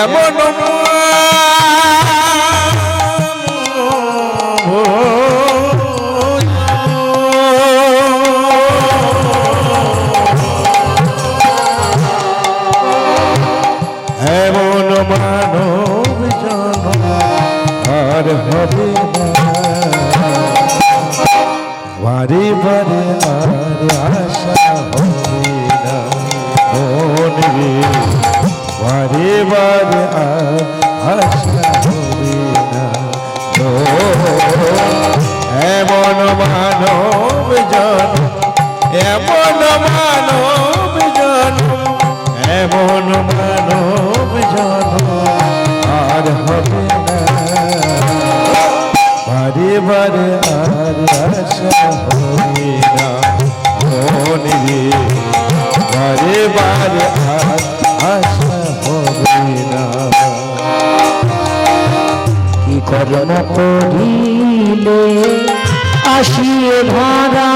এমন এমন মানব জন্ম আর হবে না। বারে বারে আর আশা হবে না। মনে বারে বারে আর আশা হবে না। এমন মানব জন্ম এমন মানব জন্ম এমন মানব জন্ম আর হবে না। বারে বারে আর আশা হবে না। মনে বারে বারে আর আশা হবে না। কি কর্ম করিলে আসিয়ে ধরা,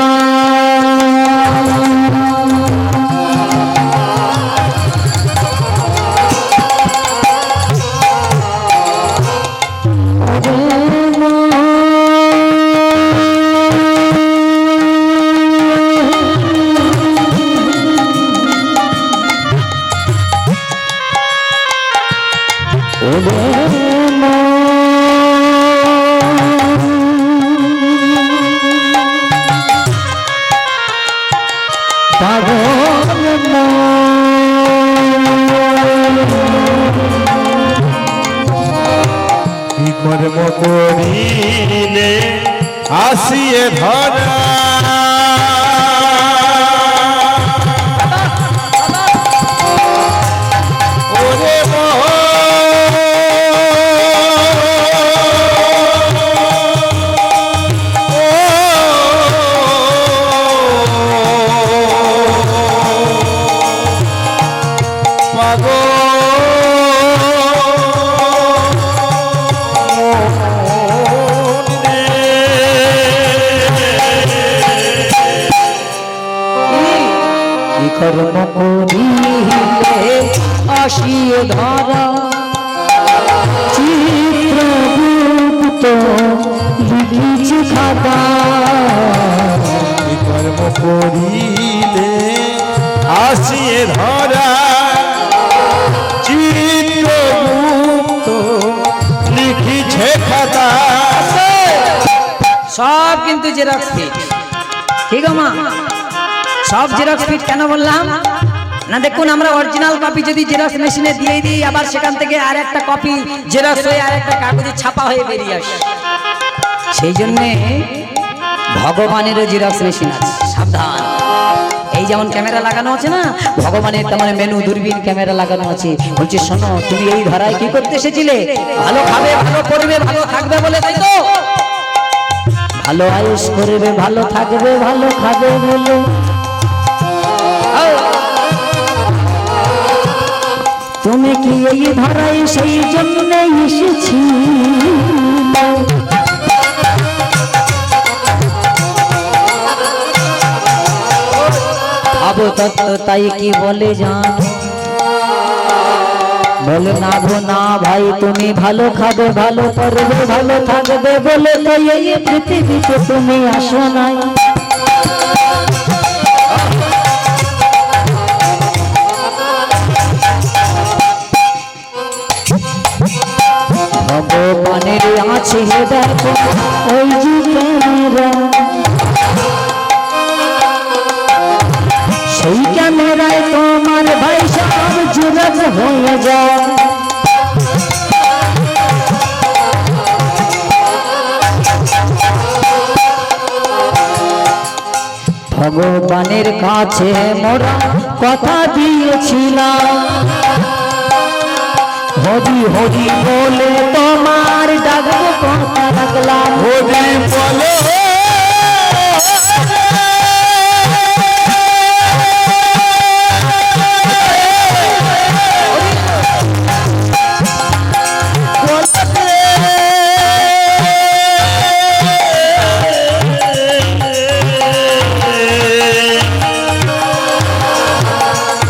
কি কর্ম করিলে আসিয়ে ধরা, ওরে কিন্তু জেরক্স ফিট। ঠিক মা, সব জেরক্স ফিট কেন বললাম না? দেখুন আমরা অরিজিনাল কপি যদি জেরক্স মেশিনে দিয়ে দিই, আবার সেখান থেকে আর একটা কপি জেরক্স হয়ে আর একটা কাগজে ছাপা হয়ে বেরিয়ে আসে। সেই জন্যে ভগবানেরও জেরক্স মেশিন আছে, সাবধান। এই যেমন ক্যামেরা লাগানো আছে না, ভগবানের তেমন মেনু দূরবীন ক্যামেরা লাগানো আছে। বলছে শোনো, তুমি এই ধারায় কি করতে এসেছিলে? ভালো খাবে, ভালো পড়বে, ভালো থাকবে বলে, তাই তো? ভালো আয়ুষ করবে, ভালো থাকবে, ভালো খাবে বলে। তুমি কি এই ধারায় সেই জন্য এসেছি? ভাবো তত্ত্ব তাই কি বলে জান? বলে না গো না ভাই, তুমি ভালো খাবে, ভালো করবে, ভালো থাকবে বলে তাই এই পৃথিবীতে তুমি আসো নাই। ভগবানের আছে দেখো ওই যে ক্যামেরা, সেই ক্যামেরায় তোমার ভাই সব জেরক্স হয়ে যায়। ভগবানের কাছে মোরা কথা দিয়েছিলাম, হরি হরি বলে তোমার ডাকবো, কথা রাখলাম। হরি বলো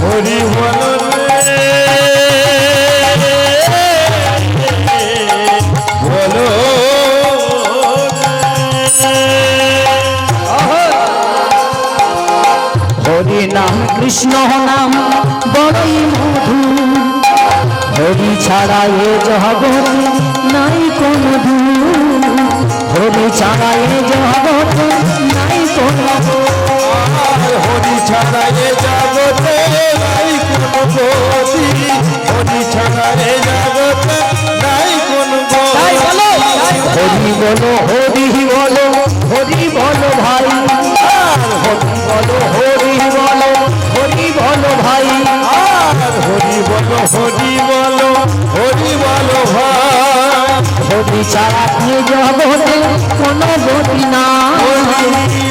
হরি বলো বলো হরি নাম কৃষ্ণ নাম বড়ই মধু, হরি ছাড়া এ জগতে নাই কোনো দু, হরি ছাড়া এ জগতে নাই কোনো দু। হরি ছাড়া এ জগতে নাই কোনো গতি, হরি ছাড়া এ জগতে নাই কোনো তাই বলো, হরি বলো, হরি বলো, হরি বলো ভাই, হরি বলো, হরি বলো, হরি বলো ভাই। হরি বলো হরি বলো হরি বলো ভাই। হরি ছাড়া এ জগতে কোনো গতি না,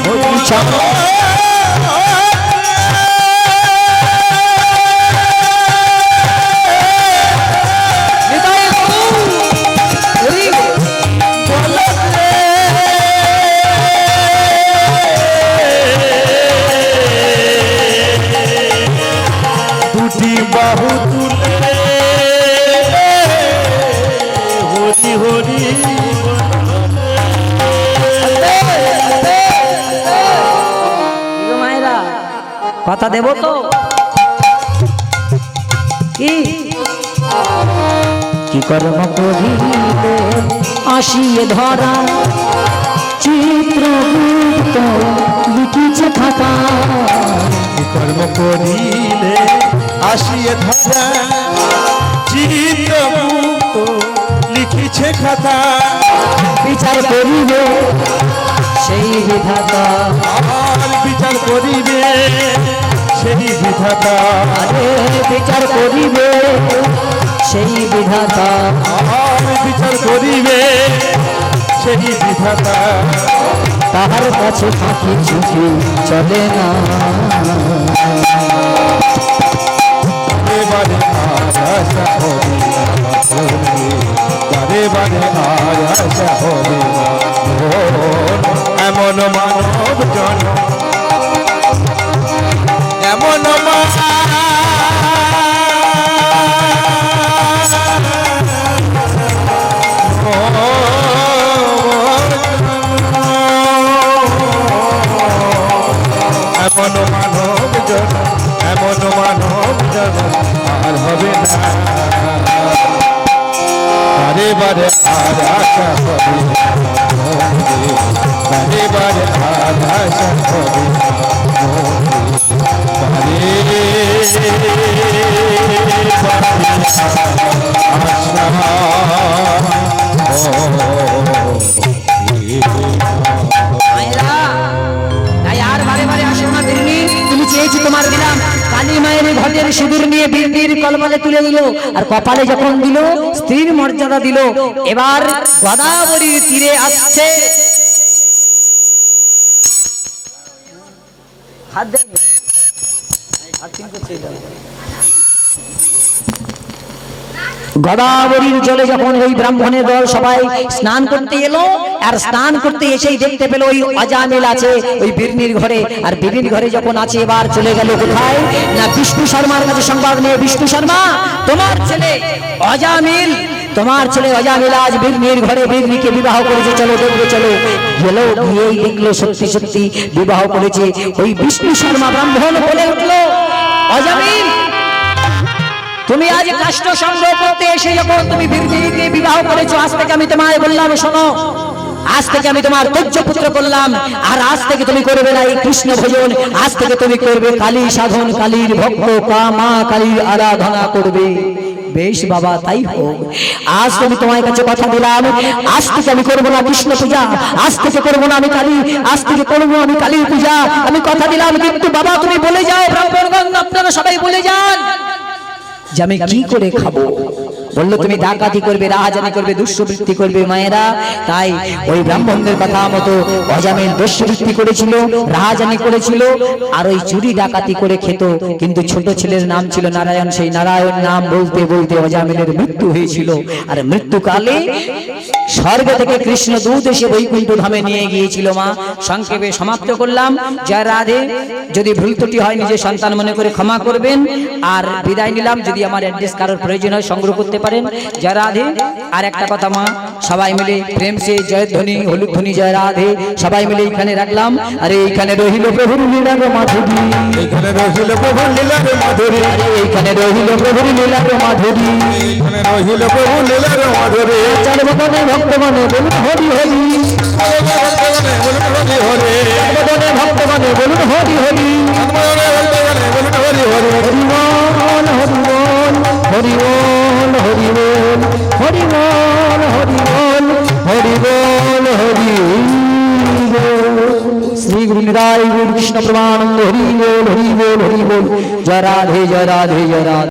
হরি ছাড়া নিতাই গৌর, হরি বলো রে। দুটি বাহু তুলে হরি হরি গো মায়েরা, কথা দেব তো? কি কি কর্ম করিলে আসিয়ে ধরা, চিত্রগুপ্ত লিখিছে খাতা। কি কর্ম করিলে আসিয়ে ধরা, চিত্রগুপ্ত লিখিছে খাতা। বিচার করিবে সেই বিধাতা, আর বিচার করিবে সেই বিধাতা। আরে বিচার করিবে সেই বিধাতা। আর বিচার করিবে সেই বিধাতা। তাহার কাছে ফাঁকি ঝুঁকি চলে না, বারে আর আশা হবে না, বারে বারে আর আশা হবে না। এমন মানব জন, এমন এমন মানব জন, এমন মানব জন আর হবে না। বারে বারে আর আশা হবে না, বারে বারে কপালে তুলে দিল, আর কপালে যখন দিল স্ত্রীর মর্যাদা দিল। এবার গোদাবরীর তীরে আসছে, হাত দেন, হাত কিন্তু ছেড়ে দাও। গোদাবরীর জলে যখন ওই ব্রাহ্মণের দল সবাই স্নান করতে এলো, আর স্নান করতে এসেই দেখতে পেল ওই অজামিল আছে ওই বীরনির ঘরে। আর বীরনির ঘরে যখন আছে, এবার চলে গেল কোথায় না বিষ্ণু শর্মার কাছে সংবাদ নিয়ে, বিষ্ণু শর্মা তোমার ছেলে অজামিল, তোমার ছেলে অজামিল আজ বীরনির ঘরে বীরনিকে বিবাহ করেছে, চলো দেখবে চলো। গেল, গিয়েই দেখলো সত্যি সত্যি বিবাহ করেছে। ওই বিষ্ণু শর্মা ব্রাহ্মণ বলে উঠলো, অজামিল তুমি আজ কাষ্ঠ সংগ্রহ করতে এসে যখন তুমি বীরনিকে বিবাহ করেছো, আজ থেকে আমি তোমায় বললাম শোনো, আজ থেকে আমি তোমার তজ্জ পুত্র করলাম, আর আজ থেকে তুমি করবে না এই কৃষ্ণ ভজন, আজ থেকে তুমি করবে কালী সাধন, কালীর ভক্ত, মা কালীর আরাধনা করবে। বেশ বাবা, তাই হোক। আজ আমি তোমার কাছে কথা দিলাম, আজ থেকে আমি করবো না কৃষ্ণ পূজা, আজ থেকে করবো না আমি কালী, আজ থেকে করবো আমি কালীর পূজা, আমি কথা দিলাম। কিন্তু বাবা তুমি বলে যাও, ব্রাহ্মণগণ আপনারা সবাই বলে যান যে আমি কি করে খাবো। বললো তুমি ডাকাতি করবে, রাহাজানি করবে, দুষ্কৃতি করবে মায়েরা। তাই ওই ব্রাহ্মণদের কথা মতো অজামিল দুষ্কৃতি করেছিল, রাহাজানি করেছিল, আর ওই চুরি ডাকাতি করে খেত। কিন্তু ছোট ছেলের নাম ছিল নারায়ণ, সেই নারায়ণ নাম বলতে বলতে অজামিলের মৃত্যু হয়েছিল। আর মৃত্যুকালে স্বর্গ থেকে কৃষ্ণ দূত এসে বৈকুণ্ঠ ধামে নিয়ে গিয়েছিল। মা সংক্ষেপে সমাপ্ত করলাম। জয় রাধে। যদি ভুল ত্রুটি হয় নিজের সন্তান মনে করে ক্ষমা করবেন, আর বিদায় নিলাম। যদি আমার অ্যাড্রেস কারোর প্রয়োজন হয় সংগ্রহ করতে পারেন। জয় রাধে। আর একটা কথা মা, সবাই মিলে প্রেম সে জয়ধ্বনি, হলুদ ধ্বনি জয় রাধে সবাই মিলে এখানে রাখলাম। আরে এইখানে রহিল প্রভুর লীলার মাধুরী, এখানে রহিল প্রভু লীলার মাধুরী, আরে এইখানে রহিল প্রভুর লীলার মাধুরী, এখানে রহিল প্রভু লীলার মাধুরী। সর্বমনে ভক্তমনে বলুন হরি হরি, সর্বমনে বলুন হরি হরি, সর্বমনে ভক্তমনে বলুন হরি হরি, সর্বমনে ভক্তগণে বলুন হরি হরি। হরি বল হরি বল, হরি বল হরি বল, হরি বল হরি বল, হরি বল হরি বল। শ্রী গুরু নিতাই গৌর কৃষ্ণ প্রমানন্দ, হরি বল হরি বল হরি বল। জয় রাধে জয় রাধে জয় রাধে।